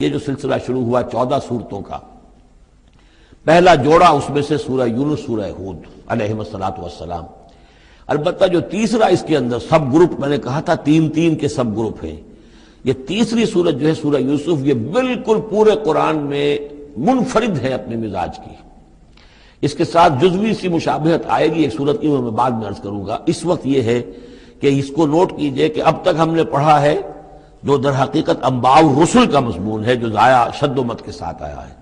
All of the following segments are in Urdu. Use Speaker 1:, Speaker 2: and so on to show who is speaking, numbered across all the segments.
Speaker 1: یہ جو سلسلہ شروع ہوا 14 سورتوں کا، پہلا جوڑا اس میں سے سورہ یونس، سورہ ہود علیہم الصلاۃ والسلام۔ البتہ جو تیسرا اس کے اندر سب گروپ، میں نے کہا تھا تین کے سب گروپ ہیں، یہ تیسری سورت جو ہے سورہ یوسف، یہ بالکل پورے قرآن میں منفرد ہے اپنے مزاج کی۔ اس کے ساتھ جزوی سی مشابہت آئے گی ایک سورت کی، وہ میں بعد میں عرض کروں گا۔ اس وقت یہ ہے کہ اس کو نوٹ کیجئے کہ اب تک ہم نے پڑھا ہے جو در حقیقت انباء الرسل کا مضمون ہے، جو ضائع شد و مت کے ساتھ آیا ہے۔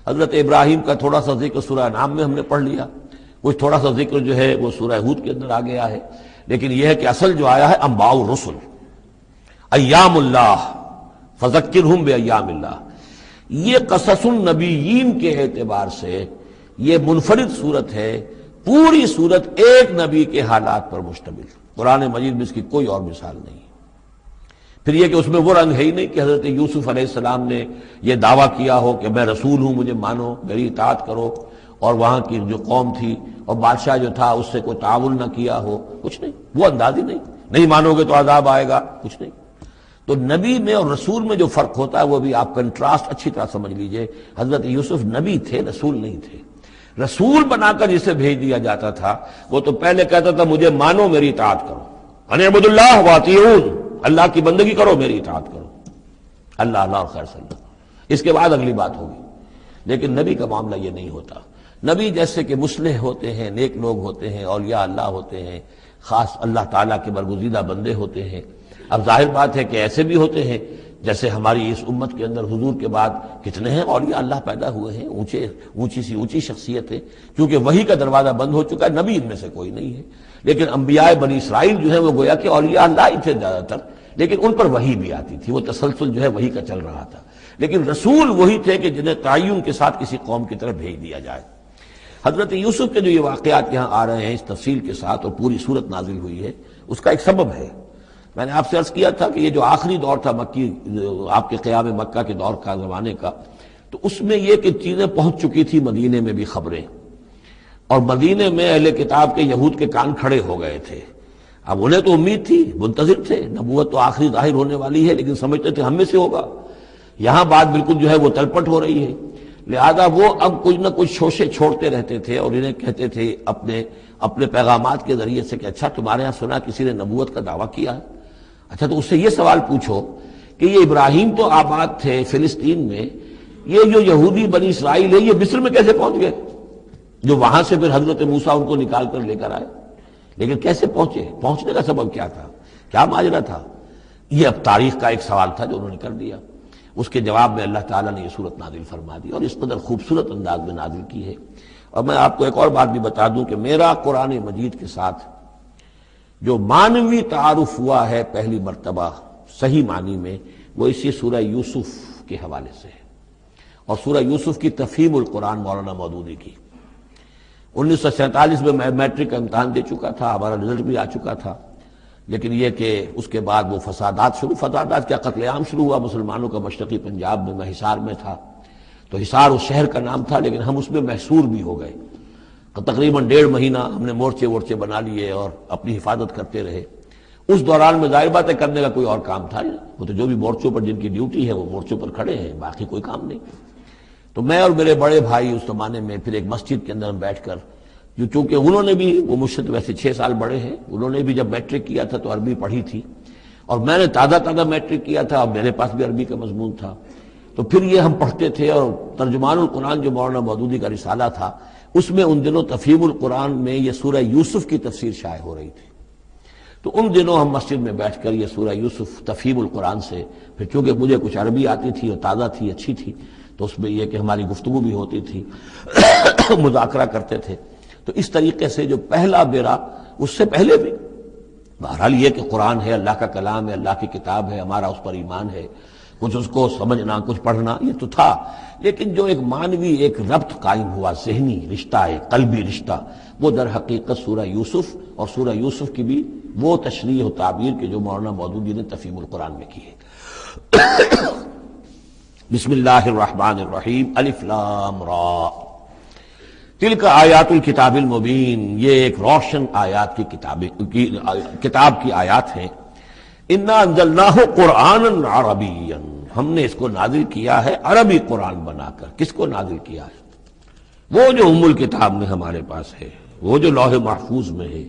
Speaker 1: حضرت ابراہیم کا تھوڑا سا ذکر سورہ انعام میں ہم نے پڑھ لیا، کچھ تھوڑا سا ذکر جو ہے وہ سورہ ہود کے اندر آ گیا ہے، لیکن یہ ہے کہ اصل جو آیا ہے انباء الرسل، ایام اللہ فذکرہم بایام اللہ۔ یہ قصص النبیین کے اعتبار سے یہ منفرد صورت ہے، پوری صورت ایک نبی کے حالات پر مشتمل۔ قرآن مجید میں اس کی کوئی اور مثال نہیں۔ پھر یہ کہ اس میں وہ رنگ ہے ہی نہیں کہ حضرت یوسف علیہ السلام نے یہ دعویٰ کیا ہو کہ میں رسول ہوں، مجھے مانو، میری اطاعت کرو، اور وہاں کی جو قوم تھی اور بادشاہ جو تھا اس سے کوئی تعاون نہ کیا ہو، کچھ نہیں، وہ انداز ہی نہیں مانو گے تو عذاب آئے گا، کچھ نہیں۔ تو نبی میں اور رسول میں جو فرق ہوتا ہے وہ بھی آپ کنٹراسٹ اچھی طرح سمجھ لیجئے۔ حضرت یوسف نبی تھے، رسول نہیں تھے۔ رسول بنا کر جسے بھیج دیا جاتا تھا وہ تو پہلے کہتا تھا مجھے مانو، میری اطاعت کرو، ان اعبدوا اللہ واطیعون، اللہ کی بندگی کرو، میری اطاعت کرو، اللہ اور خیر صلی اللہ، اس کے بعد اگلی بات ہوگی۔ لیکن نبی کا معاملہ یہ نہیں ہوتا۔ نبی جیسے کہ مصلح ہوتے ہیں، نیک لوگ ہوتے ہیں، اولیاء اللہ ہوتے ہیں، خاص اللہ تعالیٰ کے برگزیدہ بندے ہوتے ہیں۔ اب ظاہر بات ہے کہ ایسے بھی ہوتے ہیں جیسے ہماری اس امت کے اندر حضور کے بعد کتنے ہیں اولیاء اللہ پیدا ہوئے ہیں، اونچی شخصیت ہے، کیونکہ وحی کا دروازہ بند ہو چکا ہے، نبی ان میں سے کوئی نہیں ہے۔ لیکن انبیاء بنی اسرائیل جو ہیں وہ گویا کہ اولیاء اللہ ہی تھے زیادہ تر، لیکن ان پر وحی بھی آتی تھی، وہ تسلسل جو ہے وحی کا چل رہا تھا۔ لیکن رسول وہی تھے کہ جنہیں تعین کے ساتھ کسی قوم کی طرف بھیج دیا جائے۔ حضرت یوسف کے جو یہ واقعات یہاں آ رہے ہیں اس تفصیل کے ساتھ، اور پوری صورت نازل ہوئی ہے، اس کا ایک سبب ہے۔ میں نے آپ سے عرض کیا تھا کہ یہ جو آخری دور تھا مکی، آپ کے قیام مکہ کے دور کا، زمانے کا، تو اس میں یہ کہ چیزیں پہنچ چکی تھی مدینے میں بھی خبریں، اور مدینے میں اہل کتاب کے یہود کے کان کھڑے ہو گئے تھے۔ اب انہیں تو امید تھی، منتظر تھے، نبوت تو آخری ظاہر ہونے والی ہے، لیکن سمجھتے تھے ہم میں سے ہوگا۔ یہاں بات بالکل جو ہے وہ تلپٹ ہو رہی ہے، لہذا وہ اب کچھ نہ کچھ شوشے چھوڑتے رہتے تھے اور انہیں کہتے تھے اپنے پیغامات کے ذریعے سے کہ اچھا تمہارے ہاں سنا کسی نے نبوت کا دعویٰ کیا ہے، اچھا تو اس سے یہ سوال پوچھو کہ یہ ابراہیم تو آباد تھے فلسطین میں، یہ جو یہودی بنی اسرائیل ہے یہ مصر میں کیسے پہنچ گئے، جو وہاں سے پھر حضرت موسیٰ ان کو نکال کر لے کر آئے، لیکن کیسے پہنچے، پہنچنے کا سبب کیا تھا، کیا ماجرا تھا؟ یہ اب تاریخ کا ایک سوال تھا جو انہوں نے کر دیا۔ اس کے جواب میں اللہ تعالیٰ نے یہ صورت نازل فرما دی، اور اس قدر خوبصورت انداز میں نازل کی ہے۔ اور میں آپ کو ایک اور بات بھی بتا دوں کہ میرا قرآن مجید کے ساتھ جو معنوی تعارف ہوا ہے پہلی مرتبہ صحیح معنی میں، وہ اسی سورہ یوسف کے حوالے سے ہے، اور سورہ یوسف کی تفہیم القرآن مولانا مودودی کی۔ 1947 میں میں میٹرک کا امتحان دے چکا تھا، ہمارا رزلٹ بھی آ چکا تھا، لیکن یہ کہ اس کے بعد وہ فسادات کیا قتل عام شروع ہوا مسلمانوں کا مشرقی پنجاب میں۔ میں حصار میں تھا، تو حصار اس شہر کا نام تھا، لیکن ہم اس میں محصور بھی ہو گئے۔ تقریباً 1.5 مہینہ ہم نے مورچے بنا لیے اور اپنی حفاظت کرتے رہے۔ اس دوران میں ظاہر بات ہے کرنے کا کوئی اور کام تھا نہیں، وہ تو جو بھی مورچوں پر جن کی ڈیوٹی ہے وہ مورچوں پر کھڑے ہیں، باقی کوئی کام نہیں۔ تو میں اور میرے بڑے بھائی اس زمانے میں پھر ایک مسجد کے اندر بیٹھ کر، جو چونکہ انہوں نے بھی، وہ مجھ سے تو ویسے 6 سال بڑے ہیں، انہوں نے بھی جب میٹرک کیا تھا تو عربی پڑھی تھی، اور میں نے تازہ میٹرک کیا تھا، اور میرے پاس بھی عربی کا مضمون تھا، تو پھر یہ ہم پڑھتے تھے۔ اور ترجمان القرآن جو مولانا مودودی کا رسالہ تھا، اس میں ان دنوں تفہیم القرآن میں یہ سورہ یوسف کی تفسیر شائع ہو رہی تھی، تو ان دنوں ہم مسجد میں بیٹھ کر یہ سورہ یوسف تفہیم القرآن سے، پھر چونکہ مجھے کچھ عربی آتی تھی اور تازہ تھی، اچھی تھی، تو اس میں یہ کہ ہماری گفتگو بھی ہوتی تھی، مذاکرہ کرتے تھے۔ تو اس طریقے سے جو پہلا بیرا، اس سے پہلے بھی بہرحال یہ کہ قرآن ہے، اللہ کا کلام ہے، اللہ کی کتاب ہے، ہمارا اس پر ایمان ہے، کچھ اس کو سمجھنا، کچھ پڑھنا، یہ تو تھا، لیکن جو ایک معنوی ایک ربط قائم ہوا، ذہنی رشتہ، ایک قلبی رشتہ، وہ در حقیقت سورہ یوسف اور سورہ یوسف کی بھی وہ تشریح و تعبیر کے جو مولانا مودودی نے تفہیم القرآن میں کی ہے۔ بسم اللہ الرحمن الرحیم، الف لام را، تلک آیات الکتاب المبین، یہ ایک روشن آیات کی کتاب کی آیات ہیں۔ انا انزلناہ قرآنا عربیا، ہم نے اس کو نازل کیا ہے عربی قرآن بنا کر۔ کس کو نازل کیا ہے؟ وہ جو ام الکتاب میں ہمارے پاس ہے، وہ جو لوح محفوظ میں ہے،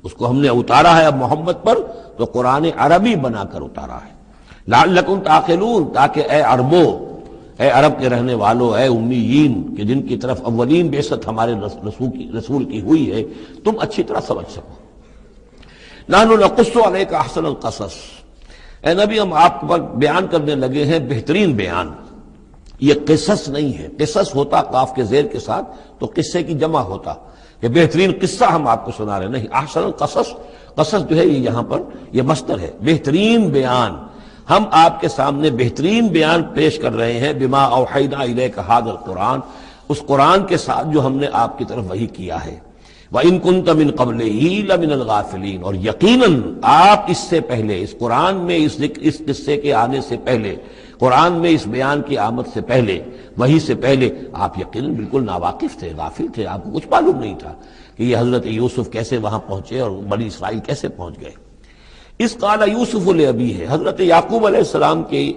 Speaker 1: اس کو ہم نے اتارا ہے اب محمد پر، تو قرآن عربی بنا کر اتارا ہے۔ لعلکم تعقلون، تاکہ اے عربو، اے عرب کے رہنے والوں، اے امیین کہ جن کی طرف اولین بعثت ہمارے رسول کی ہوئی ہے، تم اچھی طرح سمجھ سکو۔ نحن نقص علیک احسن القصص، اے نبی ہم آپ پر بیان کرنے لگے ہیں بہترین بیان۔ یہ قصص نہیں ہے، قصص ہوتا قاف کے زیر کے ساتھ تو قصے کی جمع ہوتا، کہ بہترین قصہ ہم آپ کو سنا رہے ہیں، نہیں، احسن القصص، قصص جو ہے یہ یہاں پر یہ مصدر ہے، بہترین بیان، ہم آپ کے سامنے بہترین بیان پیش کر رہے ہیں، بما اوحینا الیک ھذا القرآن، اس قرآن کے ساتھ جو ہم نے آپ کی طرف وحی کیا ہے۔ وَإِن كُنتَ مِن قَبْلِهِ لَمِنَ الْغَافِلِينَ، اور یقیناً آپ اس سے پہلے، اس قرآن میں اس قصے کے آنے سے پہلے، قرآن میں اس بیان کی آمد سے پہلے، وحی سے پہلے آپ یقیناً بالکل ناواقف تھے، غافل تھے، آپ کو کچھ معلوم نہیں تھا کہ یہ حضرت یوسف کیسے وہاں پہنچے اور بنی اسرائیل کیسے پہنچ گئے۔ اس قال یوسف لابیہ ہے، حضرت یعقوب علیہ السلام کی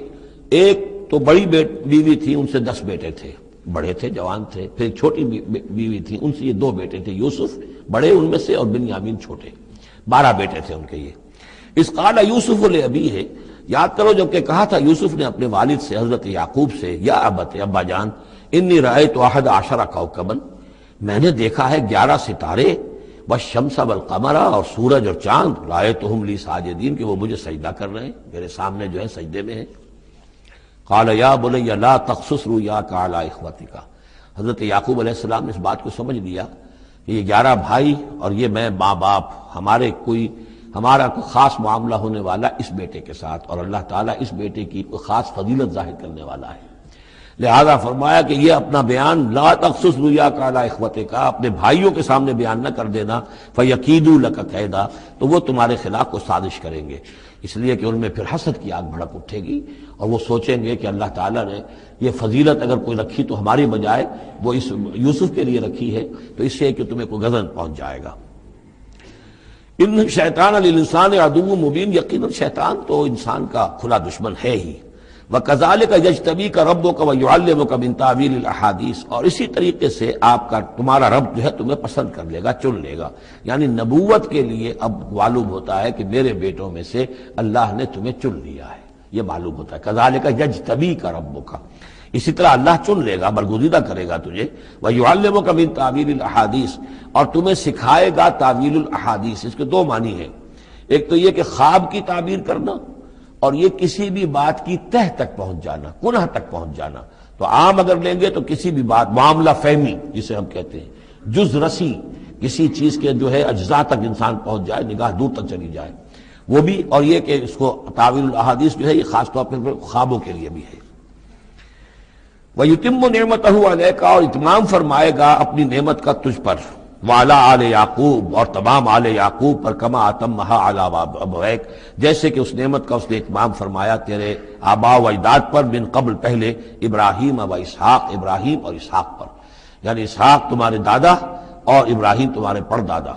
Speaker 1: ایک تو بڑی بیوی تھی، ان سے 10 بیٹے تھے، بڑے تھے، جوان تھے، پھر ایک چھوٹی بیوی تھی، ان سے یہ 2 بیٹے تھے، یوسف بڑے ان میں سے اور بنیامین چھوٹے، 12 بیٹے تھے ان کے یہ۔ اس قال یوسف لابیہ ہے، یاد کرو جب کہ کہا تھا یوسف نے اپنے والد سے، حضرت یعقوب سے، یا ابت، ابا جان، انی رأیت 11 کوكبا، میں نے دیکھا ہے 11 ستارے، والشمس والقمر، اور سورج اور چاند، رأیتهم لی ساجدین، کہ وہ مجھے سجدہ کر رہے ہیں، میرے سامنے جو ہے سجدے میں ہیں۔ قال یا بنی لا تقصص رؤیاک علی اخوتک، حضرت یعقوب علیہ السلام نے اس بات کو سمجھ لیا کہ یہ 11 بھائی اور یہ میں ماں باپ، ہمارا کوئی خاص معاملہ ہونے والا اس بیٹے کے ساتھ، اور اللہ تعالیٰ اس بیٹے کی کوئی خاص فضیلت ظاہر کرنے والا ہے، لہذا فرمایا کہ یہ اپنا بیان لا تقصص رؤیاک علی اخوتک، اپنے بھائیوں کے سامنے بیان نہ کر دینا، فیکیدوا لک کیدا، تو وہ تمہارے خلاف کو سازش کریں گے، اس لیے کہ ان میں پھر حسد کی آگ بھڑک اٹھے گی، اور وہ سوچیں گے کہ اللہ تعالیٰ نے یہ فضیلت اگر کوئی رکھی تو ہماری بجائے وہ اس یوسف کے لیے رکھی ہے، تو اس سے کہ تمہیں کوئی غضب پہنچ جائے گا۔ ان شیطان للانسان عدو مبین، یقیناً شیطان تو انسان کا کھلا دشمن ہے ہی۔ وَكَذَلِكَ يَجْتَبِيكَ رَبُّكَ وَيُعَلِّمُكَ مِن تَأْوِيلِ الْأَحَادِيثِ، اور اسی طریقے سے تمہارا رب جو ہے تمہیں پسند کر لے گا، چن لے گا، یعنی نبوت کے لیے اب معلوم ہوتا ہے کہ میرے بیٹوں میں سے اللہ نے تمہیں چن لیا ہے، یہ معلوم ہوتا ہے۔ كَذَلِكَ يَجْتَبِيكَ رَبُّكَ، اسی طرح اللہ چن لے گا، برگزیدہ کرے گا تجھے، وَيُعَلِّمُكَ مِن تَأْوِيلِ الْأَحَادِيثِ، اور تمہیں سکھائے گا تعویل الاحادیث۔ اس کے 2 معنی ہیں، ایک تو یہ کہ خواب کی تعبیر کرنا، اور یہ کسی بھی بات کی تہ تک پہنچ جانا، کنہ تک پہنچ جانا۔ تو عام اگر لیں گے تو کسی بھی بات، معاملہ فہمی جسے ہم کہتے ہیں، جز رسی، کسی چیز کے جو ہے اجزاء تک انسان پہنچ جائے، نگاہ دور تک چلی جائے، وہ بھی، اور یہ کہ اس کو تعویل الاحادیث جو ہے یہ خاص طور پر خوابوں کے لیے بھی ہے۔ وَيُتِمُّ نِعْمَتَهُ عَلَيْكَ، اور اتمام فرمائے گا اپنی نعمت کا تجھ پر، وعلی آل یعقوب، اور تمام آل یعقوب پر، کما اتمھا علی ابویک، جیسے کہ اس نعمت کا اس نے اتمام فرمایا تیرے آباء و اجداد پر، من قبل پہلے، ابراہیم و اسحاق، ابراہیم اور اسحاق پر، یعنی اسحاق تمہارے دادا اور ابراہیم تمہارے پردادا۔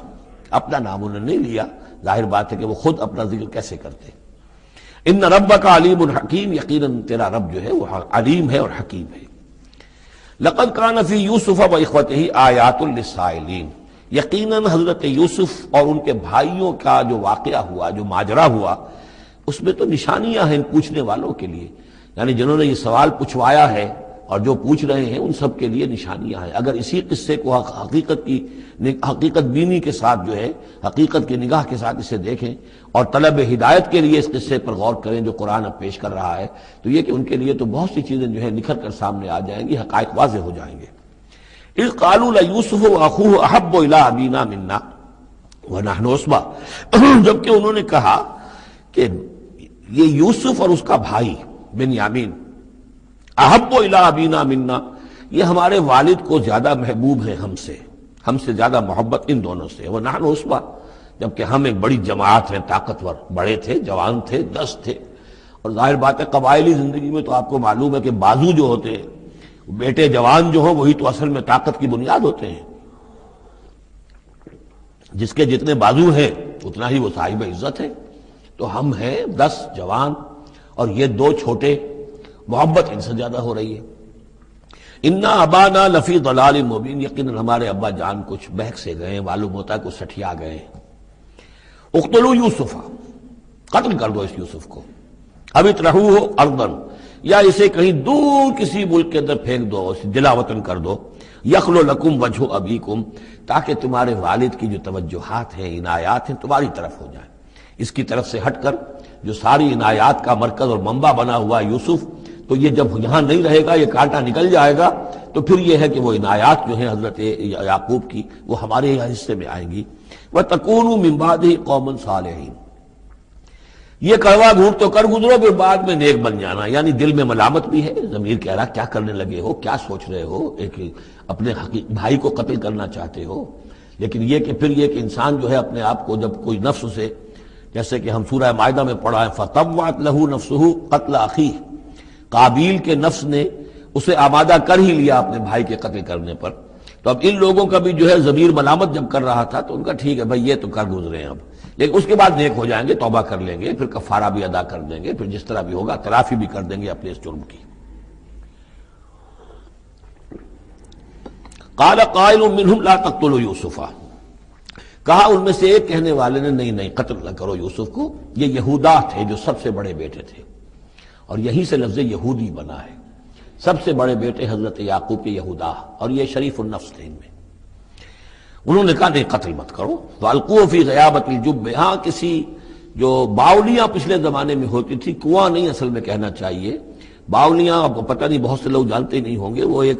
Speaker 1: اپنا نام انہوں نے نہیں لیا، ظاہر بات ہے کہ وہ خود اپنا ذکر کیسے کرتے۔ ان ربک علیم حکیم، یقیناً تیرا رب جو ہے وہ علیم ہے اور حکیم ہے۔ لقد کان فی یوسف و اخوتہ آیات للسائلین، یقیناً حضرت یوسف اور ان کے بھائیوں کا جو واقعہ ہوا، جو ماجرا ہوا، اس میں تو نشانیاں ہیں ان پوچھنے والوں کے لیے، یعنی جنہوں نے یہ سوال پوچھوایا ہے اور جو پوچھ رہے ہیں ان سب کے لیے نشانیاں ہیں۔ اگر اسی قصے کو حقیقت بینی کے ساتھ جو ہے، حقیقت کی نگاہ کے ساتھ اسے دیکھیں اور طلب ہدایت کے لیے اس قصے پر غور کریں جو قرآن اب پیش کر رہا ہے، تو یہ کہ ان کے لیے تو بہت سی چیزیں جو ہے نکھر کر سامنے آ جائیں گی، حقائق واضح ہو جائیں گے۔ اذ قالوا لیوسف واخوہ احب الی ابینا منا ونحن عصبہ، جبکہ انہوں نے کہا کہ یہ یوسف اور اس کا بھائی بنیامین، احب الی ابینا منا، یہ ہمارے والد کو زیادہ محبوب ہیں ہم سے زیادہ محبت ان دونوں سے، ونحن عصبہ، جبکہ ہم ایک بڑی جماعت ہیں، طاقتور، بڑے تھے، جوان تھے، 10 تھے، اور ظاہر بات ہے قبائلی زندگی میں تو آپ کو معلوم ہے کہ بازو جو ہوتے ہیں، بیٹے جوان جو ہوں وہی تو اصل میں طاقت کی بنیاد ہوتے ہیں، جس کے جتنے بازو ہیں اتنا ہی وہ صاحب عزت ہے۔ تو ہم ہیں 10 جوان اور یہ 2 چھوٹے، محبت ان سے زیادہ ہو رہی ہے۔ انا ابانا لفی ضلال مبین، یقیناً ہمارے ابا جان کچھ بہک سے گئے، معلوم ہوتا ہے کچھ سٹھیا گئے۔ اقتلوا یوسف، قتل کر دو اس یوسف کو، اب اطرحوہ ارضا، یا اسے کہیں دور کسی ملک کے اندر پھینک دو، اسے جلا وطن کر دو، یخلو لکم وجہ ابیکم، تاکہ تمہارے والد کی جو توجہات ہیں، عنایات ہیں، تمہاری طرف ہو جائیں۔ اس کی طرف سے ہٹ کر جو ساری عنایات کا مرکز اور منبع بنا ہوا ہے یوسف، تو یہ جب یہاں نہیں رہے گا، یہ کانٹا نکل جائے گا، تو پھر یہ ہے کہ وہ عنایات جو ہیں حضرت یعقوب کی، وہ ہمارے حصے میں آئیں گی۔ وَتَكُونُوا مِن بَعْدِهِ قَوْمًا صَالِحِينَ، یہ کڑوا گھونٹ تو کر گزرو، پھر بعد میں نیک بن جانا، یعنی دل میں ملامت بھی ہے، ضمیر کہہ رہا کیا کرنے لگے ہو، کیا سوچ رہے ہو، ایک اپنے بھائی کو قتل کرنا چاہتے ہو۔ لیکن یہ کہ پھر یہ کہ انسان جو ہے اپنے آپ کو جب کوئی نفس سے، جیسے کہ ہم سورہ مائدہ میں پڑھا ہے فَطَوَّعَتْ لَهُ نَفْسُهُ قَتْلَ أَخِيهِ، قابیل کے نفس نے اسے آمادہ کر ہی لیا اپنے بھائی کے قتل کرنے پر۔ تو اب ان لوگوں کا بھی جو ہے ضمیر ملامت جب کر رہا تھا، تو ان کا ٹھیک ہے بھائی یہ تو کر گزرے ہیں اب، لیکن اس کے بعد نیک ہو جائیں گے، توبہ کر لیں گے، پھر کفارہ بھی ادا کر دیں گے، پھر جس طرح بھی ہوگا تلافی بھی کر دیں گے اپنے اس جرم کی۔ قال قائل منهم لا تقتلوا یوسف، کہا ان میں سے ایک کہنے والے نے نہیں قتل نہ کرو یوسف کو، یہ یہودا تھے جو سب سے بڑے بیٹے تھے، اور یہیں سے لفظ یہودی بنا ہے، سب سے بڑے بیٹے حضرت یعقوب کے یہودا، اور یہ شریف النفس تھے ان میں۔ انہوں نے کہا نہیں قتل مت کرو، وَأَلْقُوهُ فِي غَيَابَةِ الْجُبِّ، ہاں کسی جو باولیاں پچھلے زمانے میں ہوتی تھی، کنواں نہیں اصل میں کہنا چاہیے، باولیاں آپ کو پتہ نہیں، بہت سے لوگ جانتے نہیں ہوں گے، وہ ایک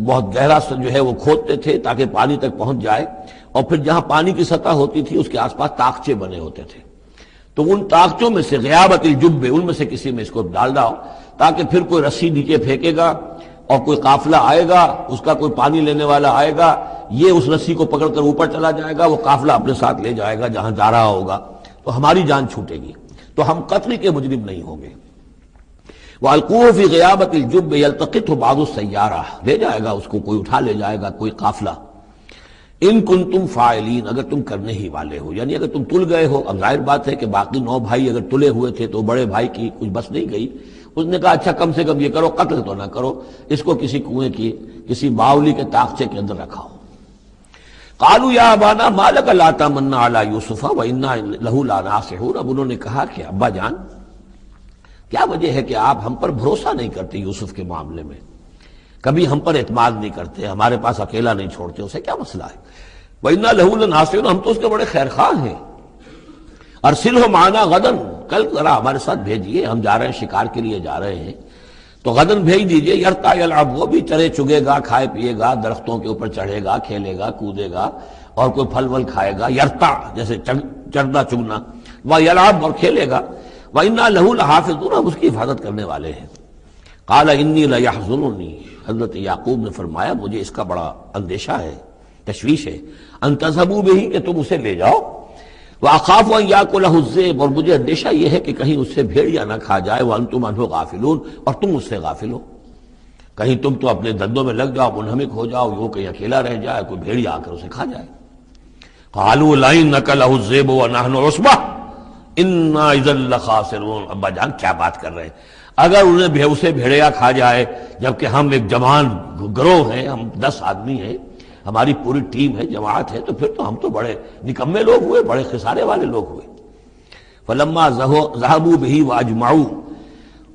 Speaker 1: بہت گہرا سا جو ہے وہ کھودتے تھے تاکہ پانی تک پہنچ جائے، اور پھر جہاں پانی کی سطح ہوتی تھی اس کے آس پاس تاکچے بنے ہوتے تھے، تو ان تاکچوں میں سے غیابت الجب، ان میں سے کسی میں اس کو ڈال ڈاؤ، تاکہ پھر کوئی رسی نیچے پھینکے گا اور کوئی قافلہ آئے گا، اس کا کوئی پانی لینے والا آئے گا، یہ اس رسی کو پکڑ کر اوپر چلا جائے گا، وہ قافلہ اپنے ساتھ لے جائے گا جہاں جا رہا ہوگا، تو ہماری جان چھوٹے گی، تو ہم قتل کے مجرم نہیں ہوں گے۔ وَأَلْقُوهُ فِي غِيَابَةِ الْجُبِّ يَلْتَقِطْهُ بَعْضُ السَّيَّارَةِ، لے جائے گا اس کو، کوئی اٹھا لے جائے گا، کوئی قافلہ۔ ان کنتم فاعلین، اگر تم کرنے ہی والے ہو، یعنی اگر تم تل گئے ہو، اب ظاہر بات ہے کہ باقی 9 بھائی اگر تلے ہوئے تھے تو بڑے بھائی کی کچھ بس نہیں گئی، اس نے کہا اچھا کم سے کم یہ کرو، قتل تو نہ کرو، اس کو کسی کنویں کی کسی باولی کے تاخچے کے اندر رکھاؤ۔ قالوا یا ابانا ما لک لا تمنا علی یوسف وانا لہ لناصحون، اب انہوں نے کہا کہ ابا جان کیا وجہ ہے کہ آپ ہم پر بھروسہ نہیں کرتے یوسف کے معاملے میں، کبھی ہم پر اعتماد نہیں کرتے، ہمارے پاس اکیلا نہیں چھوڑتے، اسے کیا مسئلہ ہے؟ وَإِنَّا لَهُ لَنَاصِحُونَ، ہم تو اس کے بڑے خیرخواہ ہیں۔ ارسلہ معنا غدن، کل ذرا ہمارے ساتھ بھیجیے، ہم جا رہے ہیں، شکار کے لیے جا رہے ہیں، تو غدن بھیج دیجئے، یرتع یلعب، وہ بھی چرے چگے گا، کھائے پیے گا، درختوں کے اوپر چڑھے گا، کھیلے گا، کودے گا، اور کوئی پھل ول کھائے گا، یرتع جیسے چڑھنا چگنا، ویلعب اور کھیلے گا، وَإِنَّا لَهُ لَحَافِظُونَ، ہم اس کی حفاظت کرنے والے ہیں۔ قَالَ إِنِّي لَيَحْزُنُنِي، حضرت یعقوب نے فرمایا مجھے اس کا بڑا اندیشہ ہے، تشویش ہے، ان تذهبوا به، کہ تم اسے لے جاؤ، وَأَخَافُ أَن يَأْكُلَهُ الذِّئْبُ، اور مجھے اندیشہ یہ ہے کہ کہیں اس سے بھیڑیا نہ کھا جائے، وَأَنتُمْ عَنْهُ غَافِلُونَ، اور تم اس سے غافل ہو، کہیں تم تو اپنے دندوں میں لگ جاؤ، منہمک ہو جاؤ، وہ کہیں اکیلا رہ جائے، کوئی بھیڑیا آ کر اسے کھا جائے۔ قَالُوا لَئِن أَكَلَهُ الذِّئْبُ وَنَحْنُ عُصْبَةٌ إِنَّا إِذًا لَخَاسِرُونَ، ابا جان کیا بات کر رہے ہیں، اگر انہیں اسے بھیڑیا کھا جائے جبکہ ہم ایک جوان گروہ ہیں، ہم 10 آدمی ہیں، ہماری پوری ٹیم ہے، جماعت ہے، تو پھر تو ہم تو بڑے نکمے لوگ ہوئے، بڑے خسارے والے لوگ ہوئے۔ فَلَمَّا ذَهَبُوا بِهِ وَأَجْمَعُوا،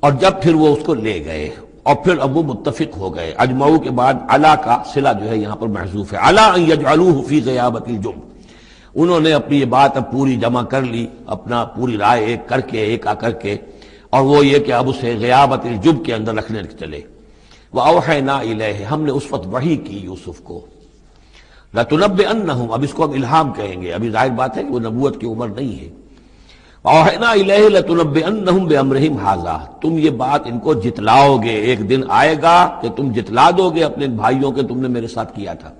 Speaker 1: اور جب پھر وہ اس کو لے گئے اور پھر اب وہ متفق ہو گئے، اجمعو کے بعد علا کا صلہ جو ہے یہاں پر محذوف ہے، علا ان یجعلوہ فی غیابۃ الجب، انہوں نے اپنی یہ بات اب پوری جمع کر لی، اپنا پوری رائے ایک کر کے، ایک کر کے، اور وہ یہ کہ اب اسے غیابۃ الجب کے اندر رکھنے چلے۔ وَأَوْحَيْنَا إِلَيْهِ، ہم نے اس وقت وحی کی یوسف کو، لَتُنَبِّئَنَّهُمْ، اب اس کو ہم الہام کہیں گے، ابھی ظاہر بات ہے کہ وہ نبوت کی عمر نہیں ہے۔ وَأَوْحَيْنَا إِلَيْهِ لَتُنَبِّئَنَّهُمْ بِأَمْرِهِمْ هَٰذَا، تم یہ بات ان کو جتلاؤ گے، ایک دن آئے گا کہ تم جتلا دو گے اپنے بھائیوں کے تم نے میرے ساتھ کیا تھا۔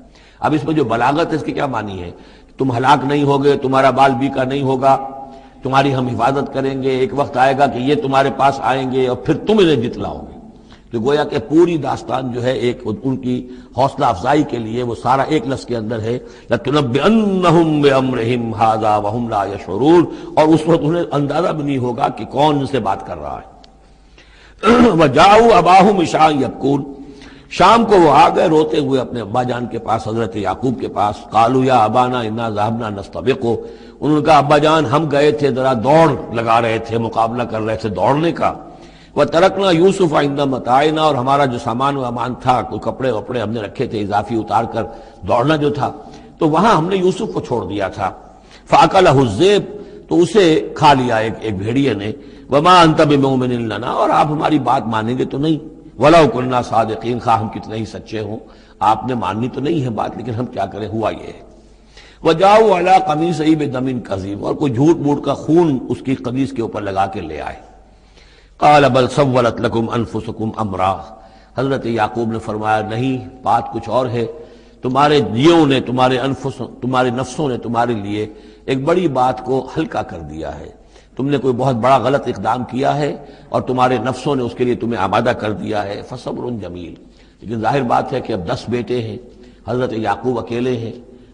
Speaker 1: اب اس میں جو بلاغت ہے اس کی کیا معنی ہے؟ تم ہلاک نہیں ہوگے، تمہارا بال بیکا نہیں ہوگا، تمہاری ہم حفاظت کریں گے، ایک وقت آئے گا کہ یہ تمہارے پاس آئیں گے اور پھر تم انہیں جتلاؤ گے۔ تو گویا کہ پوری داستان جو ہے ایک ان کی حوصلہ افزائی کے لیے وہ سارا ایک لفظ کے اندر ہے، لَتُنَبِّئَنَّهُمْ بِأَمْرِهِمْ هَٰذَا وَهُمْ لَا يَشْعُرُونَ، اور اس وقت انہیں اندازہ بھی نہیں ہوگا کہ کون ان سے بات کر رہا ہے۔ وجاؤ اباہم عشاء یبکون، شام کو وہ آ گئے روتے ہوئے اپنے ابا جان کے پاس، حضرت یعقوب کے پاس. قالوا یا ابانا انا ذهبنا نستبق، انہوں نے کہا ابا جان ہم گئے تھے ذرا دوڑ لگا رہے تھے، مقابلہ کر رہے تھے دوڑنے کا. وترکنا یوسف عند متاعنا، اور ہمارا جو سامان وامان تھا، کوئی کپڑے وپڑے ہم نے رکھے تھے اضافی اتار کر دوڑنا جو تھا، تو وہاں ہم نے یوسف کو چھوڑ دیا تھا. فاکلہ الذئب، تو اسے کھا لیا ایک بھیڑیے نے. وما انت بمؤمن لنا، اور آپ ہماری بات مانیں گے تو نہیں. ولو كنا صادقین، خواہ ہم کتنے ہی سچے ہوں آپ نے ماننی تو نہیں ہے بات، لیکن ہم کیا کریں، ہوا یہ ہے. وجاؤ علی قمیصہ بدم کذب، اور کوئی جھوٹ موٹ کا خون اس کی قمیص کے اوپر لگا کے لے آئے. قال بل سولت لکم انفسکم امرا، حضرت یعقوب نے فرمایا نہیں، بات کچھ اور ہے. تمہارے جیوں نے، تمہارے نفسوں نے تمہارے لیے ایک بڑی بات کو ہلکا کر دیا ہے. تم نے کوئی بہت بڑا غلط اقدام کیا ہے اور تمہارے نفسوں نے اس کے لیے تمہیں آمادہ کر دیا ہے. فصبر جمیل، لیکن ظاہر بات ہے کہ اب 10 بیٹے ہیں، حضرت یعقوب اکیلے ہیں،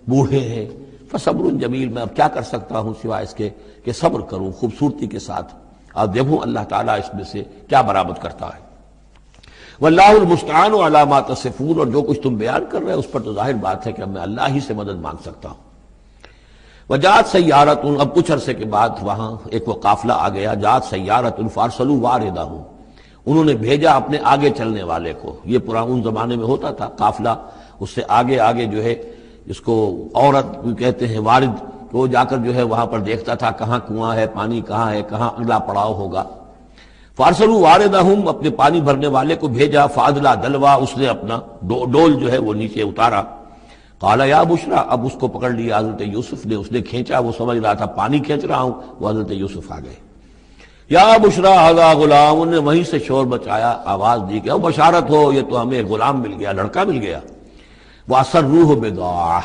Speaker 1: بوڑھے ہیں. فصبر جمیل، میں اب کیا کر سکتا ہوں سوائے اس کے کہ صبر کروں خوبصورتی کے ساتھ، اور دیکھوں اللہ تعالیٰ اس میں سے کیا برآمد کرتا ہے. واللہ المستعان علی ما تصفون، اور جو کچھ تم بیان کر رہے ہیں اس پر تو ظاہر بات ہے کہ اب میں اللہ ہی سے مدد مانگ سکتا ہوں. وجات سیارت، اب کچھ عرصے کے بعد وہاں ایک وہ قافلہ آ گیا. جات سیارت فارسلوا واردہم، انہوں نے بھیجا اپنے آگے چلنے والے کو. یہ پرانے زمانے میں ہوتا تھا قافلہ، اس سے آگے آگے جو ہے اس کو عورت کہتے ہیں وارد، کہ وہ جا کر جو ہے وہاں پر دیکھتا تھا کہاں کنواں ہے، پانی کہاں ہے، کہاں اگلا پڑاؤ ہوگا. فارسلوا واردہم، اپنے پانی بھرنے والے کو بھیجا. فادلا دلوا، اس نے اپنا ڈول جو ہے وہ نیچے اتارا. قال یا بشرا، اب اس کو پکڑ لیا حضرت یوسف نے، اس نے کھینچا، وہ سمجھ رہا تھا پانی کھینچ رہا ہوں، وہ حضرت یوسف آ گئے. یا بشرا ھذا غلام، انہوں نے وہیں سے شور بچایا، آواز دی کہ او بشارت ہو، یہ تو ہمیں غلام مل گیا، لڑکا مل گیا. واسروہ بضاعہ،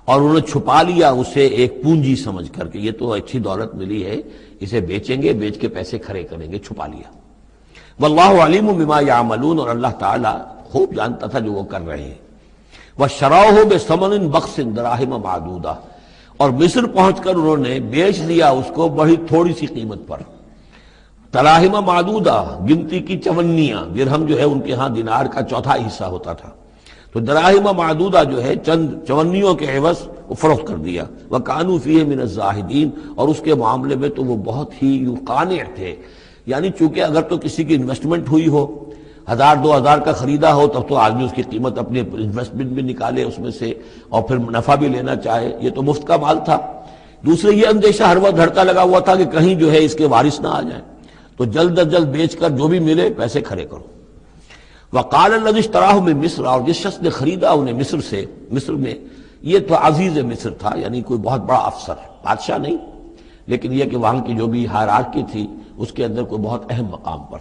Speaker 1: اور انہوں نے چھپا لیا اسے ایک پونجی سمجھ کر کہ یہ تو اچھی دولت ملی ہے، اسے بیچیں گے، بیچ کے پیسے کھڑے کریں گے، چھپا لیا. واللہ علیم بما یعملون، اور اللہ تعالیٰ خوب جانتا تھا جو وہ کر رہے ہیں. وَشَرَوْهُ بِثَمَنٍ بَخْسٍ دَرَاهِمَ مَعْدُودَةٍ، اور مصر پہنچ کر انہوں نے بیچ دیا اس کو بڑی تھوڑی سی قیمت پر. دراہم معدودہ، گنتی کی چونیاں، درہم جو ہے ان کے ہاں دینار کا چوتھا حصہ ہوتا تھا، تو دراہم معدودہ جو ہے چند چونیوں کے عوض وہ فروخت کر دیا. وَكَانُوا فِيهِ مِنَ الزَّاهِدِينَ، اور اس کے معاملے میں تو وہ بہت ہی قانع تھے. یعنی چونکہ اگر تو کسی کی انویسٹمنٹ ہوئی ہو، 1000-2000 کا خریدا ہو، تب تو آدمی اس کی قیمت اپنے انویسٹمنٹ بھی نکالے اس میں سے اور پھر نفع بھی لینا چاہے، یہ تو مفت کا مال تھا. دوسرے یہ اندیشہ ہر وقت دھڑکا لگا ہوا تھا کہ کہیں جو ہے اس کے وارث نہ آ جائیں، تو جلد از جلد بیچ کر جو بھی ملے پیسے کھڑے کرو. وقال الذی اشتراہ من مصر، اور جس شخص نے خریدا انہیں مصر سے، مصر میں یہ تو عزیز مصر تھا، یعنی کوئی بہت بڑا افسر، بادشاہ نہیں، لیکن یہ کہ وہاں کی جو بھی ہائرارکی تھی اس کے اندر کوئی بہت اہم مقام پر.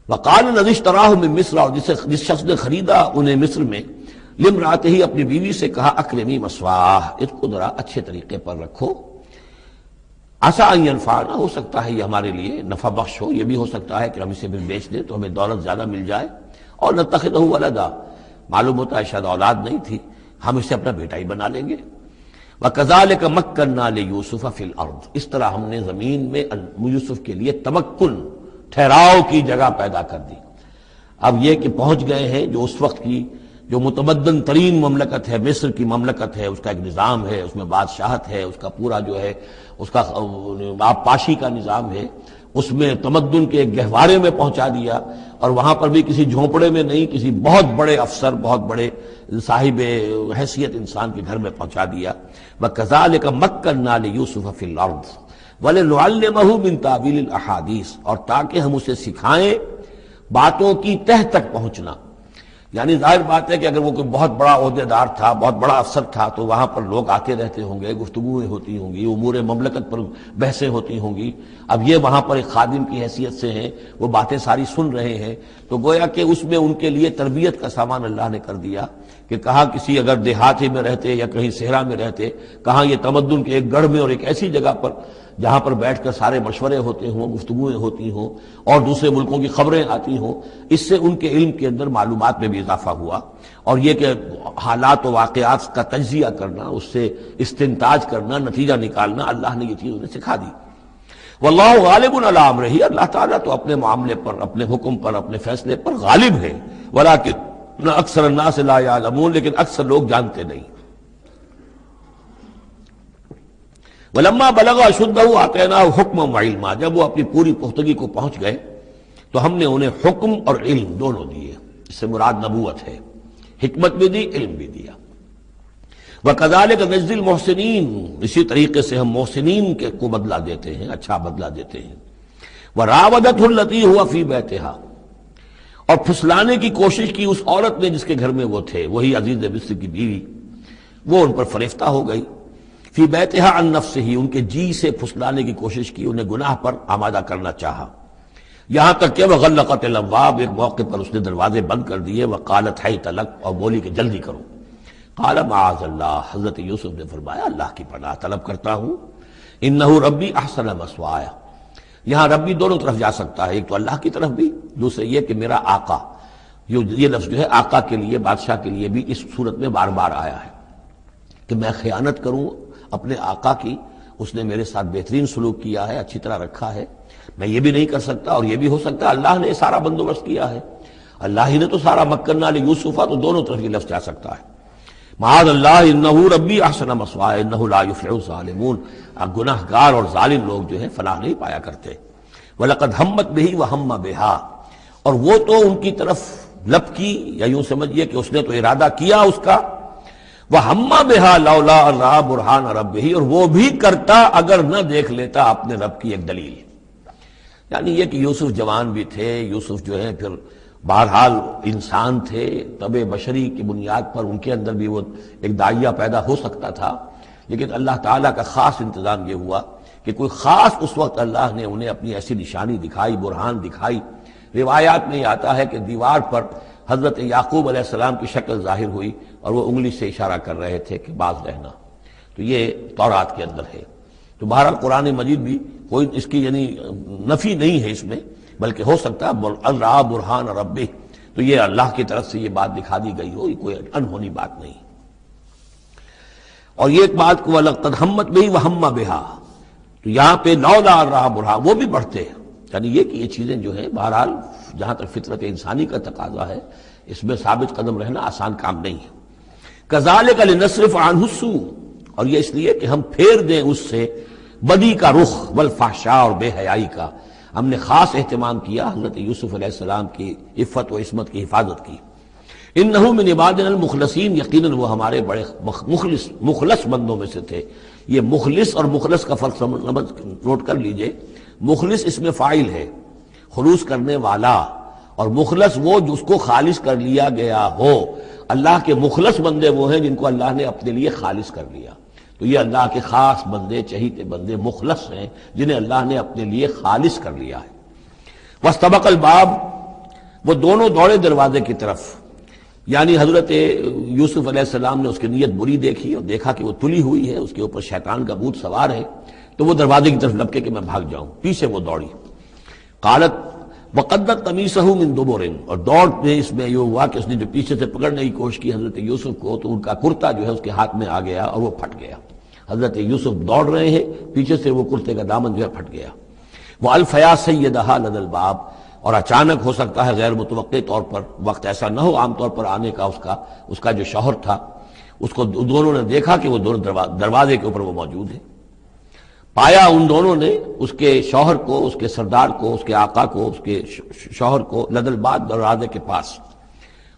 Speaker 1: وقال الذی اشتراہ من مصر، اور جس شخص نے خریدا انہیں مصر میں، لامرأتہ، اپنی بیوی سے کہا اکرمی مثواہ، اس کو ذرا اچھے طریقے پر رکھو. عسیٰ ان ینفعنا، ہو سکتا ہے یہ ہمارے لیے نفع بخش ہو، یہ بھی ہو سکتا ہے کہ ہم اسے بھی بیچ دیں تو ہمیں دولت زیادہ مل جائے. اور نتخذہ ولدا، معلوم ہوتا ہے شاید اولاد نہیں تھی، ہم اسے اپنا بیٹا ہی بنا لیں گے. وَكَذَلِكَ مَكَّنَّا لِيُوسُفَ فِي الْأَرْضِ، اس طرح ہم نے زمین میں یوسف کے لیے تمکن، ٹھہراؤ کی جگہ پیدا کر دی. اب یہ کہ پہنچ گئے ہیں جو اس وقت کی جو متمدن ترین مملکت ہے، مصر کی مملکت ہے، اس کا ایک نظام ہے، اس میں بادشاہت ہے، اس کا پورا جو ہے اس کا آبپاشی کا نظام ہے، اس میں تمدن کے ایک گہوارے میں پہنچا دیا. اور وہاں پر بھی کسی جھونپڑے میں نہیں، کسی بہت بڑے افسر، بہت بڑے صاحب حیثیت انسان کے گھر میں پہنچا دیا. وَكَذَلِكَ مَكَّنَّا لِيُوسُفَ فِي الْأَرْضِ وَلِنُعَلِّمَهُ مِن تَأْوِيلِ الْأَحَادِيثِ، اور تاکہ ہم اسے سکھائیں باتوں کی تہ تک پہنچنا. یعنی ظاہر بات ہے کہ اگر وہ کوئی بہت بڑا عہدے دار تھا، بہت بڑا افسر تھا، تو وہاں پر لوگ آتے رہتے ہوں گے، گفتگویں ہوتی ہوں گی، امور مملکت پر بحثیں ہوتی ہوں گی. اب یہ وہاں پر ایک خادم کی حیثیت سے ہیں، وہ باتیں ساری سن رہے ہیں، تو گویا کہ اس میں ان کے لیے تربیت کا سامان اللہ نے کر دیا کہ کہاں کسی اگر دیہاتی میں رہتے یا کہیں صحرا میں رہتے، کہاں یہ تمدن کے ایک گڑھ میں اور ایک ایسی جگہ پر جہاں پر بیٹھ کر سارے مشورے ہوتے ہوں، گفتگویں ہوتی ہوں اور دوسرے ملکوں کی خبریں آتی ہوں. اس سے ان کے علم کے اندر معلومات میں بھی اضافہ ہوا. اور یہ کہ حالات و واقعات کا تجزیہ کرنا، اس سے استنتاج کرنا، نتیجہ نکالنا، اللہ نے یہ چیز انہیں سکھا دی. واللہ غالب علی امرہ، اللہ تعالیٰ تو اپنے معاملے پر، اپنے حکم پر، اپنے فیصلے پر غالب ہے، ولکن اکثر الناس لا یعلمون، لیکن اکثر لوگ جانتے نہیں۔ ولما بلغ اشدہ آتیناہ حکما وعلما، جب وہ اپنی پوری پختگی کو پہنچ گئے تو ہم نے انہیں حکم اور علم دونوں دیے، اس سے مراد نبوت ہے، حکمت بھی دی، علم بھی دیا۔ وَكَذَلِكَ نَجْزِي الْمُحْسِنِينَ، اسی طریقے سے ہم محسنین کو بدلہ دیتے ہیں، اچھا بدلہ دیتے ہیں۔ وَرَاوَدَتْهُ الَّتِي هُوَ فِي بَيْتِهَا، اور پھسلانے کی کوشش کی اس عورت نے جس کے گھر میں وہ تھے، وہی عزیز مصر کی بیوی، وہ ان پر فریفتہ ہو گئی۔ فی بیتہا عن نفسہ، ان کے جی سے پھسلانے کی کوشش کی، انہیں گناہ پر آمادہ کرنا چاہا، یہاں تک کہ وغلقت الابواب، ایک موقع پر اس نے دروازے بند کر دیے، وقالت حیت لک، اور بولی کہ جلدی کرو۔ قال معاذ اللہ، حضرت یوسف نے فرمایا اللہ کی پناہ طلب کرتا ہوں، انہ ربی احسن مثوایا، یہاں ربی دونوں طرف جا سکتا ہے، ایک تو اللہ کی طرف بھی، دوسرے یہ کہ میرا آقا، یہ لفظ جو ہے آقا کے لیے، بادشاہ کے لیے بھی اس صورت میں بار بار آیا ہے کہ میں خیانت کروں اپنے آقا کی، اس نے میرے ساتھ بہترین سلوک کیا ہے، اچھی طرح رکھا ہے، میں یہ بھی نہیں کر سکتا، اور یہ بھی ہو سکتا ہے اللہ نے سارا بندوبست کیا ہے، اللہ ہی نے تو سارا مکننا لیوسف، تو دونوں طرف یہ لفظ جا سکتا ہے۔ معاذ اللہ انہ ربی احسن مثوایا انہ لا یفلح الظالمون، گناہ گار اور ظالم لوگ جو ہیں فلاح نہیں پایا کرتے۔ وَلَقَدْ هَمَّتْ بِهِ وَهَمَّ بِهَا، اور وہ تو ان کی طرف لپکی، یا یوں سمجھیے کہ اس نے تو ارادہ کیا اس کا، وَهَمَّ بِهَا لَوْلَا أَن رَأَىٰ بُرْهَانَ رَبِّهِ، اور وہ بھی کرتا اگر نہ دیکھ لیتا اپنے رب کی ایک دلیل، یعنی یہ کہ یوسف جوان بھی تھے، یوسف جو ہے پھر بہرحال انسان تھے، طبع بشری کی بنیاد پر ان کے اندر بھی وہ ایک داعیہ پیدا ہو سکتا تھا، لیکن اللہ تعالیٰ کا خاص انتظام یہ ہوا کہ کوئی خاص اس وقت اللہ نے انہیں اپنی ایسی نشانی دکھائی، برہان دکھائی۔ روایات میں یہ آتا ہے کہ دیوار پر حضرت یعقوب علیہ السلام کی شکل ظاہر ہوئی اور وہ انگلی سے اشارہ کر رہے تھے کہ باز رہنا، تو یہ تورات کے اندر ہے۔ تو بہرحال قرآن مجید بھی کوئی اس کی یعنی نفی نہیں ہے اس میں، بلکہ ہو سکتا ہے الرا برہان ربہ، تو یہ اللہ کی طرف سے یہ بات دکھا دی گئی ہو، یہ کوئی انہونی بات نہیں۔ اور یہ ایک بات کو وَلَقَدْ هَمَّتْ بِهِ وَهَمَّ بِهَا، تو یہاں پہ لولا الرا برہان، وہ بھی بڑھتے ہیں، یعنی یہ کہ یہ چیزیں جو ہیں بہرحال جہاں تک فطرت انسانی کا تقاضا ہے اس میں ثابت قدم رہنا آسان کام نہیں ہے۔ كَذَلِكَ لِنَصْرِفَ عَنْهُ السُّوءَ، اور یہ اس لیے کہ ہم پھیر دیں اس سے بدی کا رخ، والفحشاء، اور بے حیائی کا، ہم نے خاص اہتمام کیا حضرت یوسف علیہ السلام کی عفت و عصمت کی حفاظت کی۔ انہ من عبادنا المخلصین، یقیناً وہ ہمارے بڑے مخلص بندوں میں سے تھے۔ یہ مخلص اور مخلص کا فرق نوٹ کر لیجئے، مخلص اس میں فاعل ہے، خلوص کرنے والا، اور مخلص وہ جس کو خالص کر لیا گیا ہو۔ اللہ کے مخلص بندے وہ ہیں جن کو اللہ نے اپنے لیے خالص کر لیا، تو یہ اللہ کے خاص بندے، چہیتے بندے مخلص ہیں جنہیں اللہ نے اپنے لیے خالص کر لیا ہے۔ واستبق الباب، وہ دونوں دوڑے دروازے کی طرف، یعنی حضرت یوسف علیہ السلام نے اس کی نیت بری دیکھی اور دیکھا کہ وہ تلی ہوئی ہے، اس کے اوپر شیطان کا بھوت سوار ہے، تو وہ دروازے کی طرف لپکے کہ میں بھاگ جاؤں، پیچھے وہ دوڑی۔ قالت وقدت قمیصہ من دبر، اور دوڑنے اس میں یہ ہوا کہ اس نے جو پیچھے سے پکڑنے کی کوشش کی حضرت یوسف کو، تو ان کا کرتا جو ہے اس کے ہاتھ میں آ گیا اور وہ پھٹ گیا۔ حضرت یوسف دوڑ رہے ہیں، پیچھے سے وہ کرتے کا دامن جو ہے پھٹ گیا۔ وَأَلْفَيَا سَيِّدَهَا لَدَى الْبَابِ، اور اچانک ہو سکتا ہے غیر متوقع طور پر، وقت ایسا نہ ہو عام طور پر آنے کا اس کا جو شوہر تھا، اس کو دونوں نے دیکھا کہ وہ دونوں دروازے کے اوپر وہ موجود ہے۔ پایا ان دونوں نے اس کے شوہر کو، اس کے سردار کو، اس کے آقا کو، اس کے شوہر کو لدى الباب، دروازے کے پاس۔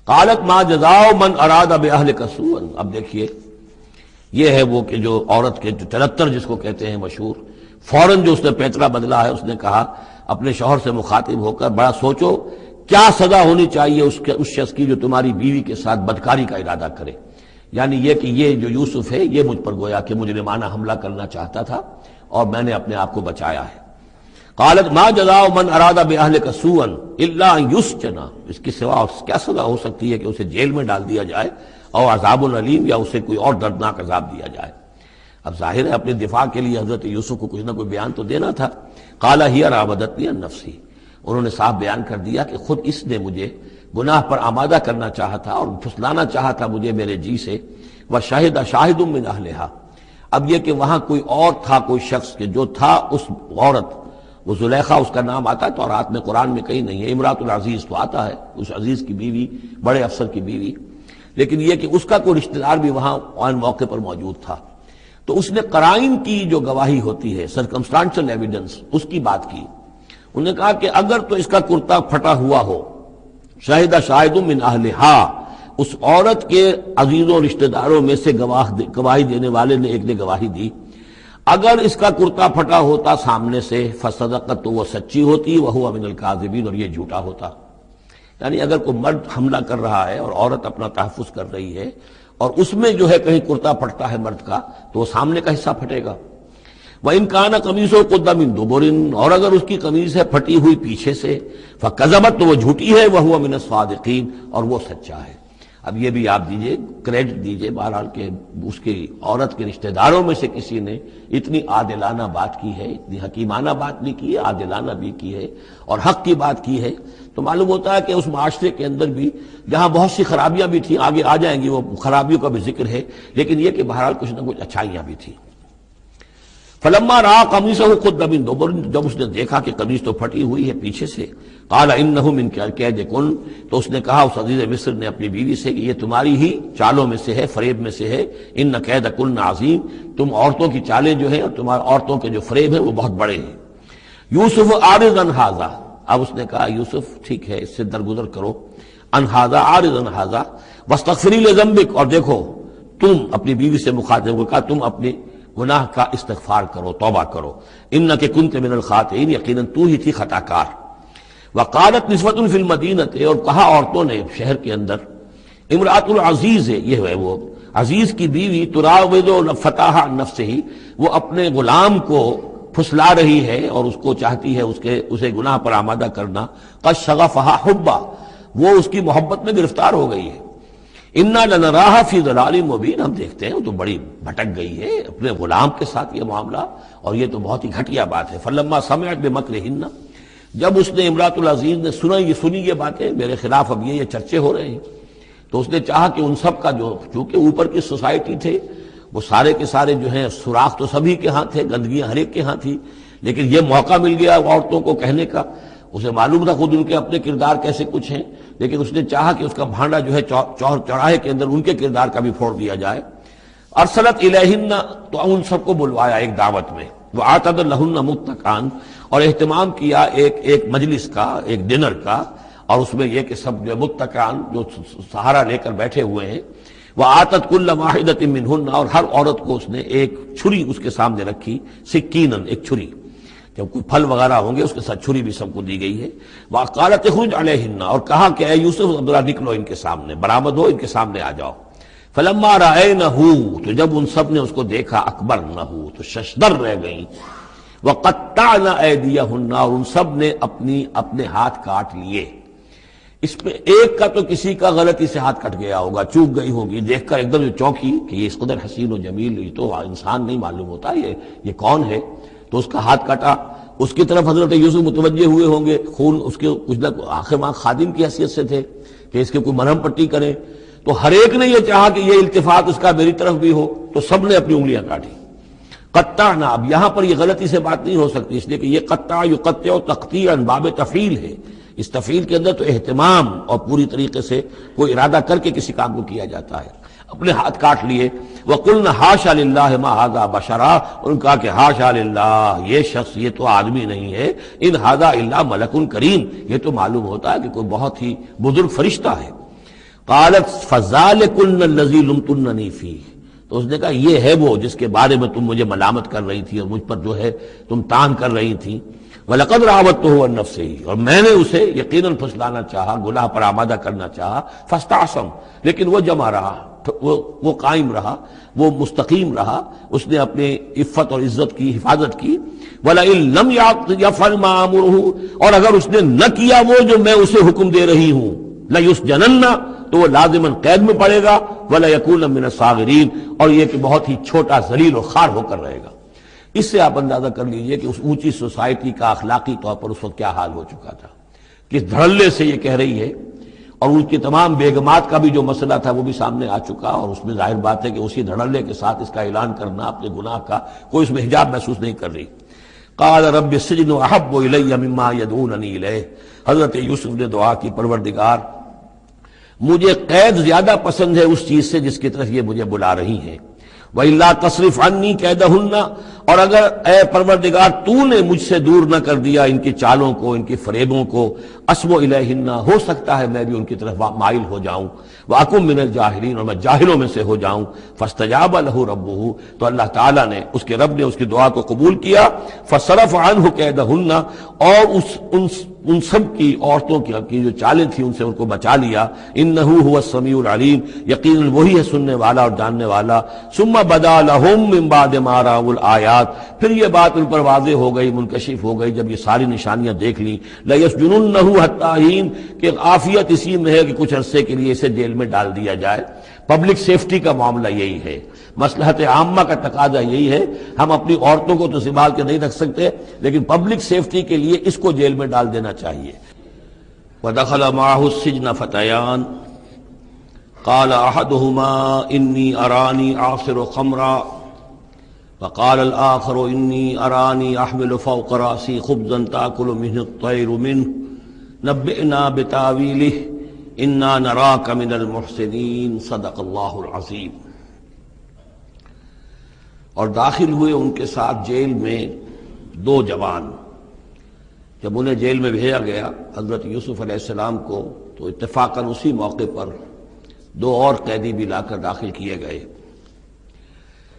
Speaker 1: قالت ما جزاء من اراد باهلك سوءا، اب دیکھیے یہ ہے وہ کہ جو عورت کے جو تلتر جس کو کہتے ہیں مشہور، فوراً جو اس نے پیترا بدلا ہے، اس نے کہا اپنے شوہر سے مخاطب ہو کر، بڑا سوچو کیا سزا ہونی چاہیے اس شخص کی جو تمہاری بیوی کے ساتھ بدکاری کا ارادہ کرے، یعنی یہ کہ یہ جو یوسف ہے یہ مجھ پر گویا کہ مجرمانہ حملہ کرنا چاہتا تھا اور میں نے اپنے آپ کو بچایا ہے۔ قالت ما جزاء من اراد باهلك سوءا الا ان يسجن، اس کی سوا کیا سزا ہو سکتی ہے کہ اسے جیل میں ڈال دیا جائے، اور عذاب علیم، یا اسے کوئی اور دردناک عذاب دیا جائے۔ اب ظاہر ہے اپنے دفاع کے لیے حضرت یوسف کو کچھ نہ کوئی بیان تو دینا تھا۔ قال هي راودتني عن نفسي، انہوں نے صاف بیان کر دیا کہ خود اس نے مجھے گناہ پر آمادہ کرنا چاہا تھا اور پھسلانا چاہا تھا مجھے میرے جی سے۔ وشهد شاهد من اهلها، اب یہ کہ وہاں کوئی اور تھا، کوئی شخص کہ جو تھا اس عورت وہ زلیخا اس کا نام آتا ہے تورات میں، قرآن میں کہیں نہیں ہے۔ امراۃ العزیز تو آتا ہے، اس عزیز کی بیوی، بڑے افسر کی بیوی، لیکن یہ کہ اس کا کوئی رشتہ دار بھی وہاں آن موقع پر موجود تھا۔ تو اس نے قرائن کی جو گواہی ہوتی ہے، سرکمسٹانشل ایویڈنس، اس کی بات کی۔ انہوں نے کہا کہ اگر تو اس کا کرتا پھٹا ہوا ہو، شاہد شاہد من اہلہا، اس عورت کے عزیزوں رشتہ داروں میں سے گواہی دینے والے نے ایک نے گواہی دی، اگر اس کا کرتا پھٹا ہوتا سامنے سے فصدقت، تو وہ سچی ہوتی، وہو من الکاذبین، اور یہ جھوٹا ہوتا۔ یعنی اگر کوئی مرد حملہ کر رہا ہے اور عورت اپنا تحفظ کر رہی ہے اور اس میں جو ہے کہیں کرتا پھٹتا ہے مرد کا، تو وہ سامنے کا حصہ پھٹے گا۔ وَإِنْ كَانَ قَمِيصُهُ قُدَّ مِن دُبُرٍ، اور اگر اس کی قمیص ہے پھٹی ہوئی پیچھے سے، فَكَذَبَتْ، تو وہ جھوٹی ہے، وَهُوَ مِنَ الصَّادِقِينَ، اور وہ سچا ہے۔ اب یہ بھی آپ دیجئے، کریڈٹ دیجئے بہرحال کہ اس کی عورت کے رشتہ داروں میں سے کسی نے اتنی عادلانہ بات کی ہے، اتنی حکیمانہ بات بھی کی ہے، عادلانہ بھی کی ہے اور حق کی بات کی ہے، تو معلوم ہوتا ہے کہ اس معاشرے کے اندر بھی جہاں بہت سی خرابیاں بھی تھیں، آگے آ جائیں گی وہ خرابیوں کا بھی ذکر ہے، لیکن یہ کہ بہرحال کچھ نہ کچھ اچھائیاں بھی تھیں۔ فلما رأى قميصه قد من دبر، جب اس نے دیکھا کہ قمیص تو پھٹی ہوئی ہے پیچھے سے، قال انه من کیدکن، تو اس نے کہا اس عزیز مصر نے اپنی بیوی سے کہ یہ تمہاری ہی چالوں میں سے ہے، فریب میں سے ہے، ان کیدکن عظیم، تم عورتوں کی چالیں جو ہیں اور تمہاری عورتوں کے جو فریب ہیں وہ بہت بڑے ہیں۔ یوسف اعرض عن ھذا، اب اس نے کہا یوسف ٹھیک ہے اس سے درگزر کرو، عن ھذا، اعرض عن ھذا واستغفری لذنبک، اور دیکھو تم اپنی بیوی سے مخاطب کو کہا تم اپنی گناہ کا استغفار کرو، توبہ کرو، انک کنت من الخاطئین، یقیناً تو ہی تھی خطا کار۔ وقالت نسوۃ فی المدینہ، اور کہا عورتوں نے شہر کے اندر، امرأۃ العزیز ہے، یہ ہے وہ عزیز کی بیوی، تراود فتاح عن نفسہ، وہ اپنے غلام کو پھسلا رہی ہے اور اس کو چاہتی ہے اسے گناہ پر آمادہ کرنا، قد شغفہا حبا، وہ اس کی محبت میں گرفتار ہو گئی ہے۔ انا لنراھا فی ضلال مبین، ہم دیکھتے ہیں وہ تو بڑی بھٹک گئی ہے اپنے غلام کے ساتھ یہ معاملہ، اور یہ تو بہت ہی گھٹیا بات ہے۔ فلما سمعت بمکرہن، جب اس نے امرأۃ العزیز نے سنی یہ باتیں میرے خلاف، اب یہ چرچے ہو رہے ہیں، تو اس نے چاہا کہ ان سب کا جو چونکہ اوپر کی سوسائٹی تھے وہ سارے کے سارے جو ہیں سوراخ تو سبھی کے ہاں تھے، گندگیاں ہر ایک کے ہاں تھی، لیکن یہ موقع مل گیا عورتوں کو کہنے کا، اسے معلوم تھا خود ان کے اپنے کردار کیسے کچھ ہیں، لیکن اس نے چاہا کہ اس کا بھانڈا جو ہے چوراہے کے اندر ان کے کردار کا بھی پھوڑ دیا جائے۔ ارسلت الیہن، تو ان سب کو بلوایا ایک دعوت میں، وآتت لہن متکئا، اور اہتمام کیا ایک مجلس کا، ایک ڈنر کا، اور اس میں یہ کہ سب جو متکئا جو سہارا لے کر بیٹھے ہوئے ہیں، وآتت کل واحدۃ منہن، اور ہر عورت کو اس نے ایک چھری اس کے سامنے رکھی، سکینن، ایک چھری، جب کوئی پھل وغیرہ ہوں گے اس کے ساتھ چھری بھی سب کو دی گئی ہے۔ وقالت اخرج علیہن، اور کہا کہ اے یوسف ذرا نکلو ان کے سامنے، برآمد ہو، ان کے سامنے آ جاؤ۔ فلما رأینہ، تو جب ان سب نے اس کو دیکھا، اکبرنہ، تو ششدر رہ گئیں، وقطعن ایدیہن، اور ان سب نے اپنے ہاتھ کاٹ لیے۔ اس میں ایک کا تو کسی کا غلطی سے ہاتھ کٹ گیا ہوگا، چوک گئی ہوگی، دیکھ کر ایک دم جو چونکی کہ یہ اس قدر حسین و جمیل، یہ تو انسان نہیں معلوم ہوتا یہ کون ہے، تو اس کا ہاتھ کٹا۔ اس کی طرف حضرت یوسف متوجہ ہوئے ہوں گے، خون اس کے کچھ نہ آخر ماں خادم کی حیثیت سے تھے کہ اس کے کوئی مرہم پٹی کریں، تو ہر ایک نے یہ چاہا کہ یہ التفات اس کا میری طرف بھی ہو، تو سب نے اپنی انگلیاں کاٹی۔ قطعنا، اب یہاں پر یہ غلطی سے بات نہیں ہو سکتی، اس لیے کہ یہ قطع یقطع تقطیعا باب تفعیل ہے، اس تفعیل کے اندر تو اہتمام اور پوری طریقے سے کوئی ارادہ کر کے کسی کام کو کیا جاتا ہے۔ اپنے ہاتھ کاٹ لیے۔ وَقُلْنَا حَاشَا لِلَّهِ مَا هَذَا بَشَرًا، ان کہا کہ حاشا للہ، یہ شخص یہ تو آدمی نہیں ہے، ان هَذَا إِلَّا مَلَكٌ کریم، یہ تو معلوم ہوتا ہے کہ کوئی بہت ہی بزرگ فرشتہ ہے۔ قالت فَذَلِكُنَّ الَّذِي لُمْتُنَّنِي فِيهِ، تو اس نے کہا یہ ہے وہ جس کے بارے میں تم مجھے ملامت کر رہی تھی اور مجھ پر جو ہے تم تان کر رہی تھی۔ وَلَقَدْ رَاوَدتُّهُ عَن نَفْسِهِ، اور میں نے اسے یقیناً پھسلانا چاہا، گناہ پر آمادہ کرنا چاہا، فَاسْتَعْصَمَ، لیکن وہ جمع رہا، وہ قائم رہا، وہ مستقیم رہا، اس نے اپنے عفت اور عزت کی حفاظت کی۔ وَلَئِن لَمْ يَفْعَلْ مَا آمُرُهُ، اور اگر اس نے نہ کیا وہ جو میں اسے حکم دے رہی ہوں، لَيُسْجَنَنَّ، تو وہ لازماً قید میں پڑے گا، وَلَيَكُونَ مِنَ الصَّاغِرِينَ، اور یہ کہ بہت ہی چھوٹا ذلیل و خوار ہو کر رہے گا۔ اس سے آپ اندازہ کر لیجئے کہ اس اونچی سوسائٹی کا اخلاقی طور پر اس وقت کیا حال ہو چکا تھا، کس دھڑلے سے یہ کہہ رہی ہے، اور ان کی تمام بیگمات کا بھی جو مسئلہ تھا وہ بھی سامنے آ چکا، اور اس میں ظاہر بات ہے کہ اسی دھڑلے کے ساتھ اس کا اعلان کرنا اپنے گناہ کا، کوئی اس میں حجاب محسوس نہیں کر رہی۔ قال رب السجن احب الی مما یدعوننی الیہ، حضرت یوسف نے دعا کی پروردگار مجھے قید زیادہ پسند ہے اس چیز سے جس کی طرف یہ مجھے بلا رہی ہیں، وَإِلَّا تَصْرِفْ عَنِّي كَيْدَهُنَّ، اور اگر اے پروردگار تو نے مجھ سے دور نہ کر دیا ان کی چالوں کو، ان کی فریبوں کو، أَصْبُ إِلَيْهِنَّ، ہو سکتا ہے میں بھی ان کی طرف مائل ہو جاؤں، وَأَكُن مِّنَ الْجَاهِلِينَ، اور میں جاہلوں میں سے ہو جاؤں، فَاسْتَجَابَ لَهُ رَبُّهُ، تو اللہ تعالیٰ نے اس کے رب نے اس کی دعا کو قبول کیا، فَصَرَفَ عَنْهُ كَيْدَهُنَّ، اور ان سب کی عورتوں کی جو چالیں تھیں ان سے ان کو بچا لیا، انہ هو السمیع العلیم، یقیناً وہی ہے سننے والا اور جاننے والا، ثم بدا لهم من بعد ما رأوا الآیات، پھر یہ بات ان پر واضح ہو گئی، منکشف ہو گئی جب یہ ساری نشانیاں دیکھ لیں، لَيَسْجُنُنَّهُ حَتَّىٰ حِينٍ، کہ عافیت اسی میں ہے کہ کچھ عرصے کے لیے اسے جیل میں ڈال دیا جائے۔ پبلک سیفٹی کا معاملہ یہی ہے، مصلحت عامہ کا تقاضا یہی ہے، ہم اپنی عورتوں کو تو سنبھال کے نہیں رکھ سکتے لیکن پبلک سیفٹی کے لیے اس کو جیل میں ڈال دینا چاہیے۔ وَدَخَلَ مَعَهُ السِّجْنَ فَتَيَانِ قَالَ أَحَدُهُمَا إِنِّي أَرَانِي أَعْصِرُ خَمْرًا وَقَالَ الْآخَرُ إِنِّي أَرَانِي أَحْمِلُ فَوْقَ رَأْسِي خُبْزًا تَأْكُلُ مِنْهُ الطَّيْرُ مِنْهُ نَبِّئْنَا بِتَأْوِيلِهِ اِنَّا نَرَاكَ مِنَ الْمُحْسِنِينَ صدق اللہ العظیم۔ اور داخل ہوئے ان کے ساتھ جیل میں دو جوان۔ جب انہیں جیل میں بھیجا گیا حضرت یوسف علیہ السلام کو، تو اتفاقاً اسی موقع پر دو اور قیدی بھی لا کر داخل کیے گئے۔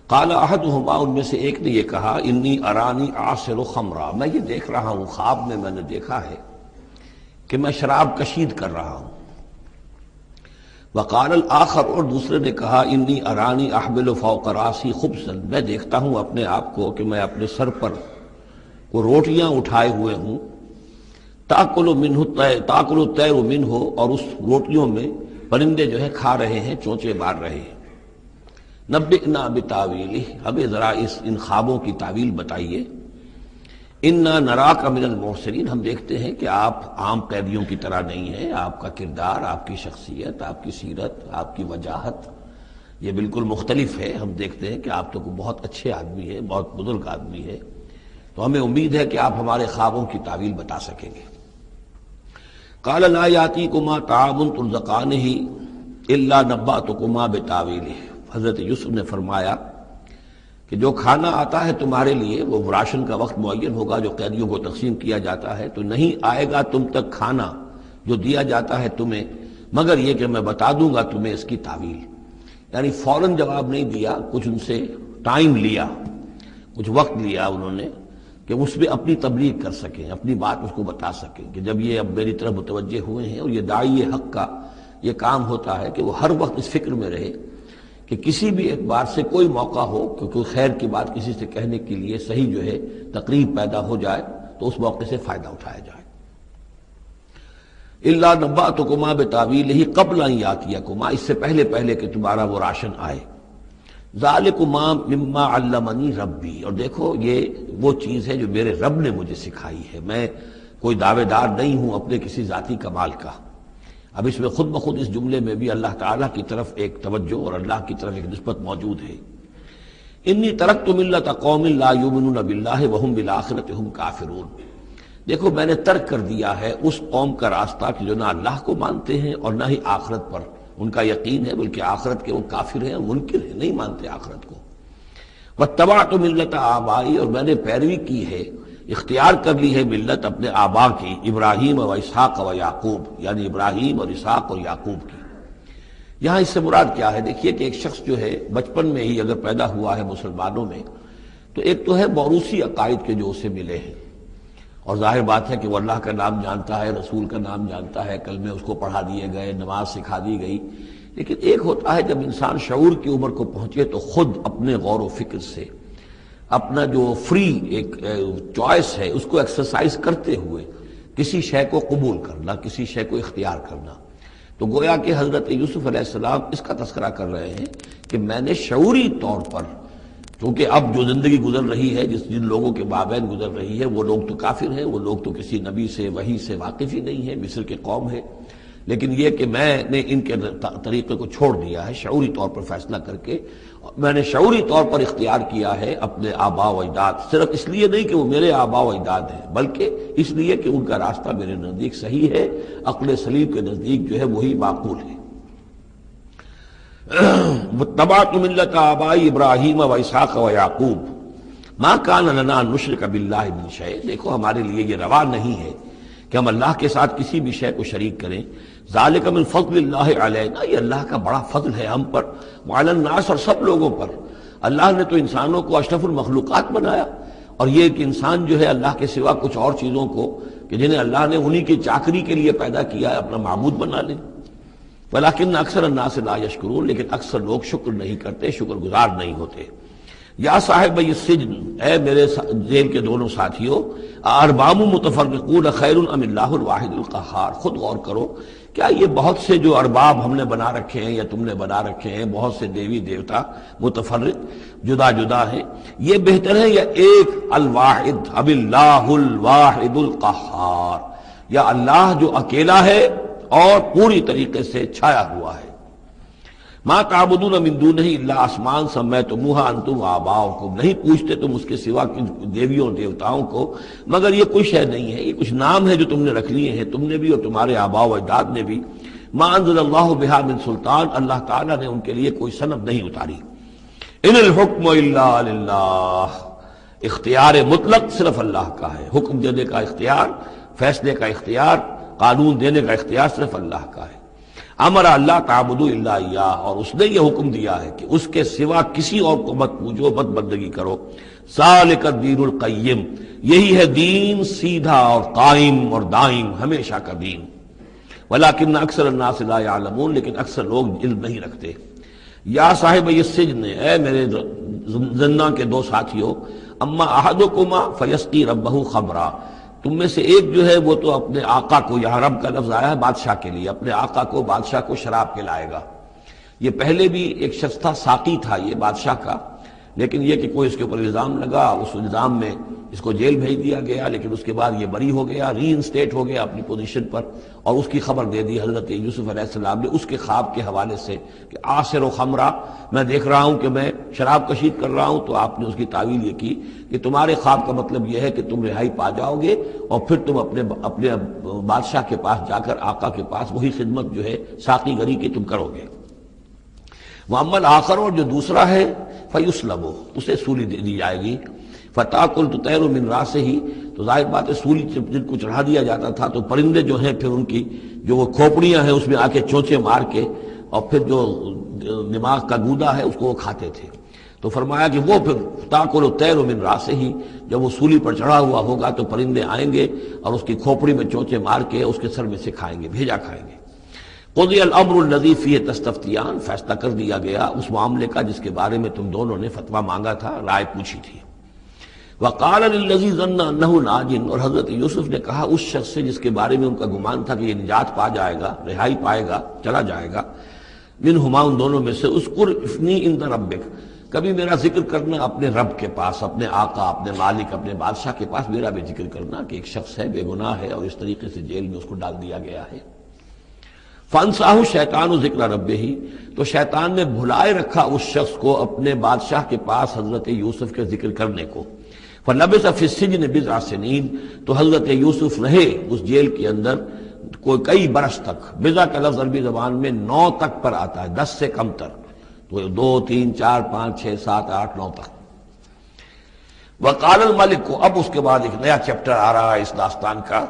Speaker 1: قال احدہما، ان میں سے ایک نے یہ کہا، انی ارانی اعصر خمرا، میں یہ دیکھ رہا ہوں، خواب میں نے دیکھا ہے کہ میں شراب کشید کر رہا ہوں۔ وقال الآخر، اور دوسرے نے کہا، انی ارانی احمل فوق راسی خبزا، میں دیکھتا ہوں اپنے آپ کو کہ میں اپنے سر پر وہ روٹیاں اٹھائے ہوئے ہوں، تاکل الطیر منہ، اور اس روٹیوں میں پرندے جو ہے کھا رہے ہیں، چونچے مار رہے ہیں۔ نبئنا بتاویلہ، ہمیں ذرا ان خوابوں کی تعویل بتائیے۔ انا نراک من المحسنین، ہم دیکھتے ہیں کہ آپ عام قیدیوں کی طرح نہیں ہیں، آپ کا کردار، آپ کی شخصیت، آپ کی سیرت، آپ کی وجاہت یہ بالکل مختلف ہے، ہم دیکھتے ہیں کہ آپ تو بہت اچھے آدمی ہیں، بہت بزرگ آدمی ہے، تو ہمیں امید ہے کہ آپ ہمارے خوابوں کی تعویل بتا سکیں گے۔ قال لا یاتیکما طعام ترزقانہ الا نبأتکما بتاویلہ، حضرت یوسف نے فرمایا کہ جو کھانا آتا ہے تمہارے لیے، وہ راشن کا وقت معین ہوگا جو قیدیوں کو تقسیم کیا جاتا ہے، تو نہیں آئے گا تم تک کھانا جو دیا جاتا ہے تمہیں، مگر یہ کہ میں بتا دوں گا تمہیں اس کی تعویل۔ یعنی فوراً جواب نہیں دیا، کچھ ان سے ٹائم لیا، کچھ وقت لیا انہوں نے کہ اس میں اپنی تبلیغ کر سکیں، اپنی بات اس کو بتا سکیں کہ جب یہ اب میری طرف متوجہ ہوئے ہیں، اور یہ داعی حق کا یہ کام ہوتا ہے کہ وہ ہر وقت اس فکر میں رہے کہ کسی بھی اعتبار سے کوئی موقع ہو کہ کوئی خیر کی بات کسی سے کہنے کے لیے صحیح جو ہے تقریب پیدا ہو جائے تو اس موقع سے فائدہ اٹھایا جائے۔ الا نبأتکما بتاویلہ قبل ان یاتیکما، اس سے پہلے پہلے کہ تمہارا وہ راشن آئے۔ ذالکما مما علمنی ربی، اور دیکھو یہ وہ چیز ہے جو میرے رب نے مجھے سکھائی ہے، میں کوئی دعوے دار نہیں ہوں اپنے کسی ذاتی کمال کا۔ اب اس میں خود بخود اس جملے میں بھی اللہ تعالیٰ کی طرف ایک توجہ اور اللہ کی طرف ایک نسبت موجود ہے۔ انی ترکت ملت قوم لا یؤمنون باللہ وہم بالآخرۃ ہم کافرون، دیکھو میں نے ترک کر دیا ہے اس قوم کا راستہ کہ جو نہ اللہ کو مانتے ہیں اور نہ ہی آخرت پر ان کا یقین ہے، بلکہ آخرت کے وہ کافر ہیں، منکر ہیں، نہیں مانتے آخرت کو۔ واتبعت ملت آبائی، اور میں نے پیروی کی ہے، اختیار کر لی ہے ملت اپنے آبا کی، ابراہیم و اسحاق و یعقوب، یعنی ابراہیم اور اسحاق اور یعقوب کی۔ یہاں اس سے مراد کیا ہے؟ دیکھیے کہ ایک شخص جو ہے بچپن میں ہی اگر پیدا ہوا ہے مسلمانوں میں، تو ایک تو ہے موروثی عقائد کے جو اسے ملے ہیں، اور ظاہر بات ہے کہ وہ اللہ کا نام جانتا ہے، رسول کا نام جانتا ہے، کلمے اس کو پڑھا دیے گئے، نماز سکھا دی گئی، لیکن ایک ہوتا ہے جب انسان شعور کی عمر کو پہنچے تو خود اپنے غور و فکر سے اپنا جو فری ایک چوائس ہے اس کو ایکسرسائز کرتے ہوئے کسی شے کو قبول کرنا، کسی شے کو اختیار کرنا۔ تو گویا کہ حضرت یوسف علیہ السلام اس کا تذکرہ کر رہے ہیں کہ میں نے شعوری طور پر، کیونکہ اب جو زندگی گزر رہی ہے، جن لوگوں کے مابین گزر رہی ہے، وہ لوگ تو کافر ہیں، وہ لوگ تو کسی نبی سے وحی سے واقف ہی نہیں ہیں، مصر کے قوم ہے، لیکن یہ کہ میں نے ان کے طریقے کو چھوڑ دیا ہے شعوری طور پر فیصلہ کر کے. میں نے شعوری طور پر اختیار کیا ہے اپنے آباء و اجداد، صرف اس لیے نہیں کہ وہ میرے آباء و اجداد ہیں، بلکہ اس لیے کہ ان کا راستہ میرے نزدیک صحیح ہے، عقل سلیم کے نزدیک جو ہے وہی معقول ہے. واتبعت ملۃ آبائی ابراہیم و اسحاق و یعقوب ما کان لنا ان نشرک باللہ من شیء. دیکھو ہمارے لیے یہ روا نہیں ہے کہ ہم اللہ کے ساتھ کسی بھی شے کو شریک کریں. ذالک من فضل اللہ علینا، یہ اللہ کا بڑا فضل ہے ہم پر، وعلی الناس، اور سب لوگوں پر. اللہ نے تو انسانوں کو اشرف المخلوقات بنایا، اور یہ کہ انسان جو ہے اللہ کے سوا کچھ اور چیزوں کو کہ جنہیں اللہ نے انہی کی چاکری کے لیے پیدا کیا ہے اپنا معبود بنا لے. ولیکن اکثر الناس لا یشکرون، لیکن اکثر لوگ شکر نہیں کرتے، شکر گزار نہیں ہوتے. یا صاحب السجن، اے میرے جیل کے دونوں ساتھیوں، ارباب متفرقون خیر ام اللہ الواحد القہار. خود غور کرو، کیا یہ بہت سے جو ارباب ہم نے بنا رکھے ہیں یا تم نے بنا رکھے ہیں، بہت سے دیوی دیوتا متفرق جدا جدا ہیں، یہ بہتر ہے یا ایک الواحد اب اللہ الواحد القہار، یا اللہ جو اکیلا ہے اور پوری طریقے سے چھایا ہوا ہے. ما تعبدون من دونہ الا اسماء سمیتموها انتم وآباؤکم، نہیں پوچھتے تم اس کے سوا دیویوں دیوتاؤں کو مگر یہ کوئی شے نہیں ہے، یہ کچھ نام ہے جو تم نے رکھ لیے ہیں، تم نے بھی اور تمہارے آباء و اجداد نے بھی. ما انزل اللہ بہا من سلطان، اللہ تعالیٰ نے ان کے لیے کوئی سند نہیں اتاری. ان الحکم الا للہ، اختیار مطلق صرف اللہ کا ہے. حکم دینے کا اختیار، فیصلے کا اختیار، قانون دینے کا اختیار صرف اللہ کا ہے. امر اللہ تعبدوا الا ایاہ، اور اس نے یہ حکم دیا ہے کہ اس کے سوا کسی اور کو مت پوجو، مت بندگی کرو. ذالک الدین القیم، یہی ہے دین سیدھا اور قائم اور دائم، ہمیشہ کا دین. ولیکن اکثر الناس لا یعلمون، لیکن اکثر لوگ علم نہیں رکھتے. یا صاحب السجن، اے میرے زندان کے دو ساتھیوں، اما احدکما فیسقی ربہ خمرا، تم میں سے ایک جو ہے وہ تو اپنے آقا کو، یہاں رب کا لفظ آیا ہے بادشاہ کے لیے، اپنے آقا کو، بادشاہ کو شراب پلائے گا. یہ پہلے بھی ایک شخص تھا، ساقی تھا یہ بادشاہ کا، لیکن یہ کہ کوئی اس کے اوپر الزام لگا، اس الزام میں اس کو جیل بھیج دیا گیا، لیکن اس کے بعد یہ بری ہو گیا، ری انسٹیٹ ہو گیا اپنی پوزیشن پر. اور اس کی خبر دے دی حضرت یوسف علیہ السلام نے اس کے خواب کے حوالے سے کہ آصر و خمرہ، میں دیکھ رہا ہوں کہ میں شراب کشید کر رہا ہوں. تو آپ نے اس کی تعویل یہ کی کہ تمہارے خواب کا مطلب یہ ہے کہ تم رہائی پا جاؤ گے اور پھر تم اپنے بادشاہ کے پاس جا کر، آقا کے پاس وہی خدمت جو ہے ساقی گری کی تم کرو گے. محمد آخر، اور جو دوسرا ہے فیسلب، اسے سولی دے دی جائے گی. فتاکل تطیر من راسہ، تو ظاہر بات ہے سولی جن کو چڑھا دیا جاتا تھا تو پرندے جو ہیں پھر ان کی جو وہ کھوپڑیاں ہیں اس میں آ کے چونچے مار کے، اور پھر جو دماغ کا گودا ہے اس کو وہ کھاتے تھے. تو فرمایا کہ وہ پھر تاکل الطیر من راسہ، جب وہ سولی پر چڑھا ہوا ہوگا تو پرندے آئیں گے اور اس کی کھوپڑی میں چونچے مار کے اس کے سر میں سے کھائیں گے، بھیجا کھائیں گے. قضی الامر الذی فیہ تستفتیان، فیصلہ کر دیا گیا اس معاملے کا جس کے بارے میں تم دونوں نے فتویٰ مانگا تھا، رائے پوچھی تھی. وقال للذی ظن انہ ناج، اور حضرت یوسف نے کہا اس شخص سے جس کے بارے میں ان کا گمان تھا کہ یہ نجات پا جائے گا، رہائی پائے گا، چلا جائے گا، منہما، ان دونوں میں سے، اذکر افنی عند ربک، کبھی میرا ذکر کرنا اپنے رب کے پاس، اپنے آقا، اپنے مالک، اپنے بادشاہ کے پاس میرا بھی ذکر کرنا کہ ایک شخص ہے، بے گناہ ہے اور اس طریقے سے جیل میں اس کو ڈال دیا گیا ہے. فانساہ شیطان ذکر ربہ، تو شیطان نے بھلائے رکھا اس شخص کو اپنے بادشاہ کے پاس حضرت یوسف کے ذکر کرنے کو. فلبث فی السجن بضع سنین، تو حضرت یوسف رہے اس جیل کے اندر کوئی کئی برس تک. بضع کا لفظ عربی زبان میں 9 تک پر آتا ہے، 10 سے کم تر، تو 2 3 4 5 6 7 8 9 تک. وقال الملک کو، اب اس کے بعد ایک نیا چیپٹر آ رہا ہے اس داستان کا.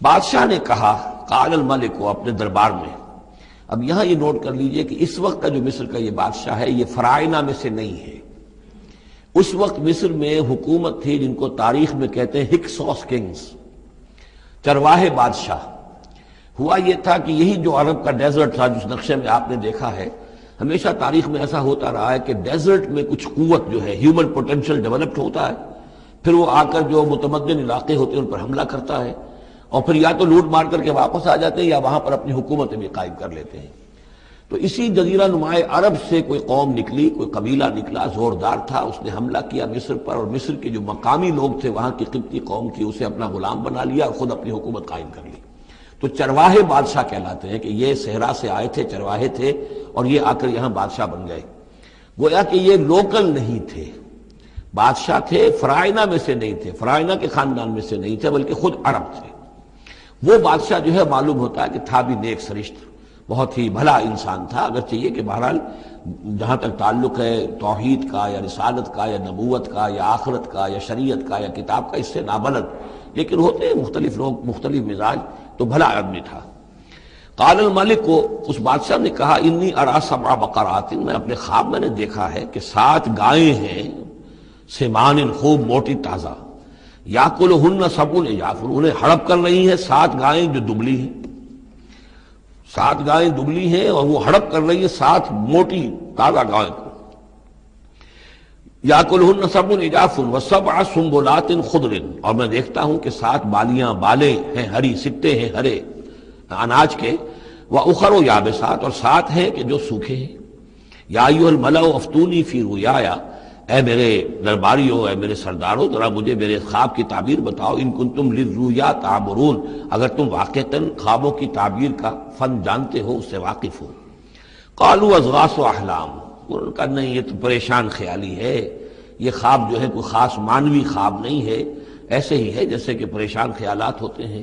Speaker 1: بادشاہ نے کہا، قال الملک کو، اپنے دربار میں. اب یہاں یہ نوٹ کر لیجئے کہ اس وقت کا جو مصر کا یہ بادشاہ ہے یہ فرائنہ میں سے نہیں ہے. اس وقت مصر میں حکومت تھی جن کو تاریخ میں کہتے ہیں ہکسوس کنگز، چرواہے بادشاہ. ہوا یہ تھا کہ یہی جو عرب کا ڈیزرٹ تھا جس نقشے میں آپ نے دیکھا ہے، ہمیشہ تاریخ میں ایسا ہوتا رہا ہے کہ ڈیزرٹ میں کچھ قوت جو ہے، ہیومن پوٹینشل ڈیولپڈ ہوتا ہے، پھر وہ آ کر جو متمدن علاقے ہوتے ہیں ان پر حملہ کرتا ہے، اور پھر یا تو لوٹ مار کر کے واپس آ جاتے ہیں یا وہاں پر اپنی حکومتیں بھی قائم کر لیتے ہیں. تو اسی جزیرہ نمائے عرب سے کوئی قوم نکلی، کوئی قبیلہ نکلا، زوردار تھا، اس نے حملہ کیا مصر پر، اور مصر کے جو مقامی لوگ تھے وہاں کی قبطی قوم کی، اسے اپنا غلام بنا لیا اور خود اپنی حکومت قائم کر لی. تو چرواہے بادشاہ کہلاتے ہیں کہ یہ صحرا سے آئے تھے، چرواہے تھے اور یہ آ کر یہاں بادشاہ بن گئے۔ گویا کہ یہ لوکل نہیں تھے، بادشاہ تھے، فرائنہ میں سے نہیں تھے، فرائنہ کے خاندان میں سے نہیں تھے، بلکہ خود عرب تھے۔ وہ بادشاہ جو ہے معلوم ہوتا ہے کہ تھا بھی نیک سرشت، بہت ہی بھلا انسان تھا، اگرچہ یہ کہ بہرحال جہاں تک تعلق ہے توحید کا یا رسالت کا یا نبوت کا یا آخرت کا یا شریعت کا یا کتاب کا، اس سے نابلد، لیکن ہوتے ہیں مختلف لوگ، مختلف مزاج، تو بھلا آدمی تھا۔ قال الملک کو اس بادشاہ نے کہا انی ارا سبع بقرات، میں اپنے خواب میں نے دیکھا ہے کہ 7 گائیں ہیں، سمان خوب موٹی تازہ، یاکلہن سبع عجاف، انہیں ہڑپ کر رہی ہیں 7 گائیں جو دبلی ہیں، 7 گائیں دبلی ہیں اور وہ ہڑپ کر رہی ہیں 7 موٹی تازہ گائیں کو۔ یاکلہن سبع عجاف وسبع سنبلات خضر، اور میں دیکھتا ہوں کہ 7 بالیاں، بالیں ہیں ہری، سٹے ہیں ہرے اناج کے، وَأُخَرُ یابسات، اور 7 ہیں کہ جو سوکھے ہیں۔ یا ایھا الملأ افتونی فی رؤیایا، اے میرے درباریوں، اے میرے سرداروں، ذرا مجھے میرے خواب کی تعبیر بتاؤ، ان کنتم للرؤیا تعبرون، اگر تم واقعتاً خوابوں کی تعبیر کا فن جانتے ہو، اس سے واقف ہو۔ قالوا اضغاث احلام، انہوں نے کہا نہیں، یہ تو پریشان خیالی ہے، یہ خواب جو ہے کوئی خاص مانوی خواب نہیں ہے، ایسے ہی ہے جیسے کہ پریشان خیالات ہوتے ہیں۔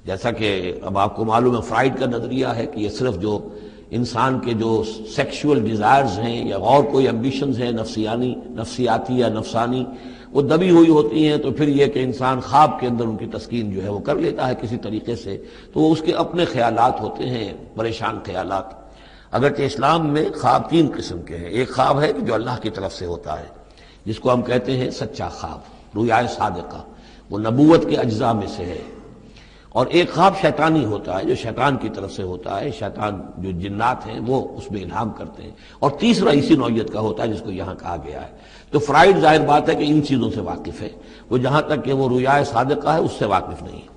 Speaker 1: جیسا کہ اب آپ کو معلوم ہے فرائڈ کا نظریہ ہے کہ یہ صرف جو انسان کے جو سیکشول ڈیزائرز ہیں یا اور کوئی ایمبیشنز ہیں نفسیاتی یا نفسانی، وہ دبی ہوئی ہوتی ہیں، تو پھر یہ کہ انسان خواب کے اندر ان کی تسکین جو ہے وہ کر لیتا ہے کسی طریقے سے، تو وہ اس کے اپنے خیالات ہوتے ہیں، پریشان خیالات۔ اگرچہ اسلام میں خواب 3 قسم کے ہیں، ایک خواب ہے کہ جو اللہ کی طرف سے ہوتا ہے، جس کو ہم کہتے ہیں سچا خواب، رؤیا صادقہ، وہ نبوت کے اجزاء میں سے ہے، اور ایک خواب شیطانی ہوتا ہے جو شیطان کی طرف سے ہوتا ہے، شیطان جو جنات ہیں وہ اس میں الہام کرتے ہیں، اور تیسرا اسی نوعیت کا ہوتا ہے جس کو یہاں کہا گیا ہے۔ تو فرائڈ ظاہر بات ہے کہ ان چیزوں سے واقف ہے، وہ جہاں تک کہ وہ رؤیا صادقہ ہے اس سے واقف نہیں ہے۔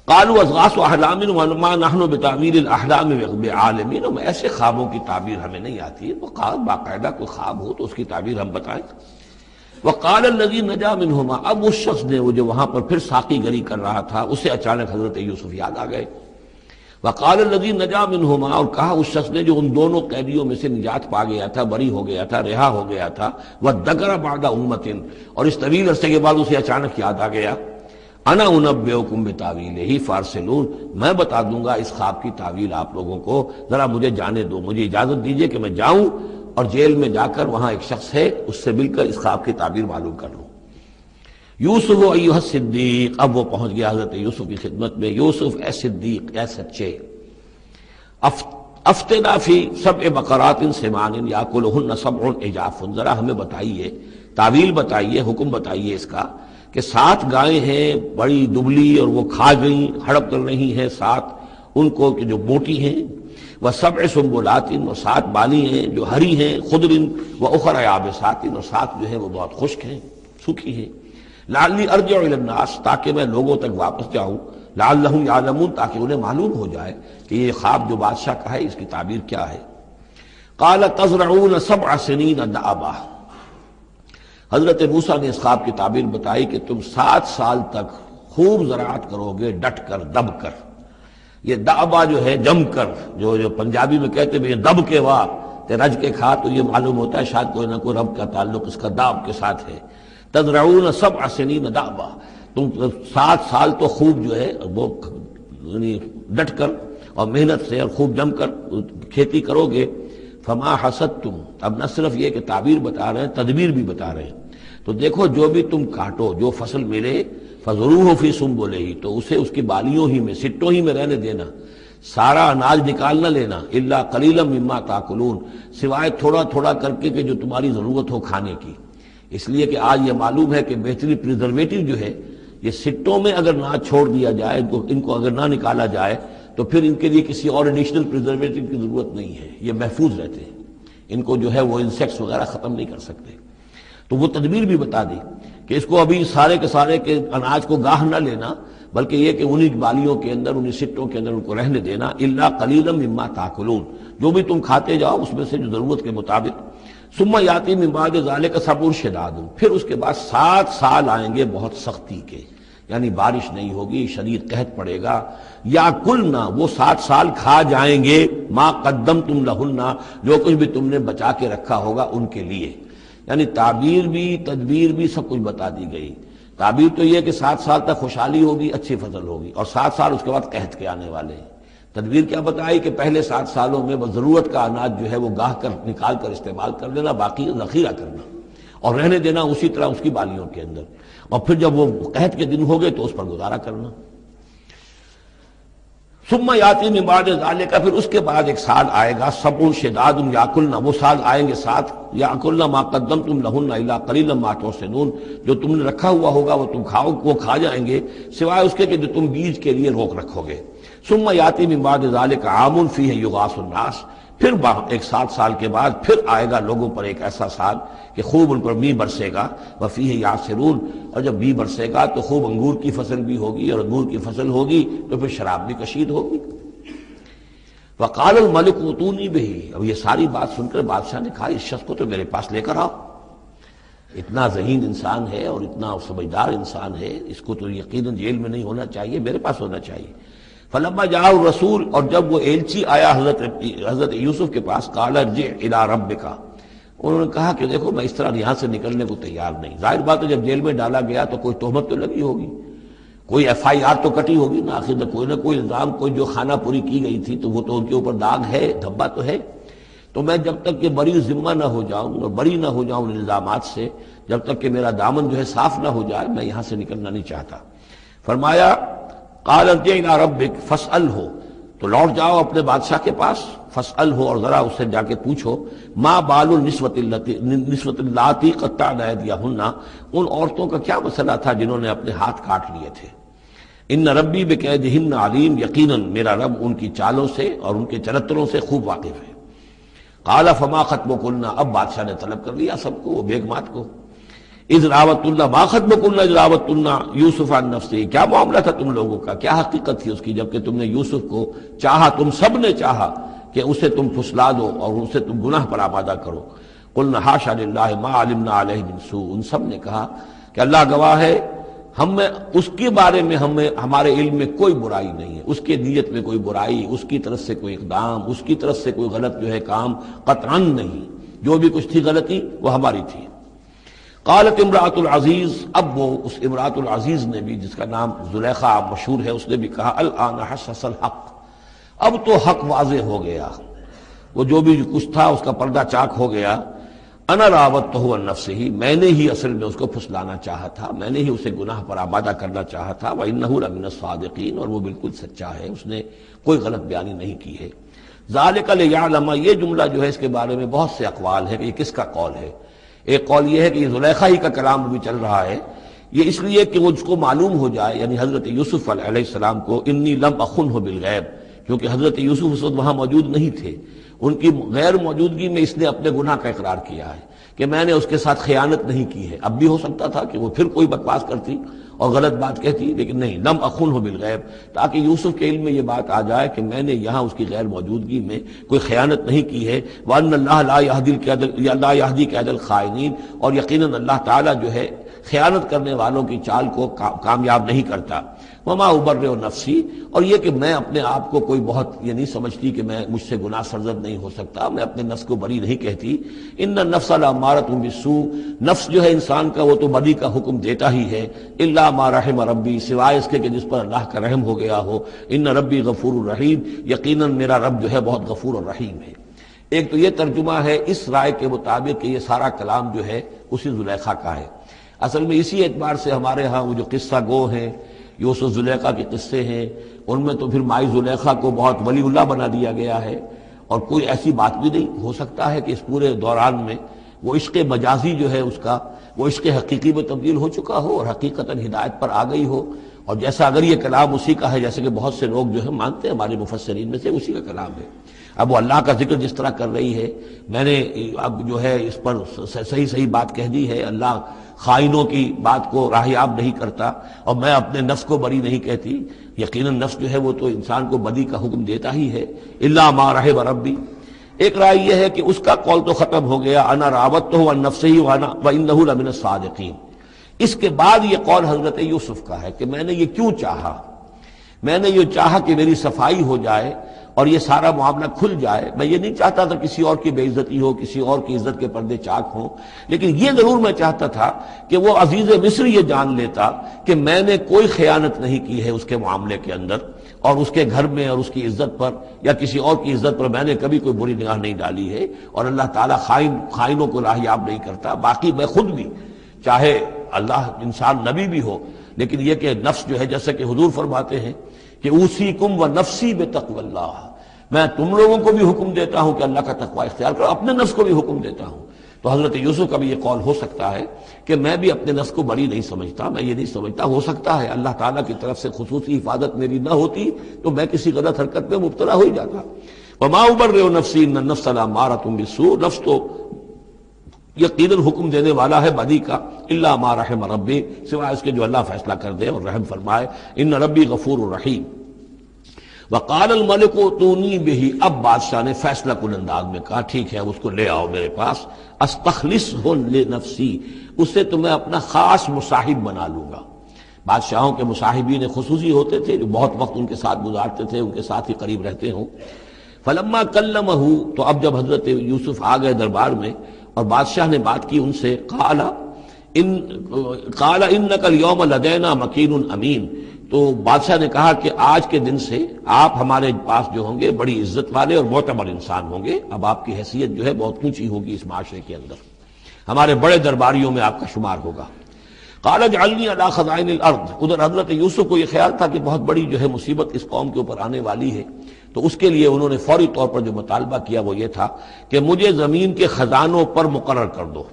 Speaker 1: قالوا اضغاث احلام وما نحن بتاویل الاحلام بعالمین، ہم ایسے خوابوں کی تعبیر ہمیں نہیں آتی ہے، وہ باقاعدہ کوئی خواب ہو تو اس کی تعبیر ہم بتائیں۔ وقال الذی نجا منہما، اب اس شخص نے، وہ جو وہاں پر پھر ساقی گری کر رہا تھا، اسے اچانک حضرت یوسف یاد آ گئے۔ وقال الذی نجا منہما، اور کہا اس شخص نے جو ان دونوں قیدیوں میں سے نجات پا گیا تھا، بری ہو گیا تھا، رہا ہو گیا تھا، وذکر بعد امۃ، اور اس طویل عرصے کے بعد اسے اچانک یاد آ گیا، انا انبئکم بتاویلہ فارسلون، میں بتا دوں گا اس خواب کی تعویل آپ لوگوں کو، ذرا مجھے جانے دو، مجھے اجازت دیجئے کہ میں جاؤں اور جیل میں جا کر وہاں ایک شخص ہے اس سے مل کر اس خواب کی تعبیر معلوم کر لوں۔ یوسف ایھا الصدیق، اب وہ پہنچ گیا حضرت یوسف کی خدمت میں، یوسف اے صدیق، اے سچے، افتنا فی 7 بقرات سمان یاکلہن 7 عجاف، ذرا ہمیں بتائیے، تعویل بتائیے، حکم بتائیے اس کا کہ 7 گائیں ہیں بڑی دبلی اور وہ کھا گئیں، ہڑپ کر رہی ہیں 7 ان کو کہ جو موٹی ہیں، وسبع سنبلات، اور 7 بالی ہیں جو ہری ہیں، خضر واخر یابسات، اور 7 جو ہیں وہ بہت خشک ہیں، سوکھی ہیں، لعلی ارجع الی الناس، تاکہ میں لوگوں تک واپس جاؤں، لعلہم یعلمون، تاکہ انہیں معلوم ہو جائے کہ یہ خواب جو بادشاہ کا ہے اس کی تعبیر کیا ہے۔ قال تزرعون 7 سنین دأبا، حضرت موسیٰ نے اس خواب کی تعبیر بتائی کہ تم 7 سال تک خوب زراعت کرو گے، ڈٹ کر، دب کر۔ یہ دعبا جو ہے جم کر، جو پنجابی میں کہتے ہیں یہ دب کے واہ تے رج کے کھا، تو یہ معلوم ہوتا ہے شاید کوئی نہ کوئی رب کا تعلق اس کا داب کے ساتھ ہے۔ تزرعون 7 سنین دأبا، تم 7 سال تو خوب جو ہے وہ ڈٹ کر اور محنت سے اور خوب جم کر کھیتی کرو گے۔ فما حصدتم، اب نہ صرف یہ کہ تعبیر بتا رہے ہیں، تدبیر بھی بتا رہے ہیں، تو دیکھو جو بھی تم کاٹو، جو فصل ملے، فضروہ فی سنبلہ، تو اسے اس کی بالیوں ہی میں، سٹوں ہی میں رہنے دینا، سارا اناج نکال نہ لینا، الا قلیلا مما تاکلون، سوائے تھوڑا تھوڑا کر کے کہ جو تمہاری ضرورت ہو کھانے کی۔ اس لیے کہ آج یہ معلوم ہے کہ بہترین پریزرویٹو جو ہے یہ سٹوں میں اگر نہ چھوڑ دیا جائے، ان کو اگر نہ نکالا جائے تو پھر ان کے لیے کسی اور ایڈیشنل پریزرویٹو کی ضرورت نہیں ہے، یہ محفوظ رہتے ہیں، ان کو جو ہے وہ انسیکٹس وغیرہ ختم نہیں کر سکتے۔ تو وہ تدبیر بھی بتا دی کہ اس کو ابھی سارے کے سارے کے اناج کو گاہ نہ لینا، بلکہ یہ کہ انہی بالیوں کے اندر، انہی سٹوں کے اندر ان کو رہنے دینا، الا قلیلا مما تاکلون، جو بھی تم کھاتے جاؤ اس میں سے جو ضرورت کے مطابق۔ ثم یاتی من بعد ذلک صبر شداد، پھر اس کے بعد 7 سال آئیں گے بہت سختی کے، یعنی بارش نہیں ہوگی، شدید قحط پڑے گا۔ یا کلنا، وہ 7 سال کھا جائیں گے، ما قدمتم لہن، جو کچھ بھی تم نے بچا کے رکھا ہوگا ان کے لیے۔ یعنی تعبیر بھی تدبیر بھی سب کچھ بتا دی گئی۔ تعبیر تو یہ کہ 7 سال تک خوشحالی ہوگی، اچھی فصل ہوگی، اور 7 سال اس کے بعد قحط کے آنے والے ہیں۔ تدبیر کیا بتائی کہ پہلے 7 سالوں میں بس ضرورت کا اناج جو ہے وہ گاہ کر نکال کر استعمال کر لینا، باقی ذخیرہ کرنا اور رہنے دینا اسی طرح اس کی بالیوں کے اندر، اور پھر جب وہ قحط کے دن ہو گئے تو اس پر گزارا کرنا۔ ثم یاتی من بعد ذالک، پھر اس کے بعد ایک سال آئے گا، سبع شداد یاکلن، وہ سال آئیں گے 7، یاکلن ما قدمتم لہن الا قلیلا ما تحسنون، جو تم نے رکھا ہوا ہوگا وہ تم کھاؤ، وہ کھا جائیں گے سوائے اس کے کہ جو تم بیج کے لیے روک رکھو گے۔ ثم یاتی من بعد ذالک عام فیہ یغاث الناس، پھر ایک 7 سال کے بعد پھر آئے گا لوگوں پر ایک ایسا سال کہ خوب ان پر می برسے گا، وفیہ یعصرون، اور جب می برسے گا تو خوب انگور کی فصل بھی ہوگی، اور انگور کی فصل ہوگی تو پھر شراب بھی کشید ہوگی۔ وقال الملک اوتونی بہ، اب یہ ساری بات سن کر بادشاہ نے کہا اس شخص کو تو میرے پاس لے کر آؤ، اتنا ذہین انسان ہے اور اتنا سمجھدار انسان ہے، اس کو تو یقیناً جیل میں نہیں ہونا چاہیے، میرے پاس ہونا چاہیے۔ فلما جاء الرسول، اور جب وہ ایلچی آیا حضرت یوسف کے پاس، قال ارجع الی ربک، انہوں نے کہا کہ دیکھو میں اس طرح یہاں سے نکلنے کو تیار نہیں۔ ظاہر بات ہے جب جیل میں ڈالا گیا تو کوئی تہمت تو لگی ہوگی، کوئی FIR تو کٹی ہوگی نا، آخر کوئی نہ کوئی الزام، کوئی جو خانہ پوری کی گئی تھی تو وہ تو ان کے اوپر داغ ہے، دھبا تو ہے۔ تو میں جب تک کہ بری ذمہ نہ ہو جاؤں اور بری نہ ہو جاؤں ان الزامات سے، جب تک کہ میرا دامن جو ہے صاف نہ ہو جائے، میں یہاں سے نکلنا نہیں چاہتا۔ فرمایا قال ارجع الی ربک فاسألہ، تو لوٹ جاؤ اپنے بادشاہ کے پاس، فاسألہ، اور ذرا اس سے جا کے پوچھو، ما بال النسوۃ اللاتی قطعن ایدیہن، ان عورتوں کا کیا مسئلہ تھا جنہوں نے اپنے ہاتھ کاٹ لیے تھے۔ ان ربی بکیدہن علیم، یقیناً میرا رب ان کی چالوں سے اور ان کے چرتروں سے خوب واقف ہے۔ قال فما خطبکن، اب بادشاہ نے طلب کر لیا سب کو، وہ بیگمات کو۔ اذ راوتن، ما خطبکن اذ راوتن یوسف عن نفسہ، کیا معاملہ تھا تم لوگوں کا، کیا حقیقت تھی اس کی جبکہ تم نے یوسف کو چاہا، تم سب نے چاہا کہ اسے تم پھسلا دو اور اسے تم گناہ پر آمادہ کرو۔ قلنا حاشا للہ ما علمنا علیہ من سوء، ان سب نے کہا کہ اللہ گواہ ہے ہمیں اس کے بارے میں ہمارے علم میں کوئی برائی نہیں ہے، اس کے نیت میں کوئی برائی، اس کی طرف سے کوئی اقدام، اس کی طرف سے کوئی غلط جو ہے کام قطعاً نہیں، جو بھی کچھ تھی غلطی وہ ہماری تھی۔ قالت امرأۃ العزیز، اب وہ اس امرأۃ العزیز نے بھی، جس کا نام زلیخا مشہور ہے، اس نے بھی کہا الآن حسس الحق، اب تو حق واضح ہو گیا، وہ جو بھی کچھ تھا اس کا پردہ چاک ہو گیا۔ انا راودتہ عن نفسہ، میں نے ہی اصل میں اس کو پھسلانا چاہا تھا، میں نے ہی اسے گناہ پر آمادہ کرنا چاہا تھا، وانہ لمن الصادقین، اور وہ بالکل سچا ہے، اس نے کوئی غلط بیانی نہیں کی ہے۔ ذالک لیعلم، یہ جملہ جو ہے اس کے بارے میں بہت سے اقوال ہے کہ یہ کس کا قول ہے۔ ایک قول یہ ہے کہ یہ زلیخا ہی کا کلام ابھی چل رہا ہے، یہ اس لیے کہ وہ اس کو معلوم ہو جائے، یعنی حضرت یوسف علیہ السلام کو، انی لم اخنہ بالغیب، کیونکہ حضرت یوسف اس وقت وہاں موجود نہیں تھے، ان کی غیر موجودگی میں اس نے اپنے گناہ کا اقرار کیا ہے کہ میں نے اس کے ساتھ خیانت نہیں کی ہے۔ اب بھی ہو سکتا تھا کہ وہ پھر کوئی بکواس کرتی اور غلط بات کہتی، لیکن نہیں، لم اخنہ بالغیب، تاکہ یوسف کے علم میں یہ بات آ جائے کہ میں نے یہاں اس کی غیر موجودگی میں کوئی خیانت نہیں کی ہے۔ وَأَنَّ اللَّهَ لَا يَهْدِي كَيْدَ الْخَائِنِينَ، اور یقیناً اللہ تعالیٰ جو ہے خیانت کرنے والوں کی چال کو کامیاب نہیں کرتا۔ وما ابرئ نفسی، اور یہ کہ میں اپنے آپ کو کوئی بہت یہ نہیں سمجھتی کہ میں مجھ سے گناہ سرزد نہیں ہو سکتا، میں اپنے نفس کو بری نہیں کہتی۔ ان النفس لامارۃ بالسوء، نفس جو ہے انسان کا وہ تو بدی کا حکم دیتا ہی ہے، الا ما رحم ربی، سوائے اس کے کہ جس پر اللہ کا رحم ہو گیا ہو۔ ان ربی غفور الرحیم، یقیناً میرا رب جو ہے بہت غفور الرحیم ہے۔ ایک تو یہ ترجمہ ہے اس رائے کے مطابق کہ یہ سارا کلام جو ہے اسی زلیخا کا ہے۔ اصل میں اسی اعتبار سے ہمارے ہاں وہ جو قصہ گو ہیں، یوسف زلیخا کے قصے ہیں، ان میں تو پھر مائی زلیخا کو بہت ولی اللہ بنا دیا گیا ہے، اور کوئی ایسی بات بھی نہیں ہو سکتا ہے کہ اس پورے دوران میں وہ عشق مجازی جو ہے اس کا وہ عشق حقیقی میں تبدیل ہو چکا ہو اور حقیقتاً ہدایت پر آ گئی ہو، اور جیسا اگر یہ کلام اسی کا ہے جیسے کہ بہت سے لوگ جو ہے مانتے ہیں ہمارے مفسرین میں سے، اسی کا کلام ہے۔ اب وہ اللہ کا ذکر جس طرح کر رہی ہے، میں نے اب جو ہے اس پر صحیح بات کہہ دی ہے، اللہ خائنوں کی بات کو راہیاب نہیں کرتا، اور میں اپنے نفس کو بری نہیں کہتی، یقیناً نفس جو ہے وہ تو انسان کو بدی کا حکم دیتا ہی ہے، الا ما رحم ربی۔ ایک رائے یہ ہے کہ اس کا قول تو ختم ہو گیا، انا راودتہ عن نفسہ وانہ لمن الصادقین، اس کے بعد یہ قول حضرت یوسف کا ہے کہ میں نے یہ کیوں چاہا، میں نے یہ چاہا کہ میری صفائی ہو جائے اور یہ سارا معاملہ کھل جائے. میں یہ نہیں چاہتا تھا کسی اور کی بے عزتی ہو، کسی اور کی عزت کے پردے چاک ہوں، لیکن یہ ضرور میں چاہتا تھا کہ وہ عزیز مصر یہ جان لیتا کہ میں نے کوئی خیانت نہیں کی ہے اس کے معاملے کے اندر، اور اس کے گھر میں اور اس کی عزت پر یا کسی اور کی عزت پر میں نے کبھی کوئی بری نگاہ نہیں ڈالی ہے، اور اللہ تعالیٰ خائنوں کو راہیاب نہیں کرتا. باقی میں خود بھی، چاہے اللہ انسان نبی بھی ہو، لیکن یہ کہ نفس جو ہے، جیسا کہ حضور فرماتے ہیں کہ اوصیکم و نفسی بتقوی اللہ، میں تم لوگوں کو بھی حکم دیتا ہوں کہ اللہ کا تقوی اختیار کرو، اپنے نفس کو بھی حکم دیتا ہوں. تو حضرت یوسف کا بھی یہ قول ہو سکتا ہے کہ میں بھی اپنے نفس کو بڑی نہیں سمجھتا، میں یہ نہیں سمجھتا، ہو سکتا ہے اللہ تعالیٰ کی طرف سے خصوصی حفاظت میری نہ ہوتی تو میں کسی غلط حرکت میں مبتلا ہو ہی جاتا. وما ابرئ نفسی ان النفس لامارۃ بالسوء، نفس تو یقیناً حکم دینے والا ہے بدی کا، الا ما رحم ربی، سوائے اس کے جو اللہ فیصلہ کر دے اور رحم فرمائے. ان ربی غفور رحیم. وقال الملک اتونی بہ، اب بادشاہ نے فیصلہ کن انداز میں کہا ٹھیک ہے، اس کو لے آؤ میرے پاس. استخلصہ لنفسی، اسے تو میں اپنا خاص مصاحب بنا لوں گا. بادشاہوں کے مصاحبین خصوصی ہوتے تھے جو بہت وقت ان کے ساتھ گزارتے تھے، ان کے ساتھ ہی قریب رہتے ہوں. فلما کلمہ، تو اب جب حضرت یوسف آ گئے دربار میں اور بادشاہ نے بات کی ان سے، قال انک اليوم لدینا مکین امین، تو بادشاہ نے کہا کہ آج کے دن سے آپ ہمارے پاس جو ہوں گے بڑی عزت والے اور معتبر انسان ہوں گے. اب آپ کی حیثیت جو ہے بہت اونچی ہوگی اس معاشرے کے اندر، ہمارے بڑے درباریوں میں آپ کا شمار ہوگا. قال اجعلنی علی خزائن الارض، ادھر حضرت یوسف کو یہ خیال تھا کہ بہت بڑی جو ہے مصیبت اس قوم کے اوپر آنے والی ہے، تو اس کے لیے انہوں نے فوری طور پر جو مطالبہ کیا وہ یہ تھا کہ مجھے زمین کے خزانوں پر مقرر کر دو.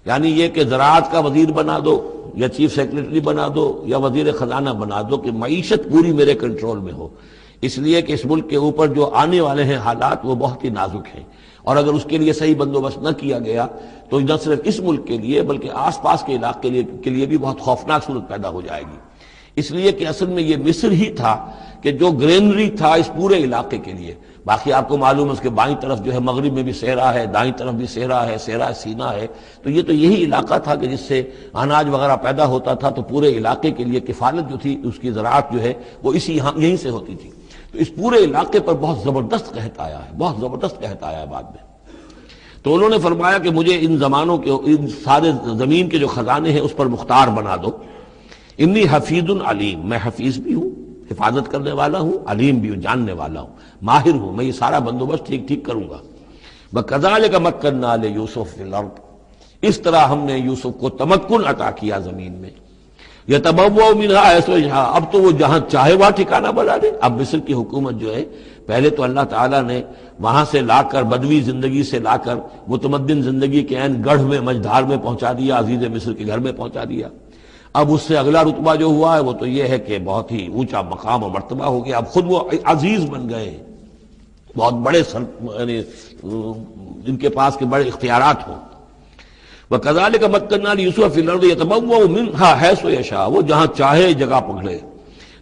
Speaker 1: یعنی یہ کہ زراعت کا وزیر بنا دو یا چیف سیکرٹری بنا دو یا وزیر خزانہ بنا دو، کہ معیشت پوری میرے کنٹرول میں ہو. اس لیے کہ اس ملک کے اوپر جو آنے والے ہیں حالات وہ بہت ہی نازک ہیں، اور اگر اس کے لیے صحیح بندوبست نہ کیا گیا تو نہ صرف اس ملک کے لیے بلکہ آس پاس کے علاقے کے لیے بھی بہت خوفناک صورت پیدا ہو جائے گی. اس لیے کہ اصل میں یہ مصر ہی تھا کہ جو گرینری تھا اس پورے علاقے کے لیے. باقی آپ کو معلوم ہے اس کے بائیں طرف جو ہے مغرب میں بھی صحرا ہے، دائیں طرف بھی صحرا ہے، صحرا سینا ہے، تو یہ تو یہی علاقہ تھا کہ جس سے اناج وغیرہ پیدا ہوتا تھا، تو پورے علاقے کے لیے کفالت جو تھی اس کی زراعت جو ہے وہ یہیں سے ہوتی تھی. تو اس پورے علاقے پر بہت زبردست قحط آیا ہے، بہت زبردست قحط آیا ہے بعد میں. تو انہوں نے فرمایا کہ مجھے ان زمانوں کے، ان سارے زمین کے جو خزانے ہیں اس پر مختار بنا دو. انی حفیظ علیم، میں حفیظ بھی ہوں، حفاظت کرنے والا ہوں، علیم بھی ہوں، جاننے والا ہوں، ماہر ہوں، میں یہ سارا بندوبست ٹھیک کروں گا. وَكَذَلِكَ مَكَّنَّا لِيُوسُفَ فِي الْأَرْضِ، اس طرح ہم نے یوسف کو تمکن عطا کیا زمین میں. يَتَبَوَّأُ مِنْهَا حَيْثُ يَشَاءُ، اب تو وہ جہاں چاہے وہاں ٹھکانہ بنا دے. اب مصر کی حکومت جو ہے، پہلے تو اللہ تعالیٰ نے وہاں سے لا کر بدوی زندگی سے لا کر متمدن زندگی کے عین گڑھ میں مجدھار میں پہنچا دیا، عزیز مصر کے گھر میں پہنچا دیا. اب اس سے اگلا رتبہ جو ہوا ہے وہ تو یہ ہے کہ بہت ہی اونچا مقام اور مرتبہ ہو گیا. اب خود وہ عزیز بن گئے، بہت بڑے یعنی جن کے پاس کے بڑے اختیارات ہوں. وَكَذَلِكَ مَكَّنَّا لِيُوسُفَ فِي الْأَرْضِ يَتَبَوَّأُ مِنْهَا حَيْثُ يَشَاءُ، وہ جہاں چاہے جگہ پکڑے.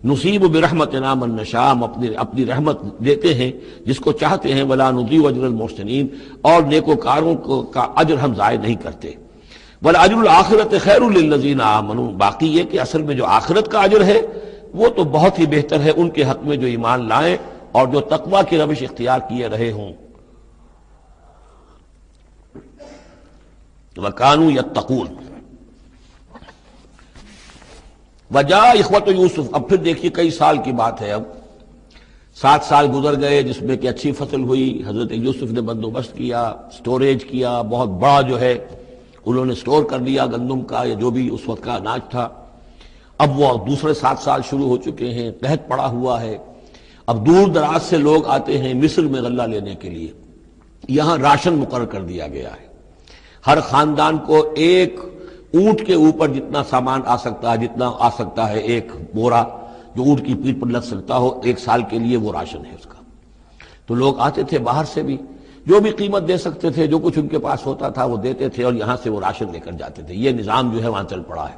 Speaker 1: نصیب برحمتنا من نشاء، اپنی رحمت دیتے ہیں جس کو چاہتے ہیں. ولا نضيع اجر المحسنین، اور نیکوکاروں کا اجر ہم ضائع نہیں کرتے. ولاجر الآخرۃ خیر للذین آمنوا، باقی یہ کہ اصل میں جو آخرت کا اجر ہے وہ تو بہت ہی بہتر ہے ان کے حق میں جو ایمان لائیں اور جو تقوی کی روش اختیار کیے رہے ہوں. وَكَانُوا يَتَّقُونَ. وجاء اخوت یوسف، اب پھر دیکھیے کئی سال کی بات ہے، اب 7 سال گزر گئے جس میں کہ اچھی فصل ہوئی. حضرت یوسف نے بندوبست کیا، سٹوریج کیا، بہت بڑا جو ہے انہوں نے سٹور کر لیا گندم کا یا جو بھی اس وقت کا اناج تھا. اب وہ دوسرے 7 سال شروع ہو چکے ہیں، قحط پڑا ہوا ہے. اب دور دراز سے لوگ آتے ہیں مصر میں غلہ لینے کے لیے. یہاں راشن مقرر کر دیا گیا ہے، ہر خاندان کو ایک اونٹ کے اوپر جتنا سامان آ سکتا ہے، جتنا آ سکتا ہے ایک بورا جو اونٹ کی پیٹھ پر لگ سکتا ہو، 1 سال کے لیے وہ راشن ہے اس کا. تو لوگ آتے تھے باہر سے بھی، جو بھی قیمت دے سکتے تھے، جو کچھ ان کے پاس ہوتا تھا وہ دیتے تھے اور یہاں سے وہ راشن لے کر جاتے تھے. یہ نظام جو ہے وہاں چل پڑا ہے.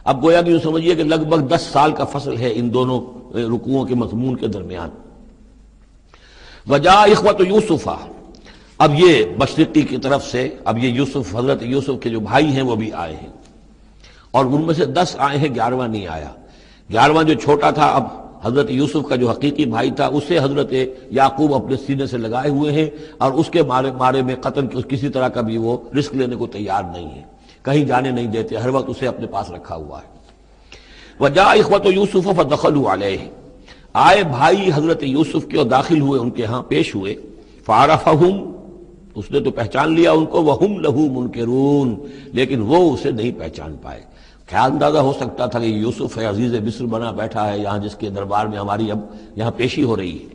Speaker 1: اب گویا کہ یوں سمجھیے کہ لگ بھگ 10 سال کا فصل ہے ان دونوں رکوعوں کے مضمون کے درمیان. وجاء اخوت یوسف، اب یہ مشرقی کی طرف سے اب یہ یوسف، حضرت یوسف کے جو بھائی ہیں وہ بھی آئے ہیں. اور ان میں سے 10 آئے ہیں، 11واں نہیں آیا۔ 11واں جو چھوٹا تھا، اب حضرت یوسف کا جو حقیقی بھائی تھا اسے حضرت یعقوب اپنے سینے سے لگائے ہوئے ہیں، اور اس کے مارے میں قتل کسی طرح کا بھی وہ رسک لینے کو تیار نہیں ہے، کہیں جانے نہیں دیتے، ہر وقت اسے اپنے پاس رکھا ہوا ہے۔ وجاء اخوۃ یوسف فدخلوا علیہ، آئے بھائی حضرت یوسف کے اور داخل ہوئے ان کے ہاں، پیش ہوئے۔ فعرفہم، اس نے تو پہچان لیا ان کو، وہم لہ منکرون، لیکن وہ اسے نہیں پہچان پائے۔ کیا اندازہ ہو سکتا تھا کہ یوسف ہے، عزیز مصر بنا بیٹھا ہے یہاں، جس کے دربار میں ہماری اب یہاں پیشی ہو رہی ہے۔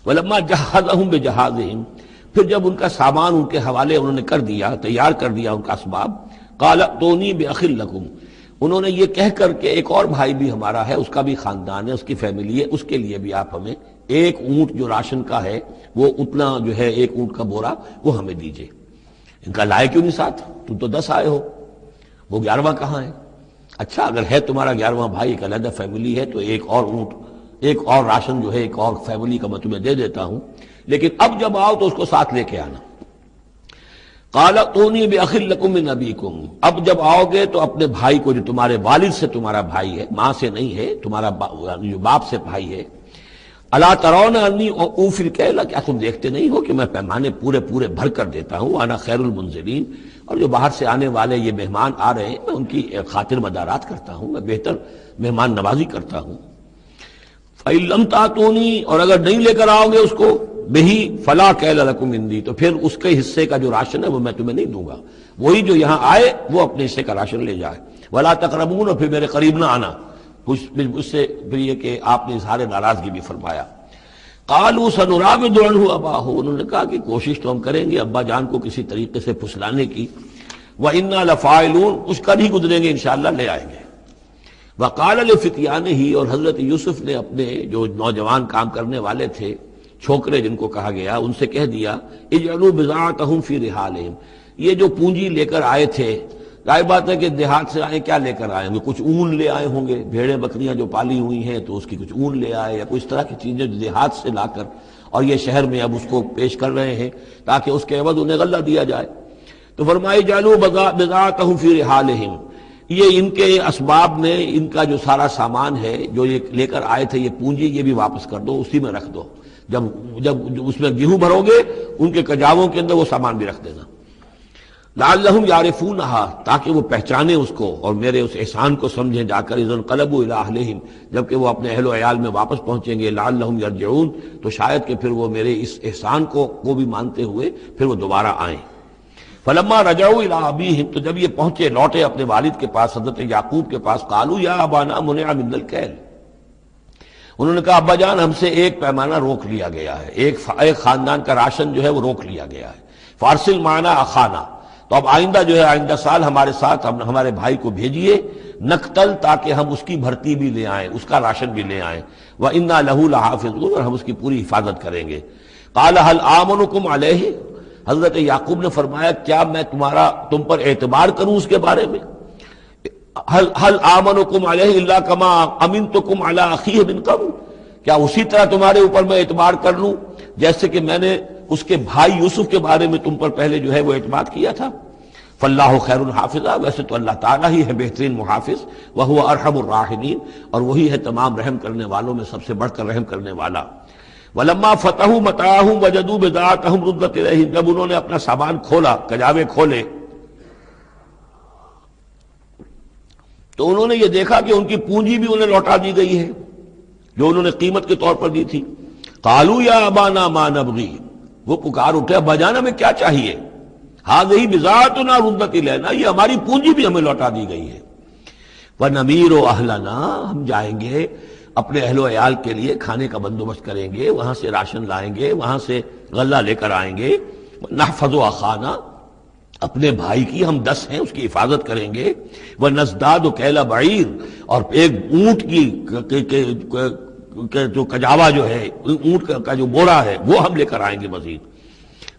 Speaker 1: ولما جہزہم بجہازہم، پھر جب ان کا سامان ان کے حوالے انہوں نے کر دیا، تیار کر دیا ان کا اسباب، قال ائتونی بأخ لکم، انہوں نے یہ کہہ کر کہ ایک اور بھائی بھی ہمارا ہے، اس کا بھی خاندان ہے، اس کی فیملی ہے، اس کے لیے بھی آپ ہمیں ایک اونٹ جو راشن کا ہے وہ اتنا جو ہے ایک اونٹ کا بورا وہ ہمیں دیجئے۔ ان کا لائے کیوں نہیں ساتھ؟ تم تو 10 آئے ہو، وہ 11واں کہاں ہے؟ اچھا اگر ہے تمہارا 11واں بھائی، ایک علیحدہ فیملی ہے، تو ایک اور اونٹ، ایک اور راشن جو ہے ایک اور فیملی کا میں تمہیں دے دیتا ہوں، لیکن اب جب آؤ تو اس کو ساتھ لے کے آنا۔ قال ائتونی بأخ لکم من ابیکم، اب جب آؤ گے تو اپنے بھائی کو جو تمہارے والد سے تمہارا بھائی ہے، ماں سے نہیں ہے، تمہارا جو باپ سے بھائی ہے، الا ترون انی اوفی الکیل، کیا تم دیکھتے نہیں ہو کہ میں پیمانے پورے بھر کر دیتا ہوں، وانا خیر المنزلین، اور جو باہر سے آنے والے یہ مہمان آ رہے ہیں میں ان کی خاطر مدارات کرتا ہوں، میں بہتر مہمان نوازی کرتا ہوں۔ فَإِن لَمْ تَأْتُونِی، اور اگر نہیں لے کر آؤ گے اس کو، بہی فلا کیل لکم عندی، تو پھر اس کے حصے کا جو راشن ہے وہ میں تمہیں نہیں دوں گا، وہی جو یہاں آئے وہ اپنے حصے کا راشن لے جائے۔ ولا تقربون، اور پھر میرے قریب نہ آنا، اس سے پھر یہ کہ آپ نے اظہار ناراضگی بھی فرمایا۔ قالوا سنراود عنہ اباہ، انہوں نے کہا کہ کوشش تو ہم کریں گے ابا جان کو کسی طریقے سے پھسلانے کی، وَإِنَّا لَفَاعِلُونَ، کچھ کر ہی گزریں گے انشاءاللہ، لے آئیں گے۔ وَقَالَ لِفِتْيَانِهِ، اور حضرت یوسف نے اپنے جو نوجوان کام کرنے والے تھے، چھوکرے جن کو کہا گیا، ان سے کہہ دیا، اجعلوا بضاعتهم فی رحالہم، یہ جو پونجی لے کر آئے تھے، ظاہر بات ہے کہ دیہات سے آئے، کیا لے کر آئے ہوں گے؟ کچھ اون لے آئے ہوں گے، بھیڑیں بکریاں جو پالی ہوئی ہیں تو اس کی کچھ اون لے آئے، یا کوئی اس طرح کی چیزیں جو دیہات سے لا کر اور یہ شہر میں اب اس کو پیش کر رہے ہیں تاکہ اس کے عوض انہیں غلہ دیا جائے۔ تو فرمائی جعلوا بضاعتهم فی رحالہم، یہ ان کے اسباب میں ان کا جو سارا سامان ہے جو یہ لے کر آئے تھے، یہ پونجی، یہ بھی واپس کر دو، اسی میں رکھ دو، جب اس میں گیہوں بھرو گے ان کے کجاووں کے اندر وہ سامان بھی رکھ دینا۔ لعلہم یعرفونہا، تاکہ وہ پہچانے اس کو اور میرے اس احسان کو سمجھیں جا کر، اذا انقلبوا الی اہلہم، جبکہ وہ اپنے اہل و عیال میں واپس پہنچیں گے، لعلہم یرجعون، تو شاید کہ پھر وہ میرے اس احسان کو بھی مانتے ہوئے پھر وہ دوبارہ آئیں۔ فلما رجعوا الی ابیہم، تو جب یہ پہنچے لوٹے اپنے والد کے پاس، حضرت یعقوب کے پاس، قالوا یا ابانا منع من الکیل، انہوں نے کہا ابا جان ہم سے ایک پیمانہ روک لیا گیا ہے، ایک خاندان کا راشن جو ہے وہ روک لیا گیا ہے، فارسل معنا اخانا، تو اب آئندہ جو ہے آئندہ سال ہمارے ساتھ ہمارے بھائی کو بھیجیے، نقتل، تاکہ ہم اس کی بھرتی بھی لے آئیں، اس کا راشن بھی لے آئیں، وَإِنَّا لَهُ لَحَافِظُونَ، اور ہم اس کی پوری حفاظت کریں گے۔ قَالَ هَلْ آمَنُكُمْ عَلَيْهِ، حضرت یعقوب نے فرمایا کیا میں تم پر اعتبار کروں اس کے بارے میں؟ هَلْ آمَنُكُمْ عَلَيْهِ إِلَّا كَمَا أَمِنْتُكُمْ عَلَىٰ أَخِيهِ مِنْ قَبْلُ، کیا اسی طرح تمہارے اوپر میں اعتبار کر لوں جیسے کہ میں نے اس کے بھائی یوسف کے بارے میں تم پر پہلے جو ہے وہ اعتماد کیا تھا؟ فاللہ خیر الحافظہ، ویسے تو اللہ تعالیٰ ہی ہے بہترین محافظ، وہو ارحم الراحمین، اور وہی ہے تمام رحم کرنے والوں میں سب سے بڑھ کر رحم کرنے والا۔ ولما فتحوا متاعهم وجدوا بضاعتهم ردت الیہم، جب انہوں نے اپنا سامان کھولا، کجاوے کھولے، تو انہوں نے یہ دیکھا کہ ان کی پونجی بھی انہیں لوٹا دی گئی ہے جو انہوں نے قیمت کے طور پر دی تھی۔ قالوا یا ابانا ما نبغی، وہ پکار اٹھے ابا جان ہمیں کیا چاہیے؟ ہذہ بضاعتنا ردت الینا، یہ ہماری پونجی بھی ہمیں لوٹا دی گئی ہے۔ ونمیر اہلنا، ہم جائیں گے اپنے اہل و عیال کے لیے کھانے کا بندوبست کریں گے، وہاں سے راشن لائیں گے، وہاں سے غلہ لے کر آئیں گے۔ نحفظ اخانا، اپنے بھائی کی ہم 10 ہیں اس کی حفاظت کریں گے۔ ونزداد کیل بعیر، اور ایک اونٹ کی جو کجاوا جو ہے، اونٹ کا جو بورا ہے وہ ہم لے کر آئیں گے مزید۔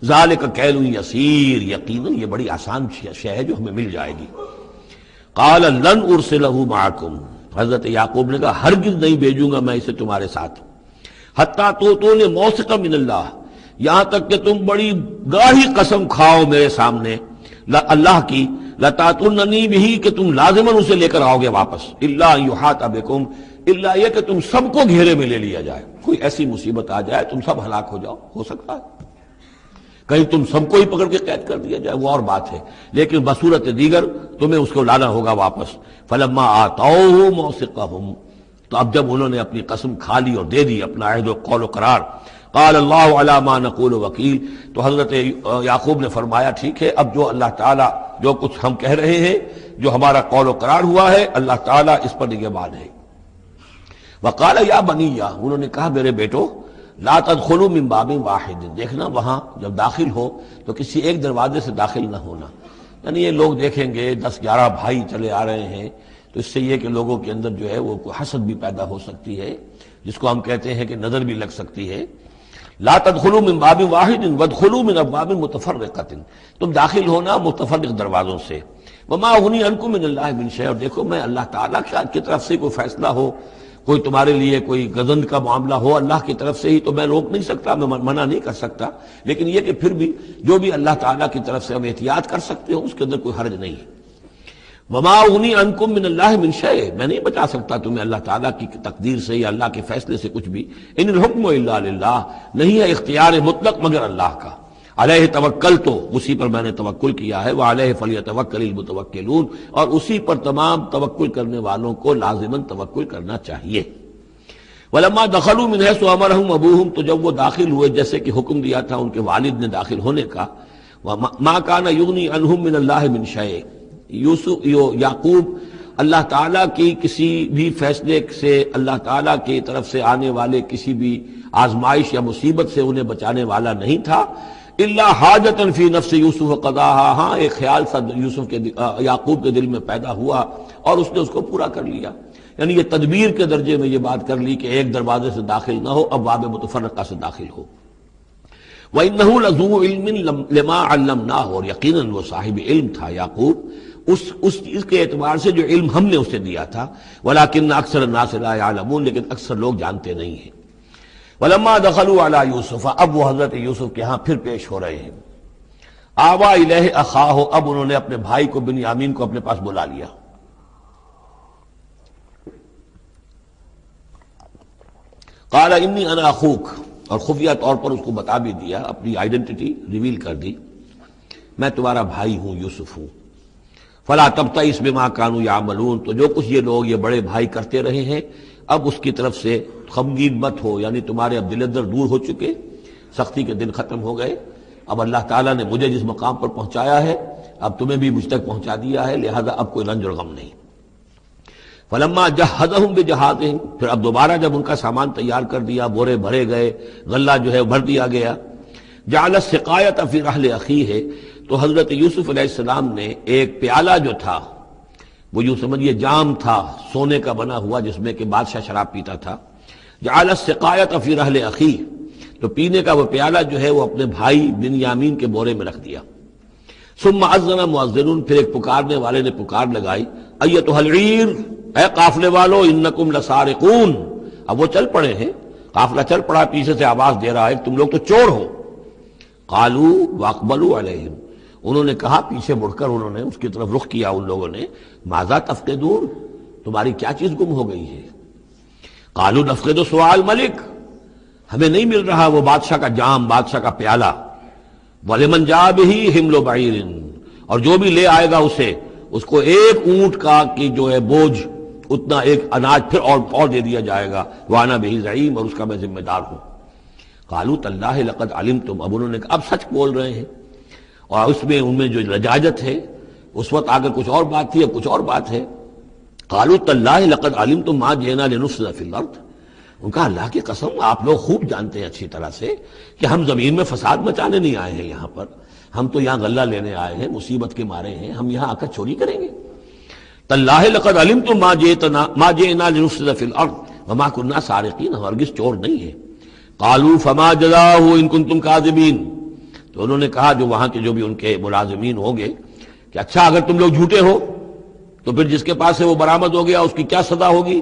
Speaker 1: ذالک کیل یسیر، یقیناً یہ بڑی آسان شے ہے جو ہمیں مل جائے گی۔ قال لن ارسلہ معکم، حضرت یعقوب نے کہا ہرگز نہیں بھیجوں گا میں اسے تمہارے ساتھ، حتیٰ تؤتونی موثقا من اللہ، یہاں تک کہ تم بڑی گاڑی قسم کھاؤ میرے سامنے اللہ کی، لتاتوننی بہ کہ تم لازماً اسے لے کر آؤ گے واپس، الا ان یحاط بکم الا یہ کہ تم سب کو گھیرے میں لے لیا جائے، کوئی ایسی مصیبت آ جائے تم سب ہلاک ہو جاؤ، ہو سکتا ہے کہیں تم سب کو ہی پکڑ کے قید کر دیا جائے، وہ اور بات ہے، لیکن بصورت دیگر تمہیں اس کو لانا ہوگا واپس۔ فلما آتوہ موثقہم، تو اب جب انہوں نے اپنی قسم کھا لی اور دے دی، اپنا عہد و قول و قرار، قال اللہ علی ما نقول وکیل، تو حضرت یعقوب نے فرمایا ٹھیک ہے، اب جو اللہ تعالیٰ جو کچھ ہم کہہ رہے ہیں، جو ہمارا قول و قرار ہوا ہے، اللہ تعالیٰ اس پر نگہبان ہے۔ وقال یا بنی، انہوں نے کہا میرے بیٹو، لا تدخلوا من باب واحد، دیکھنا وہاں جب داخل ہو تو کسی ایک دروازے سے داخل نہ ہونا، یعنی یہ لوگ دیکھیں گے 10-11 بھائی چلے آ رہے ہیں تو اس سے یہ کہ لوگوں کے اندر جو ہے وہ کوئی حسد بھی پیدا ہو سکتی ہے، جس کو ہم کہتے ہیں کہ نظر بھی لگ سکتی ہے۔ لا تدخلوا من باب واحد وادخلوا من ابواب متفرقۃ، تم داخل ہونا متفرق دروازوں سے۔ وما اغنی عنکم من اللہ من شیء، اور دیکھو میں اللہ تعالیٰ کی طرف سے کوئی فیصلہ ہو، کوئی تمہارے لیے کوئی غضب کا معاملہ ہو اللہ کی طرف سے ہی تو میں روک نہیں سکتا، میں منع نہیں کر سکتا، لیکن یہ کہ پھر بھی جو بھی اللہ تعالیٰ کی طرف سے ہم احتیاط کر سکتے ہو اس کے اندر کوئی حرج نہیں ہے۔ وما اغنی عنکم من اللہ من شیء، میں نہیں بچا سکتا تمہیں اللہ تعالیٰ کی تقدیر سے یا اللہ کے فیصلے سے کچھ بھی۔ ان الحکم الا للہ، نہیں ہے اختیار مطلق مگر اللہ کا۔ علیہ توکل، تو اسی پر میں نے توکل کیا ہے، وعلیہ فلیتوکل المتوکلون، اور اسی پر تمام توکل کرنے والوں کو لازماً توکل کرنا چاہیے۔ ولما دخلوا من حيث امرهم ابوهم، تو جب وہ داخل ہوئے جیسے کہ حکم دیا تھا ان کے والد نے داخل ہونے کا، ما كان يغني عنهم من الله من شيء، یعقوب اللہ تعالیٰ کی کسی بھی فیصلے سے، اللہ تعالیٰ کی طرف سے آنے والے کسی بھی آزمائش یا مصیبت سے انہیں بچانے والا نہیں تھا، الا حاجۃ فی نفس یوسف قضاها، ہاں ایک خیال سا یوسف کے یعقوب کے دل میں پیدا ہوا اور اس نے اس کو پورا کر لیا، یعنی یہ تدبیر کے درجے میں یہ بات کر لی کہ ایک دروازے سے داخل نہ ہو، ابواب متفرقہ سے داخل ہو۔ وَإِنَّهُ لَذُو عِلْمٍ لِمَا عَلَّمْنَاهُ، اور یقیناً وہ صاحب علم تھا یعقوب اس چیز کے اعتبار سے جو علم ہم نے اسے دیا تھا، وَلَٰكِنَّ أَكْثَرَ النَّاسِ لَا يَعْلَمُونَ، لیکن اکثر لوگ جانتے نہیں ہیں۔ وَلَمَّا دَخَلُوا عَلَىٰ يُوسُفَ، اب وہ حضرت یوسف کے ہاں پھر پیش ہو رہے ہیں۔ آوَىٰ إِلَيْهِ أَخَاهُ، اب انہوں نے اپنے بھائی کو بنیامین کو اپنے پاس بلا لیا۔ قال انی انا اخوک، اور خفیہ طور پر اس کو بتا بھی دیا، اپنی آئیڈینٹی ریویل کر دی، میں تمہارا بھائی ہوں، یوسف ہوں۔ فلا تبتئس بما كانوا يعملون، تو جو کچھ یہ لوگ یہ بڑے بھائی کرتے رہے ہیں اب اس کی طرف سے غمگین مت ہو، یعنی تمہارے اب دل اندر دور ہو چکے، سختی کے دن ختم ہو گئے، اب اللہ تعالیٰ نے مجھے جس مقام پر پہنچایا ہے اب تمہیں بھی مجھ تک پہنچا دیا ہے، لہذا اب کوئی رنج اور غم نہیں۔ فلما جہزہم بجہازہم، پھر اب دوبارہ جب ان کا سامان تیار کر دیا، بورے بھرے گئے، غلہ جو ہے بھر دیا گیا، جعل السقایۃ فی رحل اخیہ، تو حضرت یوسف علیہ السلام نے ایک پیالہ جو تھا، وہ یوں سمجھیے جام تھا سونے کا بنا ہوا جس میں کہ بادشاہ شراب پیتا تھا، جعل السقایۃ فی رحل اخیہ، تو پینے کا وہ پیالہ جو ہے وہ اپنے بھائی بنیامین کے بورے میں رکھ دیا۔ ثم اذن مؤذن، پھر ایک پکارنے والے نے پکار لگائی، ایتھا العیر، اے قافلے والو، انکم لسارقون، اب وہ چل پڑے ہیں، قافلہ چل پڑا، پیچھے سے آواز دے رہا ہے تم لوگ تو چور ہو۔ قالوا واقبلوا علیہم، انہوں نے کہا پیچھے مڑ کر انہوں نے اس کی طرف رخ کیا ان لوگوں نے، ماذا تفقدون، تمہاری کیا چیز گم ہو گئی ہے؟ قالوا نفقد صواع الملک، ہمیں نہیں مل رہا وہ بادشاہ کا جام، بادشاہ کا پیالہ، وَلِمَنْ جَاءَ بِهِ حِمْلُ بَعِيرٍ، اور جو بھی لے آئے گا اسے، اس کو ایک اونٹ کا کی جو ہے بوجھ، اتنا ایک اناج پھر اور دے دیا جائے گا، وَأَنَا بِهِ زَعِيمٌ، اور اس کا میں ذمہ دار ہوں۔ قَالُوا تَاللَّهِ لَقَدْ عَلِمْتُمْ، اب انہوں نے کہا اب سچ بول رہے ہیں، اور اس میں ان میں جو لجاجت ہے، اس وقت اگر کچھ اور بات تھی اب کچھ اور بات ہے۔ قَالُوا تَاللَّهِ لَقَدْ عَلِمْتُمْ مَا جِئْنَا لِنُفْسِدَ فِي الْأَرْضِ، ان کا اللہ کی قسم آپ لوگ خوب جانتے ہیں اچھی طرح سے کہ ہم زمین میں فساد مچانے نہیں آئے ہیں، یہاں پر ہم تو یہاں غلہ لینے آئے ہیں، مصیبت کے مارے ہیں، ہم یہاں آ کر چوری کریں گے؟ تاللہ لقد علمتم ما جئنا لنفسد فی الارض وما كنا سارقین، ہم ہرگز چور نہیں ہیں۔ قالوا فما جزاؤہ ان کنتم کاذبین، تو انہوں نے کہا جو وہاں کے جو بھی ان کے ملازمین ہوں گے کہ اچھا اگر تم لوگ جھوٹے ہو تو پھر جس کے پاس سے وہ برآمد ہو گیا اس کی کیا سزا ہوگی،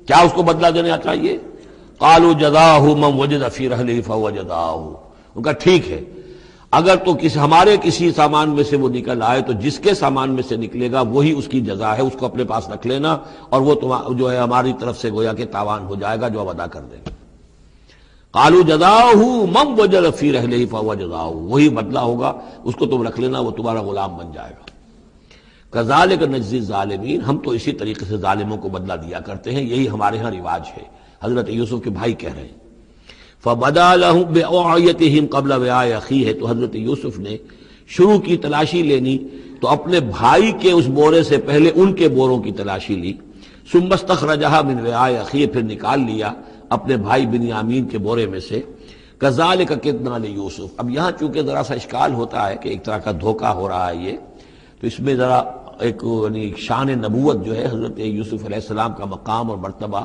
Speaker 1: کیا اس کو بدلہ دینا چاہیے؟ قالوا جزاؤہ من وجد فی رحلہ فہو جزاؤہ، ان کا ٹھیک ہے اگر تو ہمارے کسی سامان میں سے وہ نکل آئے تو جس کے سامان میں سے نکلے گا وہی اس کی جزا ہے، اس کو اپنے پاس رکھ لینا، اور وہ جو ہے ہماری طرف سے گویا کہ تاوان ہو جائے گا جو اب ادا کر دیں گے۔ قالوا جزاؤہ من وجد فی رحلہ فہو جزاؤہ، وہی بدلہ ہوگا، اس کو تم رکھ لینا، وہ تمہارا غلام بن جائے گا۔ کذالک نجزی الظالمین، ہم تو اسی طریقے سے ظالموں کو بدلہ دیا کرتے ہیں، یہی ہمارے ہاں رواج ہے۔ حضرت یوسف کے بھائی کہہ رہے ہیں فبدا لهم بأوعیتهم قبل وعاء اخیہ، تو حضرت یوسف نے شروع کی تلاشی لینی تو اپنے بھائی کے اس بورے سے پہلے ان کے بوروں کی تلاشی لی، ثم استخرجها من وعاء اخیہ، پھر نکال لیا اپنے بھائی بنیامین کے بورے میں سے۔ کذالک کدنا لیوسف، اب یہاں چونکہ ذرا سا اشکال ہوتا ہے کہ ایک طرح کا دھوکہ ہو رہا ہے یہ، تو اس میں ذرا ایک یعنی شان نبوت جو ہے حضرت یوسف علیہ السلام کا مقام اور مرتبہ،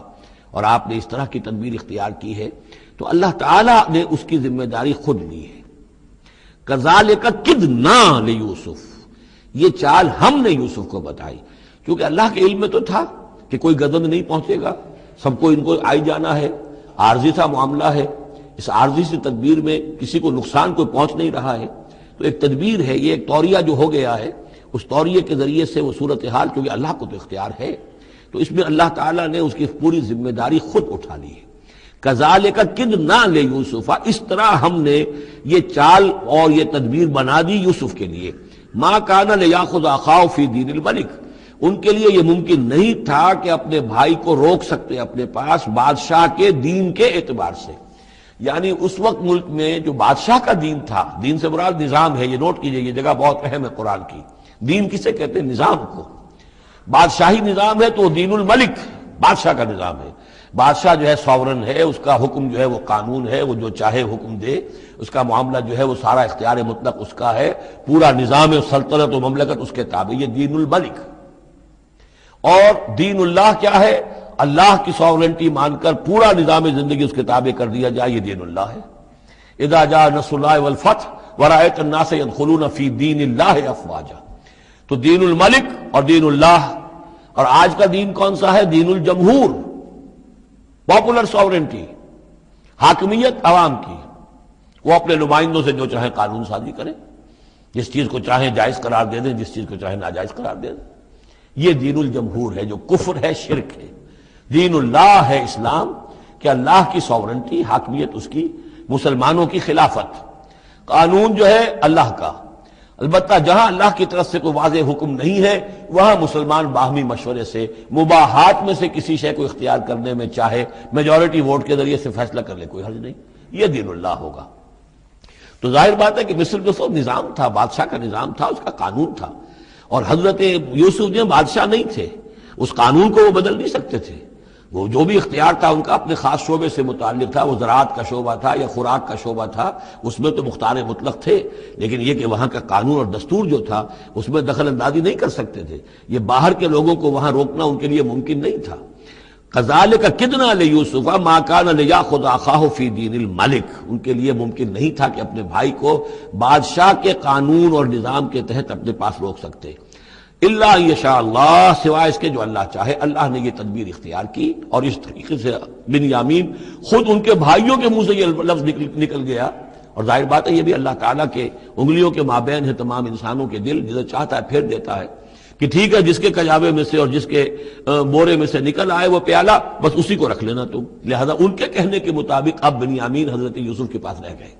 Speaker 1: اور آپ نے اس طرح کی تدبیر اختیار کی ہے تو اللہ تعالیٰ نے اس کی ذمہ داری خود لی ہے۔ کذالک کدنا لیوسف، یہ چال ہم نے یوسف کو بتائی، کیونکہ اللہ کے علم میں تو تھا کہ کوئی گزند نہیں پہنچے گا، سب کو ان کو آئی جانا ہے، عارضی سا معاملہ ہے، اس عارضی سی تدبیر میں کسی کو نقصان کوئی پہنچ نہیں رہا ہے، تو ایک تدبیر ہے، یہ ایک توریہ جو ہو گیا ہے، اس توریے کے ذریعے سے وہ صورتحال، کیونکہ اللہ کو تو اختیار ہے، تو اس میں اللہ تعالیٰ نے اس کی پوری ذمہ داری خود اٹھا لی ہے۔ کذالک کدنا لیوسف، اس طرح ہم نے یہ چال اور یہ تدبیر بنا دی یوسف کے لیے۔ ما کان لیاخذ اخاہ فی دین الملک، ان کے لیے یہ ممکن نہیں تھا کہ اپنے بھائی کو روک سکتے اپنے پاس بادشاہ کے دین کے اعتبار سے، یعنی اس وقت ملک میں جو بادشاہ کا دین تھا، دین سے مراد نظام ہے، یہ نوٹ کیجئے، یہ جگہ بہت اہم ہے قرآن کی۔ دین کسے کہتے ہیں؟ نظام کو۔ بادشاہی نظام ہے تو دین الملک، بادشاہ کا نظام ہے، بادشاہ جو ہے ساورن ہے، اس کا حکم جو ہے وہ قانون ہے، وہ جو چاہے حکم دے، اس کا معاملہ جو ہے وہ سارا اختیار مطلق اس کا ہے، پورا نظام سلطنت و مملکت اس کے تابع، یہ دین الملک۔ اور دین اللہ کیا ہے؟ اللہ کی ساورنٹی مان کر پورا نظام زندگی اس کے تابع کر دیا جائے، یہ دین اللہ ہے۔ اذا جاء نصر اللہ والفتح ورأیت الناس يدخلون فی دین اللہ افواجا، تو دین الملک اور دین اللہ۔ اور آج کا دین کون سا ہے؟ دین الجمہور، پاپولر ساورنٹی، حاکمیت عوام کی، وہ اپنے نمائندوں سے جو چاہیں قانون سازی کریں، جس چیز کو چاہیں جائز قرار دے دیں، جس چیز کو چاہیں ناجائز قرار دے دیں۔ یہ دین الجمہور ہے جو کفر ہے، شرک ہے۔ دین اللہ ہے اسلام، کہ اللہ کی ساورنٹی، حاکمیت اس کی، مسلمانوں کی خلافت، قانون جو ہے اللہ کا۔ البتہ جہاں اللہ کی طرف سے کوئی واضح حکم نہیں ہے وہاں مسلمان باہمی مشورے سے مباحات میں سے کسی شے کو اختیار کرنے میں چاہے میجورٹی ووٹ کے ذریعے سے فیصلہ کر لے، کوئی حرج نہیں، یہ دین اللہ ہوگا۔ تو ظاہر بات ہے کہ مصر میں سب نظام تھا، بادشاہ کا نظام تھا، اس کا قانون تھا، اور حضرت یوسف جو بادشاہ نہیں تھے، اس قانون کو وہ بدل نہیں سکتے تھے، وہ جو بھی اختیار تھا ان کا اپنے خاص شعبے سے متعلق تھا، وہ زراعت کا شعبہ تھا یا خوراک کا شعبہ تھا، اس میں تو مختار مطلق تھے، لیکن یہ کہ وہاں کا قانون اور دستور جو تھا اس میں دخل اندازی نہیں کر سکتے تھے، یہ باہر کے لوگوں کو وہاں روکنا ان کے لیے ممکن نہیں تھا۔ کذالک کدنا لیوسف ما کان لیاخذ اخاہ فی دین الملک، ان کے لیے ممکن نہیں تھا کہ اپنے بھائی کو بادشاہ کے قانون اور نظام کے تحت اپنے پاس روک سکتے، الا یشاء اللہ، سوائے اس کے جو اللہ چاہے۔ اللہ نے یہ تدبیر اختیار کی، اور اس طریقے سے بنیامین خود ان کے بھائیوں کے منہ سے یہ لفظ نکل گیا، اور ظاہر بات ہے یہ بھی اللہ تعالیٰ کے انگلیوں کے مابین ہے تمام انسانوں کے دل، جسے چاہتا ہے پھیر دیتا ہے کہ ٹھیک ہے، جس کے کجاوے میں سے اور جس کے بورے میں سے نکل آئے وہ پیالہ، بس اسی کو رکھ لینا تم۔ لہذا ان کے کہنے کے مطابق اب بنیامین حضرت یوسف کے پاس رہ گئے۔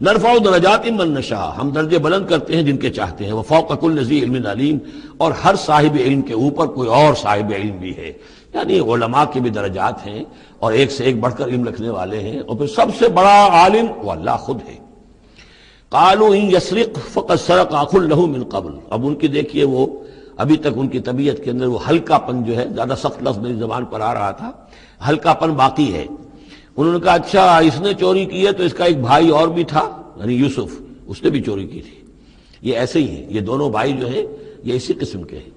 Speaker 1: نرفع درجات من نشاء، ہم درجے بلند کرتے ہیں جن کے چاہتے ہیں، وفوق کل ذی علم علیم، اور ہر صاحب علم کے اوپر کوئی اور صاحب علم بھی ہے، یعنی علماء کے بھی درجات ہیں اور ایک سے ایک بڑھ کر علم رکھنے والے ہیں، اور پھر سب سے بڑا عالم وہ اللہ خود ہے۔ قالوا ان یسرق فقد سرق اخ له من قبل، اب ان کی دیکھیے وہ ابھی تک ان کی طبیعت کے اندر وہ ہلکا پن جو ہے، زیادہ سخت لفظ میری زبان پر آ رہا تھا، ہلکا پن باقی ہے۔ انہوں نے کہا اچھا اس نے چوری کی ہے تو اس کا ایک بھائی اور بھی تھا، یعنی یوسف، اس نے بھی چوری کی تھی۔ یہ ایسے ہی ہیں، یہ دونوں بھائی جو ہیں یہ اسی قسم کے ہیں۔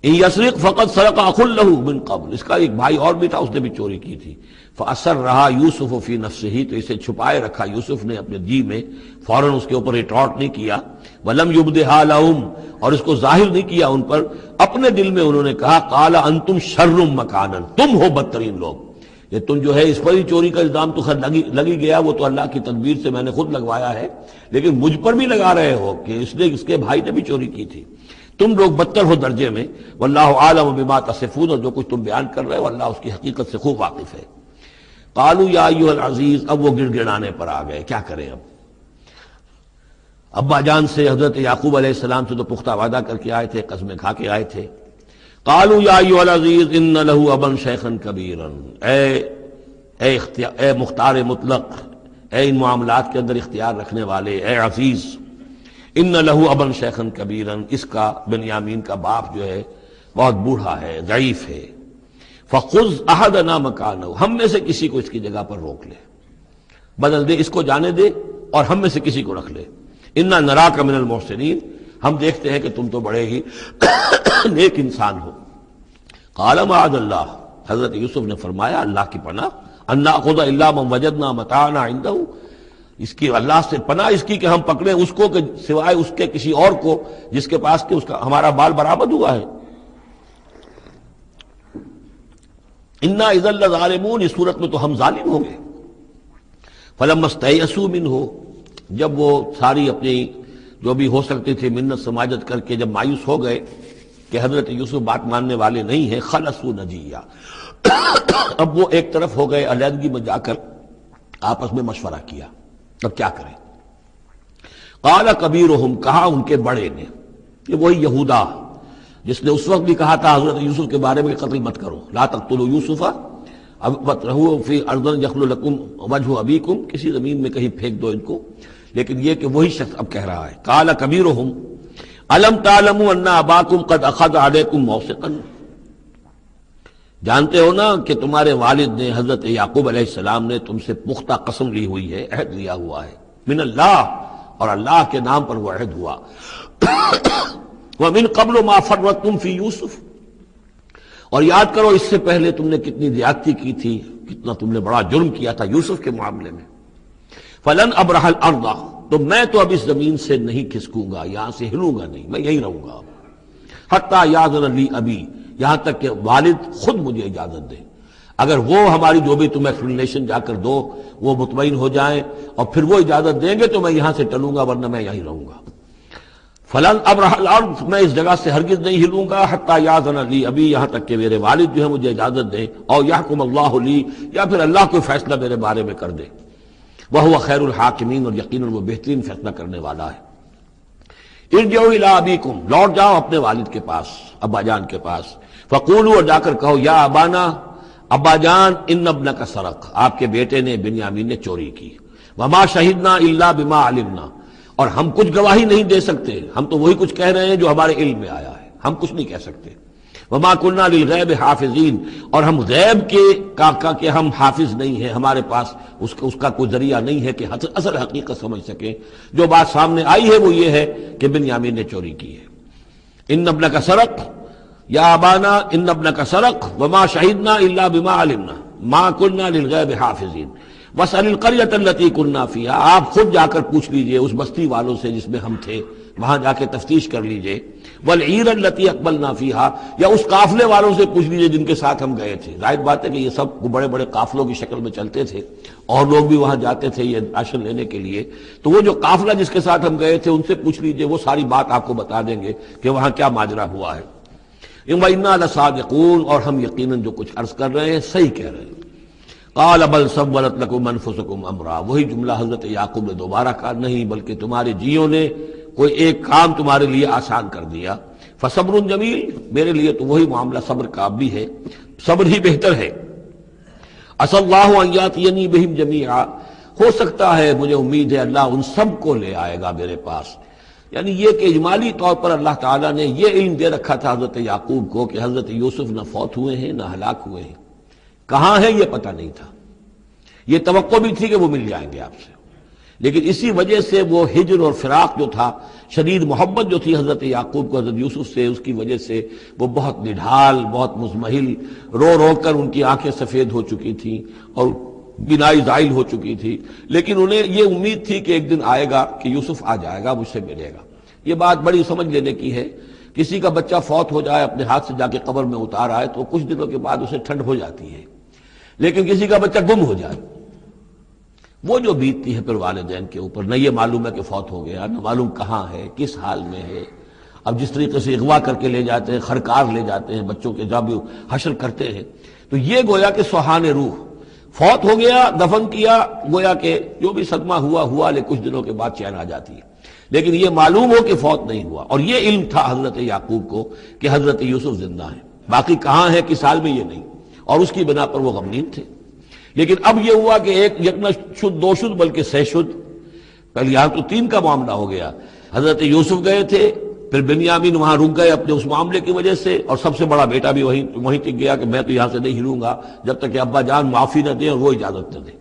Speaker 1: ان یسرق فقد سرق اخ له من قبل، اس کا ایک بھائی اور بھی تھا، اس نے بھی چوری کی تھی۔ فاسرها یوسف فی نفسہ، تو اسے چھپائے رکھا یوسف نے اپنے جی میں، فوراً اس کے اوپر ریٹارٹ نہیں کیا۔ ولم یبدھا لهم، اور اس کو ظاہر نہیں کیا ان پر، اپنے دل میں انہوں نے کہا قال انتم شر مکانا، تم ہو بدترین لوگ، یہ تم جو ہے اس پر ہی چوری کا الزام تو خیر لگی گیا، وہ تو اللہ کی تدبیر سے میں نے خود لگوایا ہے، لیکن مجھ پر بھی لگا رہے ہو کہ اس کے بھائی نے بھی چوری کی تھی۔ تم لوگ بدتر ہو درجے میں، واللہ عالم بما تصفون، اور جو کچھ تم بیان کر رہے ہو اللہ اس کی حقیقت سے خوب واقف ہے۔ قالوا یا ایھا العزیز، اب وہ گڑ گڑانے پر آ گئے، کیا کریں اب؟ ابا جان سے حضرت یعقوب علیہ السلام سے تو پختہ وعدہ کر کے آئے تھے، قسمیں کھا کے آئے تھے۔ قالوا یا ایھا العزیز ان له ابا شیخا کبیرا، اے مختار مطلق، اے ان معاملات کے اندر اختیار رکھنے والے، اے عزیز، ان له ابا شیخا کبیرا، اس کا بنیامین کا باپ جو ہے بہت بوڑھا ہے، ضعیف ہے۔ فخذ احدنا مکانہ، ہم میں سے کسی کو اس کی جگہ پر روک لے، بدل دے، اس کو جانے دے اور ہم میں سے کسی کو رکھ لے۔ انا نراک من المحسنین، ہم دیکھتے ہیں کہ تم تو بڑے ہی نیک انسان ہو۔ قال معاذ اللہ، حضرت یوسف نے فرمایا اللہ کی پناہ، ان ناخذ الا من وجدنا متاعنا عنده، اس کی اللہ سے پناہ اس کی کہ ہم پکڑیں اس کو کہ سوائے اس کے کسی اور کو جس کے پاس کہ اس کا ہمارا بال برآمد ہوا ہے۔ انا اذا لظالمون، اس صورت میں تو ہم ظالم ہوں گے۔ فلما استيئسوا منه، جب وہ ساری اپنی جو بھی ہو سکتی تھی منت سماجت کر کے جب مایوس ہو گئے کہ حضرت یوسف بات ماننے والے نہیں ہیں، خلصوا نجیہ، اب وہ ایک طرف ہو گئے، علیحدگی میں جا کر آپس میں مشورہ کیا اب کیا کریں۔ قال کبیرہم، کہا ان کے بڑے نے، یہ وہی یہودا جس نے اس وقت بھی کہا تھا حضرت یوسف کے بارے میں کہ قتل مت کرو، لا تقتلوا یوسف وَاطْرَحُوهُ فِي أَرْضٍ يَخْلُ لَكُمْ وَجْهُ أَبِيكُمْ، کسی زمین میں کہیں پھینک دو ان کو، لیکن یہ کہ وہی شخص اب کہہ رہا ہے۔ قال كبيرهم ألم تعلموا أن أباكم قد أخذ عليكم موثقا، جانتے ہو نا کہ تمہارے والد نے حضرت یعقوب علیہ السلام نے تم سے پختہ قسم لی ہوئی ہے، عہد لیا ہوا ہے، من اللہ، اور اللہ کے نام پر وہ عہد ہوا۔ وَمِن قَبْلُ مَا فَرَّطْتُمْ فِي يُوسُف، اور یاد کرو اس سے پہلے تم نے کتنی زیادتی کی تھی، کتنا تم نے بڑا جرم کیا تھا یوسف کے معاملے میں۔ فلن ابرح الارض، تو میں تو اب اس زمین سے نہیں کھسکوں گا، یہاں سے ہلوں گا نہیں، میں یہیں رہوں گا حتی یاذن لی ابی، یہاں تک کہ والد خود مجھے اجازت دے۔ اگر وہ ہماری جو بھی تم ایکسپلینیشن جا کر دو وہ مطمئن ہو جائیں اور پھر وہ اجازت دیں گے تو میں یہاں سے ٹلوں گا، ورنہ میں یہیں رہوں گا۔ فلن ابرح الارض، میں اس جگہ سے ہرگز نہیں ہلوں گا، حتی یاذن لی ابی، یہاں تک کہ میرے والد جو ہے مجھے اجازت دیں، اور یحکم اللہ لی، یا پھر اللہ کوئی فیصلہ میرے بارے میں کر دے۔ وَهُوَ خَيْرُ الْحَاكِمِينَ، اور یقیناً وہ بہترین فیصلہ کرنے والا ہے۔ ارجعوا إِلَىٰ أَبِيكُمْ، لوٹ جاؤ اپنے والد کے پاس، ابا جان کے پاس۔ فَقُولُوا، اور جا کر کہو، یا ابانا، ابا جان، ان ابنک سرق، آپ کے بیٹے نے بنیامین نے چوری کی۔ وَمَا شَهِدْنَا إِلَّا بِمَا عَلِمْنَا، اور ہم کچھ گواہی نہیں دے سکتے، ہم تو وہی کچھ کہہ رہے ہیں جو ہمارے علم میں آیا ہے، ہم کچھ نہیں کہہ سکتے۔ وما كنا للغیب حافظین، اور ہم غیب کے ہم حافظ نہیں ہیں، ہمارے پاس اس کا کوئی ذریعہ نہیں ہے کہ اصل حقیقت سمجھ سکیں۔ جو بات سامنے آئی ہے وہ یہ ہے کہ بنیامین نے چوری کی ہے۔ ان ابنک سرق، یا ابانا ان ابنک سرق وما شہدنا الا بما علمنا ما كنا للغیب حافظین واسأل القرية التي كنا فيها، آپ خود جا کر پوچھ لیجئے اس بستی والوں سے جس میں ہم تھے، وہاں جا کے تفتیش کر لیجئے۔ والعیر التي اقبلنا فيها، یا اس قافلے والوں سے پوچھ لیجئے جن کے ساتھ ہم گئے تھے۔ ظاہر بات ہے کہ یہ سب بڑے بڑے قافلوں کی شکل میں چلتے تھے اور لوگ بھی وہاں جاتے تھے یہ راشن لینے کے لیے، تو وہ جو قافلہ جس کے ساتھ ہم گئے تھے ان سے پوچھ لیجئے، وہ ساری بات آپ کو بتا دیں گے کہ وہاں کیا ماجرا ہوا ہے۔ وَإِنَّا لَصَادِقُونَ، اور ہم یقیناً جو کچھ عرض کر رہے ہیں صحیح کہہ رہے ہیں۔ قال بل سولت لكم انفسكم امرا، وہی جملہ حضرت یعقوب نے دوبارہ کہا، نہیں بلکہ تمہارے جیوں نے کوئی ایک کام تمہارے لیے آسان کر دیا۔ فصبر جمیل، میرے لیے تو وہی معاملہ صبر کا بھی ہے، صبر ہی بہتر ہے۔ عسى الله ان ياتيني بهم جميعا، ہو سکتا ہے، مجھے امید ہے اللہ ان سب کو لے آئے گا میرے پاس۔ یعنی یہ کہ اجمالی طور پر اللہ تعالیٰ نے یہ علم دے رکھا تھا حضرت یعقوب کو کہ حضرت یوسف نہ فوت ہوئے ہیں نہ ہلاک ہوئے ہیں، کہاں ہے یہ پتہ نہیں تھا، یہ توقع بھی تھی کہ وہ مل جائیں گے آپ سے، لیکن اسی وجہ سے وہ ہجر اور فراق جو تھا، شدید محبت جو تھی حضرت یعقوب کو حضرت یوسف سے، اس کی وجہ سے وہ بہت نڈھال، بہت مزمحل، رو رو کر ان کی آنکھیں سفید ہو چکی تھیں اور بینائی زائل ہو چکی تھی، لیکن انہیں یہ امید تھی کہ ایک دن آئے گا کہ یوسف آ جائے گا، مجھ سے ملے گا۔ یہ بات بڑی سمجھ لینے کی ہے، کسی کا بچہ فوت ہو جائے، اپنے ہاتھ سے جا کے قبر میں اتار آئے تو کچھ دنوں کے بعد اسے ٹھنڈ ہو جاتی ہے، لیکن کسی کا بچہ گم ہو جائے، وہ جو بیتتی ہے پھر والدین کے اوپر، نہ یہ معلوم ہے کہ فوت ہو گیا، نہ معلوم کہاں ہے، کس حال میں ہے۔ اب جس طریقے سے اغوا کر کے لے جاتے ہیں، خرکار لے جاتے ہیں بچوں کے، جب حشر کرتے ہیں، تو یہ گویا کہ سوہان روح، فوت ہو گیا، دفن کیا، گویا کہ جو بھی صدمہ ہوا لے کچھ دنوں کے بعد چین آ جاتی ہے، لیکن یہ معلوم ہو کہ فوت نہیں ہوا۔ اور یہ علم تھا حضرت یعقوب کو کہ حضرت یوسف زندہ ہیں، باقی کہاں ہے کس حال میں یہ نہیں، اور اس کی بنا پر وہ غمگین تھے۔ لیکن اب یہ ہوا کہ ایک یک نہ شد دو شد بلکہ سہ شد، پہلے یہاں تو 3 کا معاملہ ہو گیا۔ حضرت یوسف گئے تھے، پھر بنیامین وہاں رک گئے اپنے اس معاملے کی وجہ سے، اور سب سے بڑا بیٹا بھی وہیں ٹک گیا کہ میں تو یہاں سے نہیں ہلوں گا جب تک کہ ابا جان معافی نہ دیں اور وہ اجازت نہ دیں۔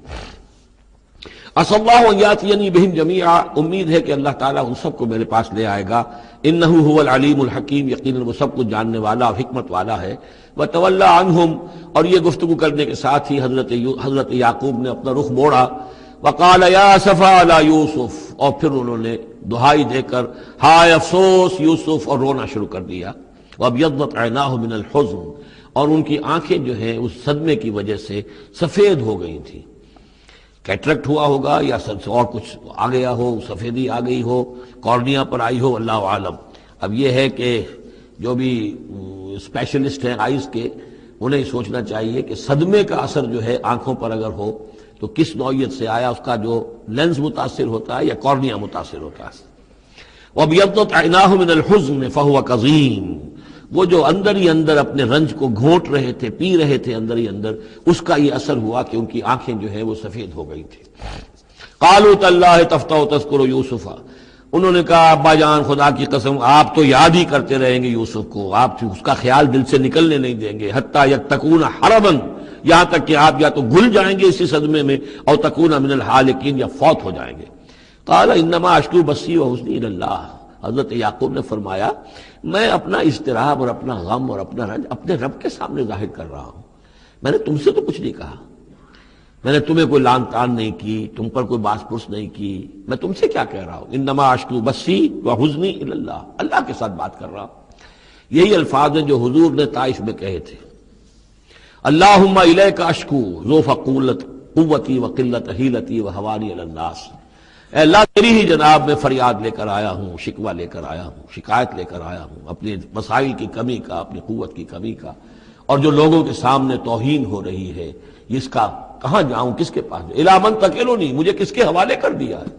Speaker 1: عسى الله ان ياتيني بهم جميعا، امید ہے کہ اللہ تعالیٰ ان سب کو میرے پاس لے آئے گا۔ انہ هو العلیم الحکیم، یقیناً وہ سب کچھ جاننے والا اور حکمت والا ہے۔ وتولى عنهم، اور یہ گفتگو کرنے کے ساتھ ہی حضرت یعقوب نے اپنا رخ موڑا۔ وقال یا اسفا علی یوسف، اور پھر انہوں نے دہائی دے کر ہائے افسوس یوسف، اور رونا شروع کر دیا۔ وابیضت عیناہ من الحزن، اور ان کی آنکھیں جو ہیں اس صدمے کی وجہ سے سفید ہو گئی تھیں۔ کیٹریکٹ ہوا ہوگا یا اور کچھ آ گیا ہو، سفیدی آ گئی ہو، کارنیا پر آئی ہو، اللہ عالم۔ اب یہ ہے کہ جو بھی اسپیشلسٹ ہیں آئیز کے، انہیں سوچنا چاہیے کہ صدمے کا اثر جو ہے آنکھوں پر اگر ہو تو کس نوعیت سے آیا، اس کا جو لینز متاثر ہوتا ہے یا کارنیا متاثر ہوتا ہے۔ وَابْيَضَّتْ عَيْنَاهُ مِنَ الْحُزْنِ فَهُوَ كَظِيمٌ، وہ جو اندر ہی اندر اپنے رنج کو گھونٹ رہے تھے، پی رہے تھے اندر ہی اندر، اس کا یہ اثر ہوا کہ ان کی آنکھیں جو ہیں وہ سفید ہو گئی تھی۔ قالوا تاللہ تفتأ تذکر یوسف، انہوں نے کہا ابا جان خدا کی قسم آپ تو یاد ہی کرتے رہیں گے یوسف کو، آپ اس کا خیال دل سے نکلنے نہیں دیں گے، حتی یتکون حربا، یہاں تک کہ آپ یا تو گل جائیں گے اسی صدمے میں، اور تکون من الحالکین، یا فوت ہو جائیں گے۔ قال انما اشکو بثی وحزنی الی اللہ، حضرت یعقوب نے فرمایا میں اپنا اضطراب اور اپنا غم اور اپنا رنج اپنے رب کے سامنے ظاہر کر رہا ہوں، میں نے تم سے تو کچھ نہیں کہا، میں نے تمہیں کوئی لان تان نہیں کی، تم پر کوئی باس پرس نہیں کی، میں تم سے کیا کہہ رہا ہوں، انما اشکو بثی وحزنی الی اللہ، اللہ کے ساتھ بات کر رہا ہوں۔ یہی الفاظ ہیں جو حضور نے طائف میں کہے تھے، اللہم الیک اشکو ذو فقولت قوتی وقلت حیلتی وحوانی علی الناس، اے اللہ تیری ہی جناب میں فریاد لے کر آیا ہوں، شکوہ لے کر آیا ہوں، شکایت لے کر آیا ہوں اپنے مسائل کی کمی کا، اپنی قوت کی کمی کا، اور جو لوگوں کے سامنے توہین ہو رہی ہے اس کا کہاں جاؤں، کس کے پاس، الی من تکلنی، مجھے کس کے حوالے کر دیا ہے۔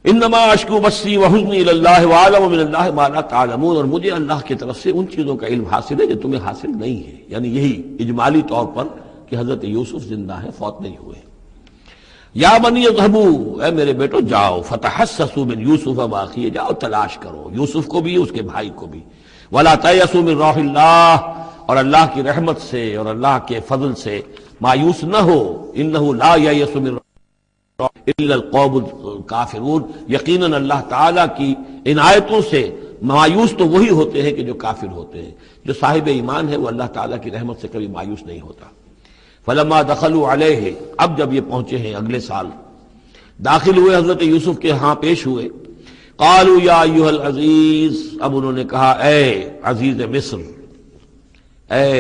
Speaker 1: انما اشکو بثی وحزنی الی اللہ واعلم من اللہ ما لا تعلمون، اور مجھے اللہ کی طرف سے ان چیزوں کا علم حاصل ہے جو تمہیں حاصل نہیں ہے، یعنی یہی اجمالی طور پر کہ حضرت یوسف زندہ ہے، فوت نہیں ہوئے۔ یا بنی اذهبوا، اے میرے بیٹو جاؤ، فتحسسوا من یوسف واخیہ، جاؤ تلاش کرو یوسف کو بھی اس کے بھائی کو بھی، ولا تیأسوا من روح اللہ، اور اللہ کی رحمت سے اور اللہ کے فضل سے مایوس نہ ہو، انہ لا ییأس من الا القوم الکافرون، یقیناً اللہ تعالیٰ کی عنایتوں سے مایوس تو وہی ہوتے ہیں کہ جو کافر ہوتے ہیں، جو صاحب ایمان ہے وہ اللہ تعالیٰ کی رحمت سے کبھی مایوس نہیں ہوتا۔ فلما دخلوا علیہ، اب جب یہ پہنچے ہیں اگلے سال، داخل ہوئے حضرت یوسف کے ہاں پیش ہوئے، قالوا یا ایھا العزیز، اب انہوں نے کہا اے عزیز مصر، اے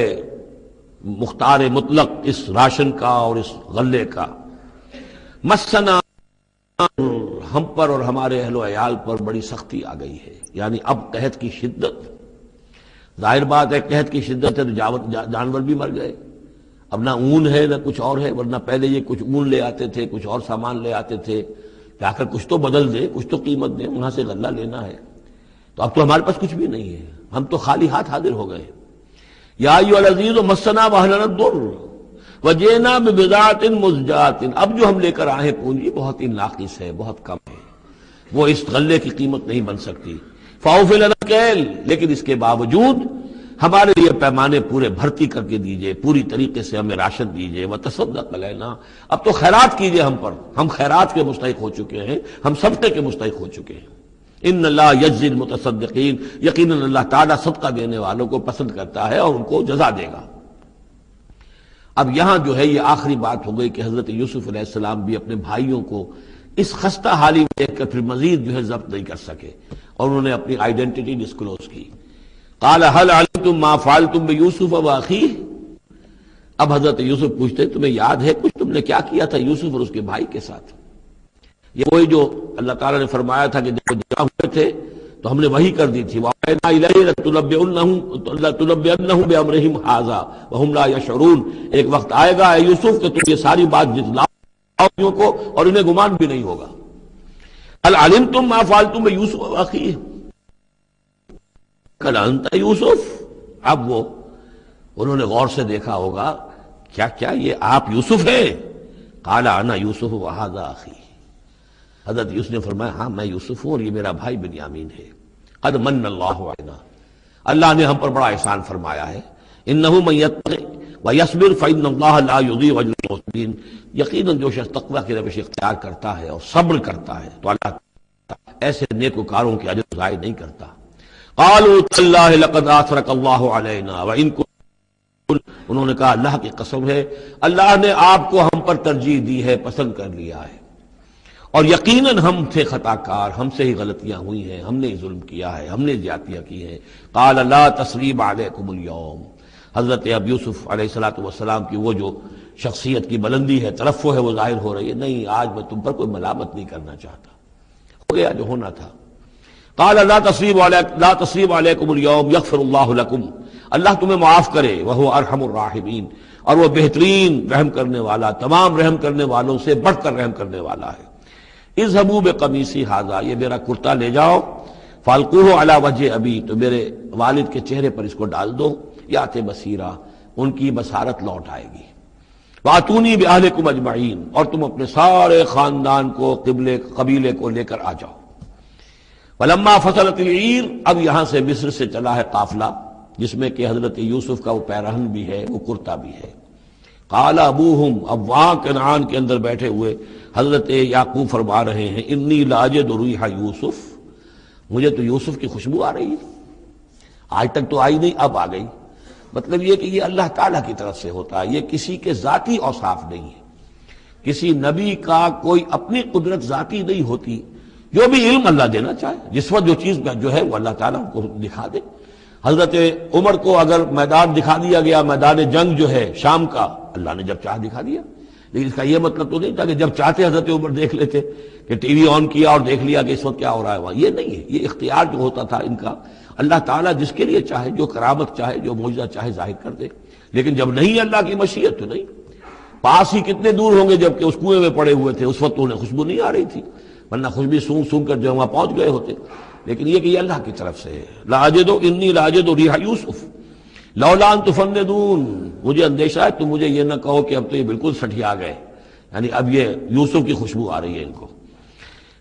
Speaker 1: مختار مطلق اس راشن کا اور اس غلے کا، مسنا، ہم پر اور ہمارے اہل و عیال پر بڑی سختی آ گئی ہے، یعنی اب قحط کی شدت، ظاہر بات ہے قحط کی شدت ہے تو جانور بھی مر گئے، اب نہ اون ہے نہ کچھ اور ہے، ورنہ پہلے یہ کچھ اون لے آتے تھے، کچھ اور سامان لے آتے تھے، جا کر کچھ تو بدل دیں، کچھ تو قیمت دیں، وہاں سے غلہ لینا ہے، تو اب تو ہمارے پاس کچھ بھی نہیں ہے، ہم تو خالی ہاتھ حاضر ہو گئے۔ یا ایھا العزیز مسنا واہلنا الضر وجئنا ببضاعۃ مزجاۃ، اب جو ہم لے کر آئے پونجی بہت ہی ناقص ہے، بہت کم ہے، وہ اس غلے کی قیمت نہیں بن سکتی، فاوفی لنا الکیل، لیکن اس کے باوجود ہمارے لیے پیمانے پورے بھرتی کر کے دیجئے، پوری طریقے سے ہمیں راشن دیجئے، وتصدق علینا، اب تو خیرات کیجئے ہم پر، ہم خیرات کے مستحق ہو چکے ہیں، ہم صدقے کے مستحق ہو چکے ہیں۔ ان اللہ یجزی المتصدقین، یقیناً اللہ تعالیٰ صدقہ دینے والوں کو پسند کرتا ہے اور ان کو جزا دے گا۔ اب یہاں جو ہے یہ آخری بات ہو گئی کہ حضرت یوسف علیہ السلام بھی اپنے بھائیوں کو اس خستہ حالی میں دیکھ کر پھر مزید جو ہے ضبط نہیں کر سکے، اور انہوں نے اپنی آئیڈینٹی ڈسکلوز کی۔ قال هل علمتم ما فعلتم بيوسف واخيه، اب حضرت یوسف پوچھتے ہیں تمہیں یاد ہے کچھ تم نے کیا کیا تھا یوسف اور اس کے بھائی کے ساتھ؟ یہ وہی جو اللہ تعالیٰ نے فرمایا تھا کہ جب وہ جمع ہوئے تھے تو ہم نے وہی کر دی تھی، وَأَوْحَيْنَا إِلَيْهِ لَتُنَبِّئَنَّهُم بِأَمْرِهِمْ هَٰذَا وَهُمْ لَا يَشْعُرُونَ، ایک وقت آئے گا اے یوسف کہ تم یہ ساری بات جتلاؤ کو اور انہیں گمان بھی نہیں ہوگا۔ هَلْ عَلِمْتُم مَّا فَعَلْتُم بِيُوسُفَ وَأَخِيهِ قَالَ أَنتَ يُوسُف، اب وہ انہوں نے غور سے دیکھا ہوگا کیا یہ آپ یوسف ہیں؟ قَالَ أَنَا يُوسُفُ وَهَٰذَا أَخِي، حضرت یوسف نے فرمایا ہاں میں یوسف ہوں اور یہ میرا بھائی بنیامین ہے۔ قد من اللہ علینا، اللہ نے ہم پر بڑا احسان فرمایا ہے۔ انہ من یتق ویصبر فإن اللہ لا یضیع اجر المحسنین، یقیناً جو شخص تقوی کی روش اختیار کرتا ہے اور صبر کرتا ہے تو اللہ ایسے نیکوکاروں کے اجر ضائع نہیں کرتا۔ قالوا تاللہ لقد آثرک اللہ علینا وإن كنت، انہوں نے کہا اللہ کی قسم ہے اللہ نے آپ کو ہم پر ترجیح دی ہے، پسند کر لیا ہے، اور یقیناً ہم تھے خطا کار، ہم سے ہی غلطیاں ہوئی ہیں، ہم نے ظلم کیا ہے، ہم نے زیادتیاں کی ہیں۔ قال لا تثریب علیکم اليوم، حضرت اب یوسف علیہ السلام کی وہ جو شخصیت کی بلندی ہے، ترفع ہے، وہ ظاہر ہو رہی ہے، نہیں آج میں تم پر کوئی ملامت نہیں کرنا چاہتا، ہو گیا جو ہونا تھا۔ قال لا تثریب علیکم اليوم یغفر اللہ لکم، اللہ تمہیں معاف کرے، وہو ارحم الراحمین، اور وہ بہترین رحم کرنے والا، تمام رحم کرنے والوں سے بڑھ کر رحم کرنے والا ہے۔ اذهبوا بقمیصی ھذا، یہ میرا کرتا لے جاؤ، فالقوہ علی وجہ ابی، تو میرے والد کے چہرے پر اس کو ڈال دو، یات بصیرا، ان کی بصارت لوٹ آئے گی۔ واتونی باہلکم اجمعین، اور تم اپنے سارے خاندان کو قبیلے کو لے کر آ جاؤ۔ فلما فصلت العیر، اب یہاں سے مصر سے چلا ہے قافلہ جس میں کہ حضرت یوسف کا وہ پیرہن بھی ہے، وہ کرتا بھی ہے۔ قال ابوہم، اب وہاں کنعان کے اندر بیٹھے ہوئے حضرت یعقوب فرما رہے ہیں انی لاجد ریح یوسف، مجھے تو یوسف کی خوشبو آ رہی ہے، آج تک تو آئی نہیں اب آ گئی۔ مطلب یہ کہ یہ اللہ تعالیٰ کی طرف سے ہوتا ہے، یہ کسی کے ذاتی اوصاف نہیں ہے، کسی نبی کا کوئی اپنی قدرت ذاتی نہیں ہوتی، جو بھی علم اللہ دینا چاہے، جس وقت جو چیز جو ہے وہ اللہ تعالیٰ کو دکھا دے۔ حضرت عمر کو اگر میدان دکھا دیا گیا، میدان جنگ جو ہے شام کا، اللہ نے جب چاہ دکھا دیا، لیکن اس کا یہ مطلب تو نہیں تھا کہ جب چاہتے حضرت عمر دیکھ لیتے، کہ ٹی وی آن کیا اور دیکھ لیا کہ اس وقت کیا ہو رہا ہے وہاں، یہ نہیں ہے، یہ اختیار جو ہوتا تھا ان کا، اللہ تعالیٰ جس کے لیے چاہے، جو کرامت چاہے، جو معجزہ چاہے ظاہر کر دے، لیکن جب نہیں اللہ کی مشیت تو نہیں۔ پاس ہی کتنے دور ہوں گے جب کہ اس کنویں میں پڑے ہوئے تھے، اس وقت انہیں خوشبو نہیں آ رہی تھی، ورنہ خوشبو سونگ سونگ کر جو وہاں پہنچ گئے ہوتے، لیکن یہ کہ یہ اللہ کی طرف سے ہے۔ لاجد انی لاجد ریح یوسف لولا ان تفندون، مجھے اندیشہ ہے تم مجھے یہ نہ کہو کہ اب تو یہ بالکل سٹھیا گئے، یعنی اب یہ یوسف کی خوشبو آ رہی ہے ان کو۔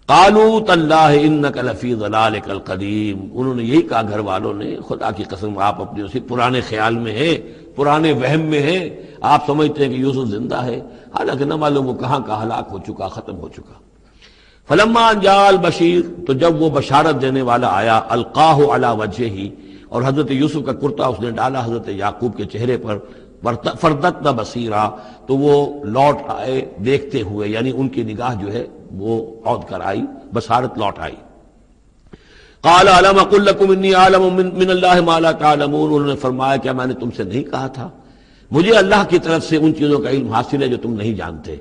Speaker 1: قالوا تاللہ انک لفی ضلالک القدیم، انہوں نے یہی کہا گھر والوں نے، خدا کی قسم آپ اپنے اسی پرانے خیال میں ہیں، پرانے وہم میں ہیں، آپ سمجھتے ہیں کہ یوسف زندہ ہے، حالانکہ نہ معلوم وہ کہاں کا ہلاک ہو چکا، ختم ہو چکا۔ فلما جاء البشیر، تو جب وہ بشارت دینے والا آیا، القاہ علی وجہہ، اور حضرت یوسف کا کرتا اس نے ڈالا حضرت یعقوب کے چہرے پر، فردتنا بصیرا، تو وہ لوٹ آئے دیکھتے ہوئے، یعنی ان کی نگاہ جو ہے وہ عود کر آئی، بصارت لوٹ آئی۔ قال الم اقل لکم انی اعلم من اللہ ما لا تعلمون، انہوں نے فرمایا کیا میں نے تم سے نہیں کہا تھا، مجھے اللہ کی طرف سے ان چیزوں کا علم حاصل ہے جو تم نہیں جانتے۔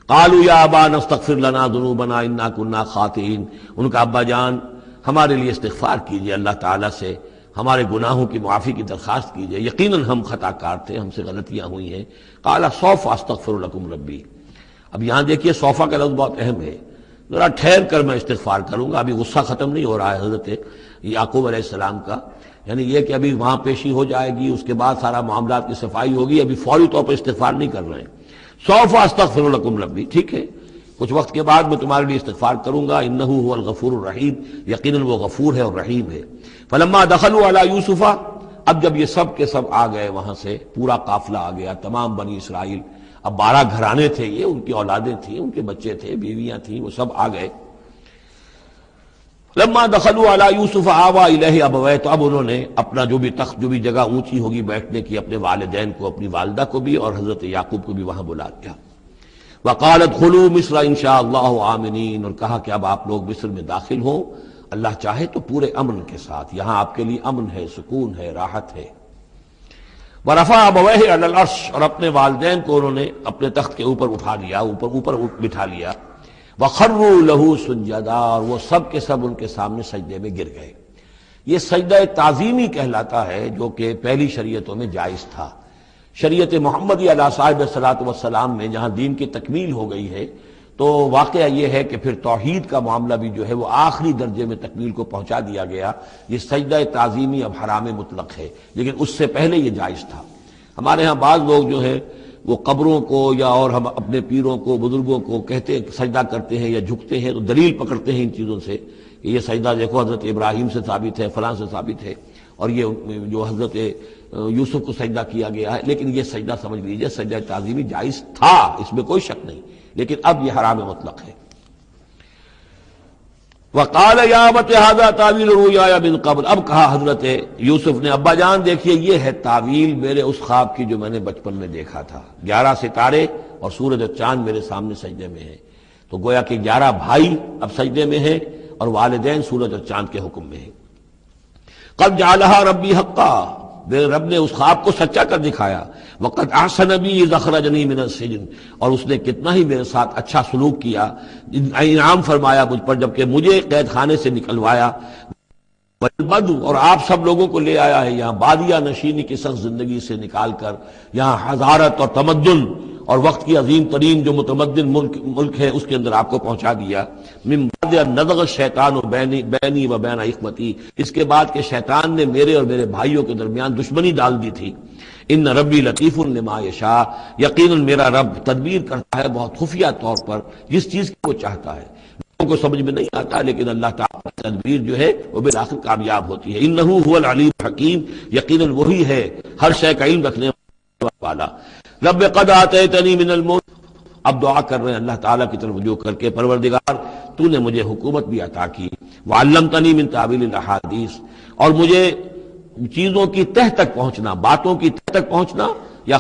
Speaker 1: قالوا یا ابانا استغفر لنا ذنوبنا انا كنا خاطئین، ان کا ابا جان ہمارے لیے استغفار کیجئے، اللہ تعالیٰ سے ہمارے گناہوں کی معافی کی درخواست کیجئے، یقیناً ہم خطا کار تھے، ہم سے غلطیاں ہوئی ہیں۔ قال سوف استغفر لکم ربی، اب یہاں دیکھیے صوفہ کا لفظ بہت اہم ہے، ذرا ٹھہر کر میں استغفار کروں گا، ابھی غصہ ختم نہیں ہو رہا ہے حضرت یعقوب علیہ السلام کا، یعنی یہ کہ ابھی وہاں پیشی ہو جائے گی، اس کے بعد سارا معاملات کی صفائی ہوگی، ابھی فوری طور پر استغفار نہیں کر رہے ہیں۔ سوف استغفر لکم ربی، ٹھیک ہے کچھ وقت کے بعد میں تمہارے لیے استغفار کروں گا، انہ هو الغفور الرحیم، یقیناً وہ غفور ہے اور رحیم ہے۔ فلما دخلوا علی یوسف، اب جب یہ سب کے سب آ گئے وہاں سے، پورا قافلہ آ گیا، تمام بنی اسرائیل، اب 12 گھرانے تھے یہ، ان کی اولادیں تھیں، ان کے بچے تھے، بیویاں تھیں، وہ سب آ گئے۔ لما دخلوا علی یوسف آوی الیہ ابویہ، تو اب انہوں نے اپنا جو بھی تخت، جو بھی جگہ اونچی ہوگی بیٹھنے کی، اپنے والدین کو، اپنی والدہ کو بھی اور حضرت یعقوب کو بھی وہاں بلا لیا۔ وقال ادخلوا مصر ان شاء اللہ آمنین، اور کہا کہ اب آپ لوگ مصر میں داخل ہوں، اللہ چاہے تو پورے امن کے ساتھ، یہاں آپ کے لیے امن ہے، سکون ہے، راحت ہے۔ ورفع ابویہ علی العرش، اور اپنے والدین کو انہوں نے اپنے تخت کے اوپر اٹھا لیا، اوپر بٹھا لیا، وخروا لہ سجدا، اور وہ سب کے سب ان کے سامنے سجدے میں گر گئے۔ یہ سجدہ تعظیمی کہلاتا ہے، جو کہ پہلی شریعتوں میں جائز تھا۔ شریعت محمدی علیہ صاحب الصلاۃ والسلام میں جہاں دین کی تکمیل ہو گئی ہے، تو واقعہ یہ ہے کہ پھر توحید کا معاملہ بھی جو ہے وہ آخری درجے میں تکمیل کو پہنچا دیا گیا۔ یہ سجدہ تعظیمی اب حرام مطلق ہے، لیکن اس سے پہلے یہ جائز تھا۔ ہمارے ہاں بعض لوگ جو ہے وہ قبروں کو یا اور ہم اپنے پیروں کو، بزرگوں کو کہتے ہیں سجدہ کرتے ہیں یا جھکتے ہیں، تو دلیل پکڑتے ہیں ان چیزوں سے کہ یہ سجدہ دیکھو حضرت ابراہیم سے ثابت ہے، فلاں سے ثابت ہے، اور یہ جو حضرت یوسف کو سجدہ کیا گیا ہے۔ لیکن یہ سجدہ سمجھ لیجئے سجدہ تعظیمی جائز تھا، اس میں کوئی شک نہیں، لیکن اب یہ حرام مطلق ہے۔ وقال یا ابت ھذا تاویل رؤیایا من قبل، اب کہا حضرت یوسف نے، ابا جان دیکھیے یہ ہے تعویل میرے اس خواب کی جو میں نے بچپن میں دیکھا تھا، 11 ستارے اور سورج اور چاند میرے سامنے سجدے میں ہیں۔ تو گویا کہ 11 بھائی اب سجدے میں ہیں اور والدین سورج اور چاند کے حکم میں ہیں۔ قد جعلها ربی حقا، میرے رب نے اس خواب کو سچا کر دکھایا۔ وقد احسن بی اذ اخرجنی من السجن، اور اس نے کتنا ہی میرے ساتھ اچھا سلوک کیا، انعام فرمایا مجھ پر جبکہ مجھے قید خانے سے نکلوایا۔ والبدو، اور آپ سب لوگوں کو لے آیا ہے یہاں بادیہ نشینی کی سخت زندگی سے نکال کر یہاں حضارت اور تمدن اور وقت کی عظیم ترین جو متمدن ملک ہے اس کے اندر آپ کو پہنچا دیا۔ من بعد ان نزغ الشیطان بینی و بین اخوتی، اس کے بعد کہ شیطان نے میرے اور میرے بھائیوں کے درمیان دشمنی ڈال دی تھی۔ ان ربی لطیف لما یشاء، یقیناً میرا رب تدبیر کرتا ہے بہت خفیہ طور پر جس چیز کو چاہتا ہے، لوگوں کو سمجھ میں نہیں آتا، لیکن اللہ تعالیٰ کی تدبیر جو ہے وہ بالآخر کامیاب ہوتی ہے۔ انہ هو العلیم الحکیم، یقیناً وہی ہے ہر شے کا علم رکھنے والا۔ رب قد آتیتنی من الملک، اب دعا کر رہے ہیں اللہ تعالیٰ کی طرف رجوع کر کے، پروردگار تو نے مجھے حکومت بھی عطا کی، وعلمتنی من تعویل الاحادیث، اور مجھے چیزوں کی تہ تک پہنچنا، باتوں کی تہ تک پہنچنا یا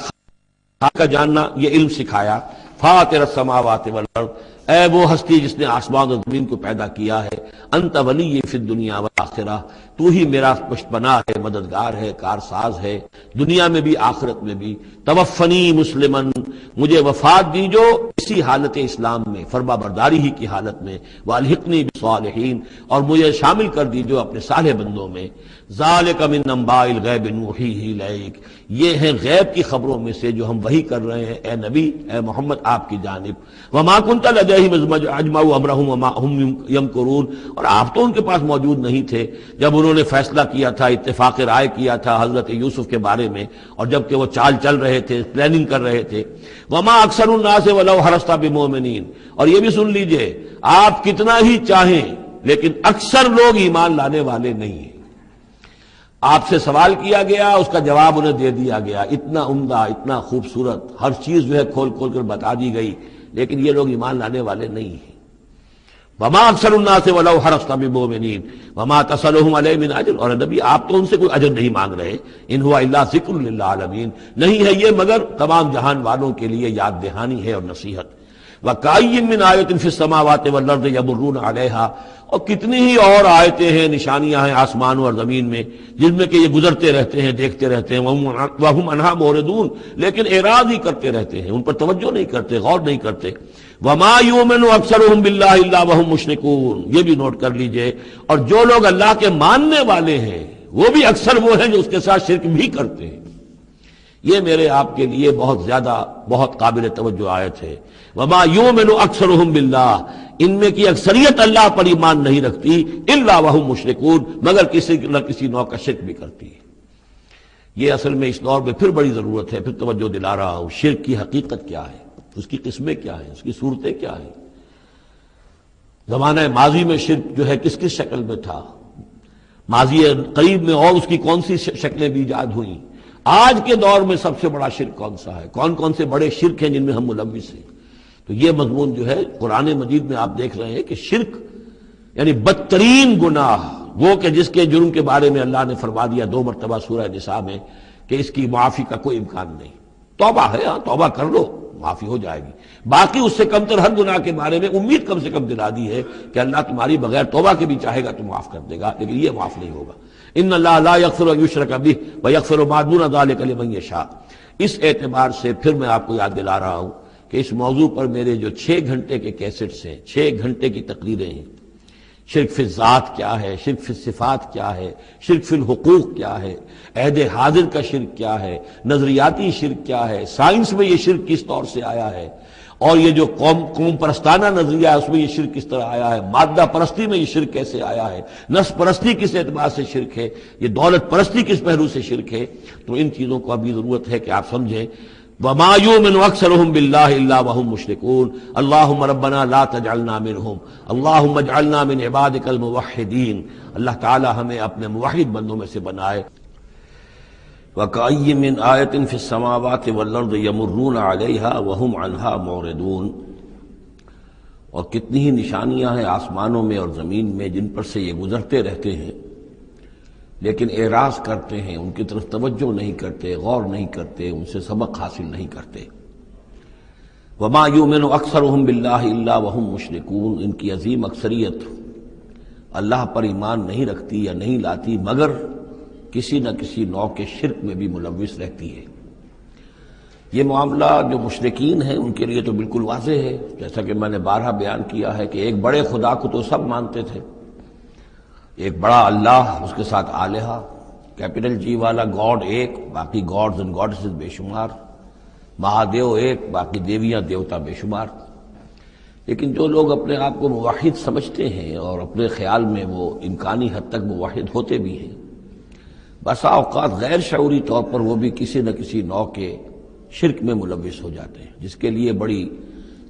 Speaker 1: کا جاننا، یہ علم سکھایا۔ فاطر السماوات والارض، اے وہ ہستی جس نے آسمان اور زمین کو پیدا کیا ہے، انت ولی فی الدنیا والآخرہ، تو ہی میرا پشتپناہ ہے، مددگار ہے، کارساز ہے، دنیا میں بھی آخرت میں بھی۔ توفنی مسلمن، مجھے وفات دیجو اسی حالت اسلام میں، فرما برداری ہی کی حالت میں، والحقنی بالصالحین، اور مجھے شامل کر دیجو اپنے صالح بندوں میں۔ ذالک من انباء الغیب نوحیہ الیک، یہ ہیں غیب کی خبروں میں سے جو ہم وحی کر رہے ہیں اے نبی، اے محمد آپ کی جانب۔ وما کنت لدیہم اذ اجمعوا امرہم وما ہم یمکرون، اور آپ تو ان کے پاس موجود نہیں تھے جب انہوں نے فیصلہ کیا تھا، اتفاق رائے کیا تھا حضرت یوسف کے بارے میں، اور جب کہ وہ چال چل رہے تھے، پلاننگ کر رہے تھے۔ وما اکثر الناس ولو حرصت بمؤمنین، اور یہ بھی سن لیجئے آپ کتنا ہی چاہیں لیکن اکثر لوگ ایمان لانے والے نہیں ہیں۔ آپ سے سوال کیا گیا، اس کا جواب انہیں دے دیا گیا، اتنا عمدہ، اتنا خوبصورت، ہر چیز جو ہے کھول کھول کر بتا دی گئی، لیکن یہ لوگ ایمان لانے والے نہیں ہیں۔ وما اکثر الناس ولو حرصت بمؤمنین وما تصلهم علیہ من اجر، اور نبی آپ تو ان سے کوئی اجر نہیں مانگ رہے، ان هو الا ذکر للعالمین، نہیں ہے یہ مگر تمام جہان والوں کے لیے یاد دہانی ہے اور نصیحت۔ وَكَأَيٍّ مِّنْ آیَةٍ فِي السَّمَاوَاتِ وَالْأَرْضِ يَمُرُّونَ عَلَيْهَا، اور کتنی ہی اور آیتیں ہیں، نشانیاں ہیں آسمانوں اور زمین میں جن میں کہ یہ گزرتے رہتے ہیں، دیکھتے رہتے ہیں، وَهُمْ عَنْهَا مُعْرِضُونَ، لیکن اعراض ہی کرتے رہتے ہیں، ان پر توجہ نہیں کرتے، غور نہیں کرتے۔ وَمَا يُؤْمِنُ أَكْثَرُهُم بِاللَّهِ إِلَّا وَهُمْ مُشْرِكُونَ، یہ بھی نوٹ کر لیجئے، اور جو لوگ اللہ کے ماننے والے ہیں وہ بھی اکثر وہ ہیں جو اس کے ساتھ شرک بھی کرتے ہیں۔ یہ میرے آپ کے لیے بہت زیادہ، بہت قابل توجہ آیت ہے۔ وما یؤمن اکثرهم باللہ، ان میں کی اکثریت اللہ پر ایمان نہیں رکھتی، الا وهم مشرکون، مگر کسی نہ کسی نوع کا شرک بھی کرتی ہے۔ یہ اصل میں اس دور میں پھر بڑی ضرورت ہے، پھر توجہ دلا رہا ہوں، شرک کی حقیقت کیا ہے، اس کی قسمیں کیا ہیں، اس کی صورتیں کیا ہیں، زمانہ ماضی میں شرک جو ہے کس کس شکل میں تھا، ماضی قریب میں اور اس کی کون سی شکلیں بھی ایجاد ہوئیں، آج کے دور میں سب سے بڑا شرک کون سا ہے، کون کون سے بڑے شرک ہیں جن میں ہم ملوث ہیں۔ تو یہ مضمون جو ہے قرآن مجید میں آپ دیکھ رہے ہیں کہ شرک یعنی بدترین گناہ، وہ کہ جس کے جرم کے بارے میں اللہ نے فرما دیا 2 مرتبہ سورہ نساء میں کہ اس کی معافی کا کوئی امکان نہیں۔ توبہ ہے، ہاں توبہ کر لو، معافی ہو جائے گی۔ باقی اس سے کم تر ہر گناہ کے بارے میں امید کم سے کم دلا دی ہے کہ اللہ تمہاری بغیر توبہ کے بھی چاہے گا تو معاف کر دے گا، لیکن یہ معاف نہیں ہوگا۔ ان اللہ لا یغفر ان یشرک بہ ویغفر ما دون ذلک لمن یشاء۔ اس اعتبار سے پھر میں آپ کو یاد دلا رہا ہوں کہ اس موضوع پر میرے جو 6 گھنٹے کے کیسٹس ہیں، 6 گھنٹے کی تقریریں ہیں، شرک فی الذات کیا ہے، شرک فی الصفات کیا ہے، شرک فی الحقوق کیا ہے، عہد حاضر کا شرک کیا ہے، نظریاتی شرک کیا ہے، سائنس میں یہ شرک کس طور سے آیا ہے، اور یہ جو قوم پرستانہ نظریہ ہے اس میں یہ شرک کس طرح آیا ہے، مادہ پرستی میں یہ شرک کیسے آیا ہے، نفس پرستی کس اعتبار سے شرک ہے، یہ دولت پرستی کس پہلو سے شرک ہے۔ تو ان چیزوں کو ابھی ضرورت ہے کہ آپ سمجھیں۔ وما يؤمن اكثرهم بالله الا وهم مشركون اللهم ربنا لا تجعلنا منهم اللهم اجعلنا من عبادك الموحدين۔ اللہ تعالی ہمیں اپنے موحد بندوں میں سے بنائے۔ وكأي من آية في السماوات والأرض يمرون عليها وهم عنها معرضون۔ اور کتنی ہی نشانیاں ہیں آسمانوں میں اور زمین میں جن پر سے یہ گزرتے رہتے ہیں لیکن اعراض کرتے ہیں، ان کی طرف توجہ نہیں کرتے، غور نہیں کرتے، ان سے سبق حاصل نہیں کرتے۔ وما یؤمن اکثرهم باللہ الا وهم مشرکون، ان کی عظیم اکثریت اللہ پر ایمان نہیں رکھتی یا نہیں لاتی مگر کسی نہ کسی نوع کے شرک میں بھی ملوث رہتی ہے۔ یہ معاملہ جو مشرکین ہیں ان کے لیے تو بالکل واضح ہے، جیسا کہ میں نے بارہا بیان کیا ہے کہ ایک بڑے خدا کو تو سب مانتے تھے، ایک بڑا اللہ، اس کے ساتھ آلہہ، کیپٹل جی والا گاڈ ایک، باقی گاڈز اینڈ گاڈسز بے شمار، مہادیو ایک، باقی دیویاں دیوتا بے شمار۔ لیکن جو لوگ اپنے آپ کو موحد سمجھتے ہیں اور اپنے خیال میں وہ امکانی حد تک موحد ہوتے بھی ہیں، بسا اوقات غیر شعوری طور پر وہ بھی کسی نہ کسی نوع کے شرک میں ملوث ہو جاتے ہیں، جس کے لیے بڑی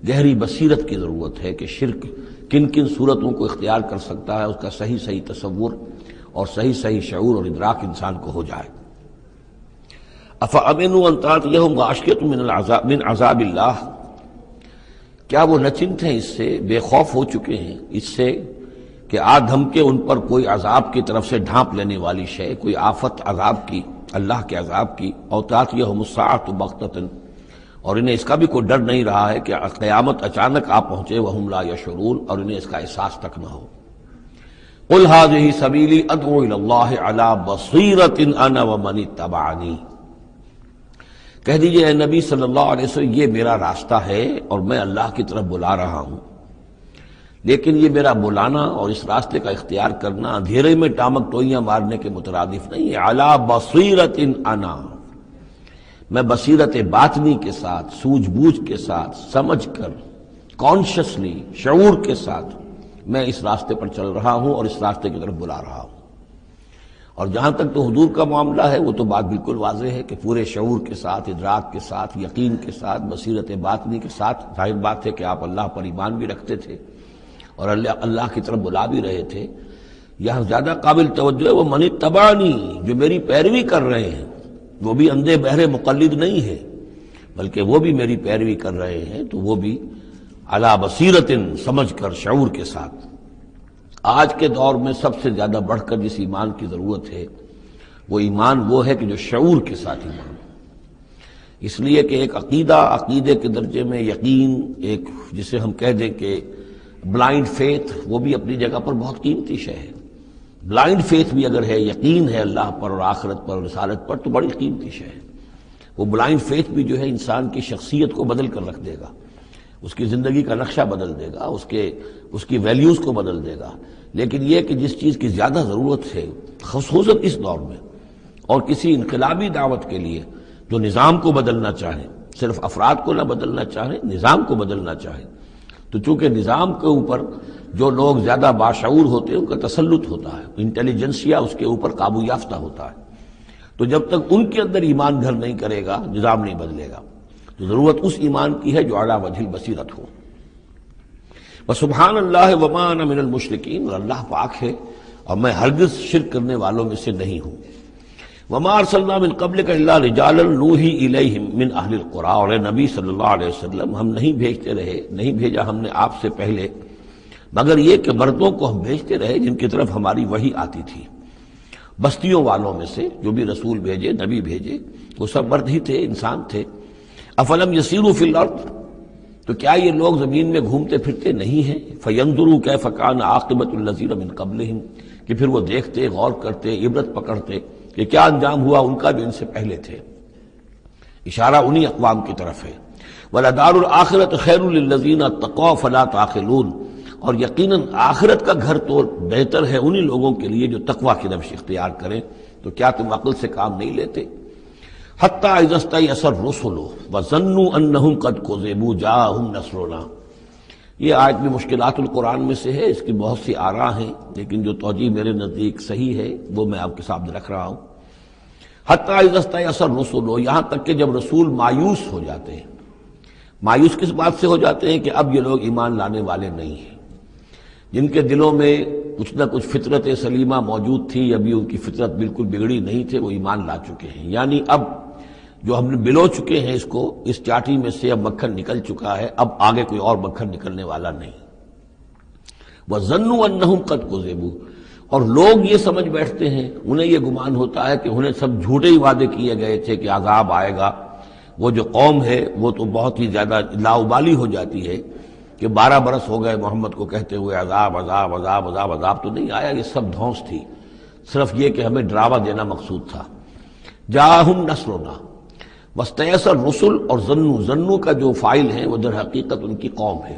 Speaker 1: گہری بصیرت کی ضرورت ہے کہ شرک کن کن صورتوں کو اختیار کر سکتا ہے، اس کا صحیح تصور اور صحیح شعور اور ادراک انسان کو ہو جائے۔ افامنوا ان تاتیہم غاشیۃ من عذاب اللہ، کیا وہ نچنت ہیں اس سے، بے خوف ہو چکے ہیں اس سے کہ آ دھم کے ان پر کوئی عذاب کی طرف سے ڈھانپ لینے والی شے، کوئی آفت عذاب کی، اللہ کے عذاب کی، او تاتیہم الساعۃ بغتۃ، اور انہیں اس کا بھی کوئی ڈر نہیں رہا ہے کہ قیامت اچانک آ پہنچے، وہم لا یشعرون، اور انہیں اس کا احساس تک نہ ہو۔ قل ھذہ سبیلی ادعو الی اللہ علی بصیرۃ انا ومن اتبعنی، کہہ دیجئے اے نبی صلی اللہ علیہ وسلم یہ میرا راستہ ہے اور میں اللہ کی طرف بلا رہا ہوں، لیکن یہ میرا بلانا اور اس راستے کا اختیار کرنا اندھیرے میں ٹامک ٹوئیاں مارنے کے مترادف نہیں ہے۔ علی بصیرۃ انا، میں بصیرت باطنی کے ساتھ، سوجھ بوجھ کے ساتھ، سمجھ کر، کانشسلی، شعور کے ساتھ میں اس راستے پر چل رہا ہوں اور اس راستے کی طرف بلا رہا ہوں۔ اور جہاں تک تو حضور کا معاملہ ہے وہ تو بات بالکل واضح ہے کہ پورے شعور کے ساتھ، ادراک کے ساتھ، یقین کے ساتھ، بصیرت باطنی کے ساتھ، ظاہر بات ہے کہ آپ اللہ پر ایمان بھی رکھتے تھے اور اللہ کی طرف بلا بھی رہے تھے۔ یہاں زیادہ قابل توجہ ہے وہ من اتبعنی، جو میری پیروی کر رہے ہیں، وہ بھی اندھے بہرے مقلد نہیں ہے بلکہ وہ بھی میری پیروی کر رہے ہیں، تو وہ بھی علی بصیرت، سمجھ کر، شعور کے ساتھ۔ آج کے دور میں سب سے زیادہ بڑھ کر جس ایمان کی ضرورت ہے وہ ایمان وہ ہے کہ جو شعور کے ساتھ ایمان، اس لیے کہ ایک عقیدے کے درجے میں یقین، ایک جسے ہم کہہ دیں کہ بلائنڈ فیتھ، وہ بھی اپنی جگہ پر بہت قیمتی شے ہے۔ بلائنڈ فیتھ بھی اگر ہے، یقین ہے اللہ پر اور آخرت پر اور رسالت پر، تو بڑی قیمتی شے ہے۔ وہ بلائنڈ فیتھ بھی جو ہے انسان کی شخصیت کو بدل کر رکھ دے گا، اس کی زندگی کا نقشہ بدل دے گا، اس کی ویلیوز کو بدل دے گا۔ لیکن یہ کہ جس چیز کی زیادہ ضرورت ہے خصوصاً اس دور میں، اور کسی انقلابی دعوت کے لیے جو نظام کو بدلنا چاہیں، صرف افراد کو نہ بدلنا چاہیں، نظام کو بدلنا چاہیں، تو چونکہ نظام کے اوپر جو لوگ زیادہ باشعور ہوتے ہیں ان کا تسلط ہوتا ہے، انٹیلیجنسیا اس کے اوپر قابو یافتہ ہوتا ہے، تو جب تک ان کے اندر ایمان گھر نہیں کرے گا نظام نہیں بدلے گا۔ تو ضرورت اس ایمان کی ہے جو اعلیٰ وجہ البصیرت ہو۔ وسبحان اللہ وما انا من المشرکین، اور اللہ پاک ہے اور میں ہرگز شرک کرنے والوں میں سے نہیں ہوں۔ وما ارسلنا من قبلک الا رجالا نوحی الیہم من اہل القری، اور اے نبی صلی اللہ علیہ وسلم ہم نہیں بھیجا ہم نے آپ سے پہلے مگر یہ کہ مردوں کو ہم بھیجتے رہے جن کی طرف ہماری وحی آتی تھی۔ بستیوں والوں میں سے جو بھی رسول بھیجے، نبی بھیجے، وہ سب مرد ہی تھے، انسان تھے۔ افلم یسیروا فی الارض، تو کیا یہ لوگ زمین میں گھومتے پھرتے نہیں ہیں؟ فینظروا کیف کان عاقبۃ الذین من قبلہم، کہ پھر وہ دیکھتے، غور کرتے، عبرت پکڑتے کہ کیا انجام ہوا ان کا جو ان سے پہلے تھے۔ اشارہ انہی اقوام کی طرف ہے۔ وَلَدَارُ الْآخِرَةُ خَيْرٌ لِلَّذِينَ اتَّقَوْا فَلَا تَعْقِلُونَ، اور یقیناً آخرت کا گھر تو بہتر ہے انہی لوگوں کے لیے جو تقویٰ کی روش اختیار کریں، تو کیا تم عقل سے کام نہیں لیتے؟ حَتَّىٰ إِذَا اسْتَيْأَسَ الرُّسُلُ وَظَنُّوا أَنَّهُمْ قَدْ كُذِبُوا جَاءَهُمْ نَصْرُنَا۔ یہ آیت بھی مشکلات القرآن میں سے ہے، اس کی بہت سی آراء ہیں، لیکن جو توجیہ میرے نزدیک صحیح ہے وہ میں آپ کے سامنے رکھ رہا ہوں۔ حَتَّىٰ إِذَا اسْتَيْأَسَ الرُّسُلُ، یہاں تک کہ جب رسول مایوس ہو جاتے ہیں۔ مایوس کس بات سے ہو جاتے ہیں؟ کہ اب یہ لوگ ایمان لانے والے نہیں ہیں، جن کے دلوں میں کچھ نہ کچھ فطرت سلیمہ موجود تھی، ابھی ان کی فطرت بالکل بگڑی نہیں تھے، وہ ایمان لا چکے ہیں۔ یعنی اب جو ہم نے بلو چکے ہیں اس چاٹی میں سے اب مکھن نکل چکا ہے، اب آگے کوئی اور مکھن نکلنے والا نہیں۔ وَظَنُّوا أَنَّهُمْ قَدْ كُذِبُوا، اور لوگ یہ سمجھ بیٹھتے ہیں، انہیں یہ گمان ہوتا ہے کہ انہیں سب جھوٹے ہی وعدے کیے گئے تھے کہ عذاب آئے گا۔ وہ جو قوم ہے وہ تو بہت ہی زیادہ لاؤبالی ہو جاتی ہے کہ 12 برس ہو گئے محمد کو کہتے ہوئے عذاب عذاب عذاب عذاب، عذاب تو نہیں آیا، یہ سب دھونس تھی، صرف یہ کہ ہمیں ڈراوا دینا مقصود تھا۔ جاءہم نصرنا واستیأس الرسل، اور ظنو کا جو فاعل ہے وہ در حقیقت ان کی قوم ہے،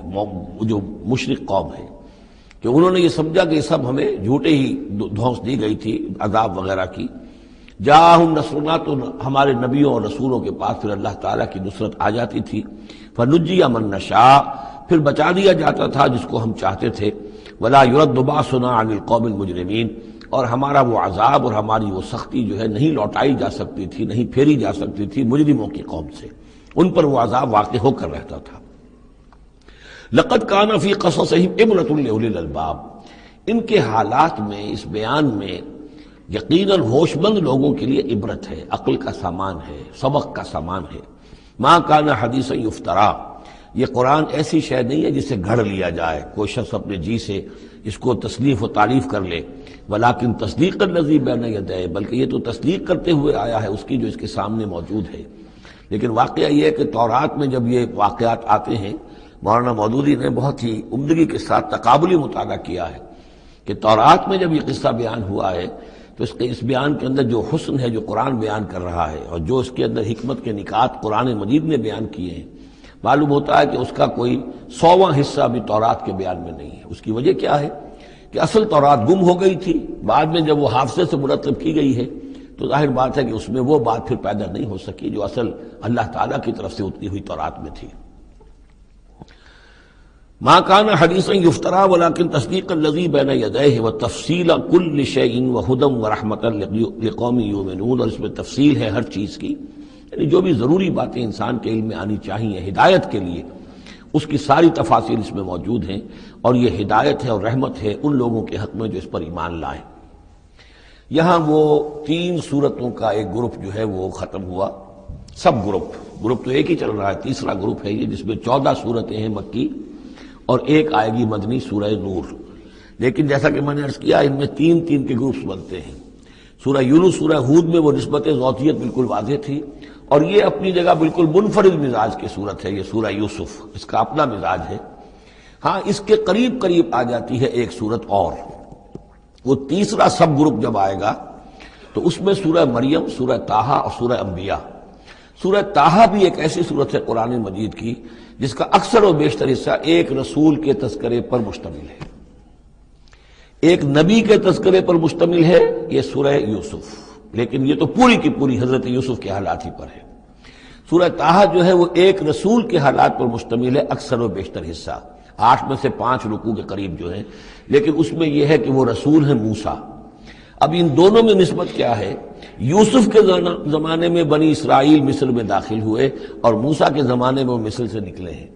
Speaker 1: جو مشرک قوم ہے، کہ انہوں نے یہ سمجھا کہ یہ سب ہمیں جھوٹے ہی دھونس دی گئی تھی عذاب وغیرہ کی۔ جاءہم نصرنا، تو ہمارے نبیوں اور رسولوں کے پاس پھر اللہ تعالیٰ کی نصرت آ جاتی تھی۔ فنجی من نشاء، پھر بچا دیا جاتا تھا جس کو ہم چاہتے تھے۔ ولا يرد باسنا عن القوم المجرمین، اور ہمارا وہ عذاب اور ہماری وہ سختی جو ہے نہیں لوٹائی جا سکتی تھی، نہیں پھیری جا سکتی تھی مجرموں کی قوم سے، ان پر وہ عذاب واقع ہو کر رہتا تھا۔ لقد كان في قصصهم عبرة لأولي الألباب، ان کے حالات میں، اس بیان میں یقیناً ہوش مند لوگوں کے لیے عبرت ہے، عقل کا سامان ہے، سبق کا سامان ہے۔ ما كان حدیثا یفترا، یہ قرآن ایسی شے نہیں ہے جسے گھڑ لیا جائے، کوئی شخص اپنے جی سے اس کو تصنیف و تعریف کر لے۔ ولیکن تصدیق الذی بین یدیہ، بلکہ یہ تو تصدیق کرتے ہوئے آیا ہے اس کی جو اس کے سامنے موجود ہے۔ لیکن واقعہ یہ ہے کہ تورات میں جب یہ واقعات آتے ہیں، مولانا مودودی نے بہت ہی عمدگی کے ساتھ تقابلی مطالعہ کیا ہے کہ تورات میں جب یہ قصہ بیان ہوا ہے تو اس بیان کے اندر جو حسن ہے جو قرآن بیان کر رہا ہے، اور جو اس کے اندر حکمت کے نکات قرآن مجید نے بیان کیے ہیں، معلوم ہوتا ہے کہ اس کا کوئی 100واں حصہ بھی تورات کے بیان میں نہیں ہے۔ اس کی وجہ کیا ہے کہ اصل تورات گم ہو گئی تھی، بعد میں جب وہ حافظے سے مرتب کی گئی ہے تو ظاہر بات ہے کہ اس میں وہ بات پھر پیدا نہیں ہو سکی جو اصل اللہ تعالیٰ کی طرف سے اتری ہوئی تورات میں تھی۔ ما كان حدیثا یفترا ولكن تصدیق الذی بین یدیہ وتفصیل کل شیء وہدی ورحمۃ لقوم یؤمنون، اور اس میں تفصیل ہے ہر چیز کی، یعنی جو بھی ضروری باتیں انسان کے علم میں آنی چاہیے ہدایت کے لیے، اس کی ساری تفاصیل اس میں موجود ہیں، اور یہ ہدایت ہے اور رحمت ہے ان لوگوں کے حق میں جو اس پر ایمان لائیں۔ یہاں وہ 3 سورتوں کا ایک گروپ جو ہے وہ ختم ہوا، سب گروپ تو ایک ہی چل رہا ہے، تیسرا گروپ ہے یہ جس میں 14 سورتیں ہیں مکی اور ایک آئے گی مدنی سورہ نور۔ لیکن جیسا کہ میں نے عرض کیا ان میں 3 کے گروپس بنتے ہیں۔ سورہ یونس، سورہ ہود میں وہ نسبت ذاتیت بالکل واضح تھی، اور یہ اپنی جگہ بالکل منفرد مزاج کی صورت ہے، یہ سورہ یوسف اس کا اپنا مزاج ہے۔ ہاں اس کے قریب آ جاتی ہے ایک صورت اور، وہ تیسرا سب گروپ جب آئے گا تو اس میں سورہ مریم، سورہ طٰہٰ اور سورہ انبیاء۔ سورہ طٰہٰ بھی ایک ایسی صورت ہے قرآن مجید کی جس کا اکثر و بیشتر حصہ ایک رسول کے تذکرے پر مشتمل ہے، ایک نبی کے تذکرے پر مشتمل ہے، یہ سورہ یوسف، لیکن یہ تو پوری کی پوری حضرت یوسف کے حالات ہی پر ہے۔ سورہ طٰہٰ جو ہے وہ ایک رسول کے حالات پر مشتمل ہے، اکثر و بیشتر حصہ 8 میں سے 5 رکوع کے قریب جو ہیں، لیکن اس میں یہ ہے کہ وہ رسول ہیں موسیٰ۔ اب ان دونوں میں نسبت کیا ہے؟ یوسف کے زمانے میں بنی اسرائیل مصر میں داخل ہوئے اور موسیٰ کے زمانے میں وہ مصر سے نکلے ہیں،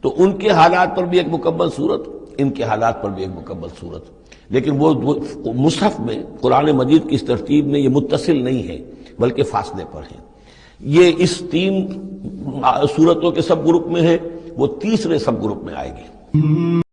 Speaker 1: تو ان کے حالات پر بھی ایک مکمل صورت، ان کے حالات پر بھی ایک مکمل صورت، لیکن وہ مصحف میں قرآن مجید کی اس ترتیب میں یہ متصل نہیں ہے بلکہ فاصلے پر ہیں۔ یہ اس 3 صورتوں کے سب گروپ میں ہے، وہ تیسرے سب گروپ میں آئے گی۔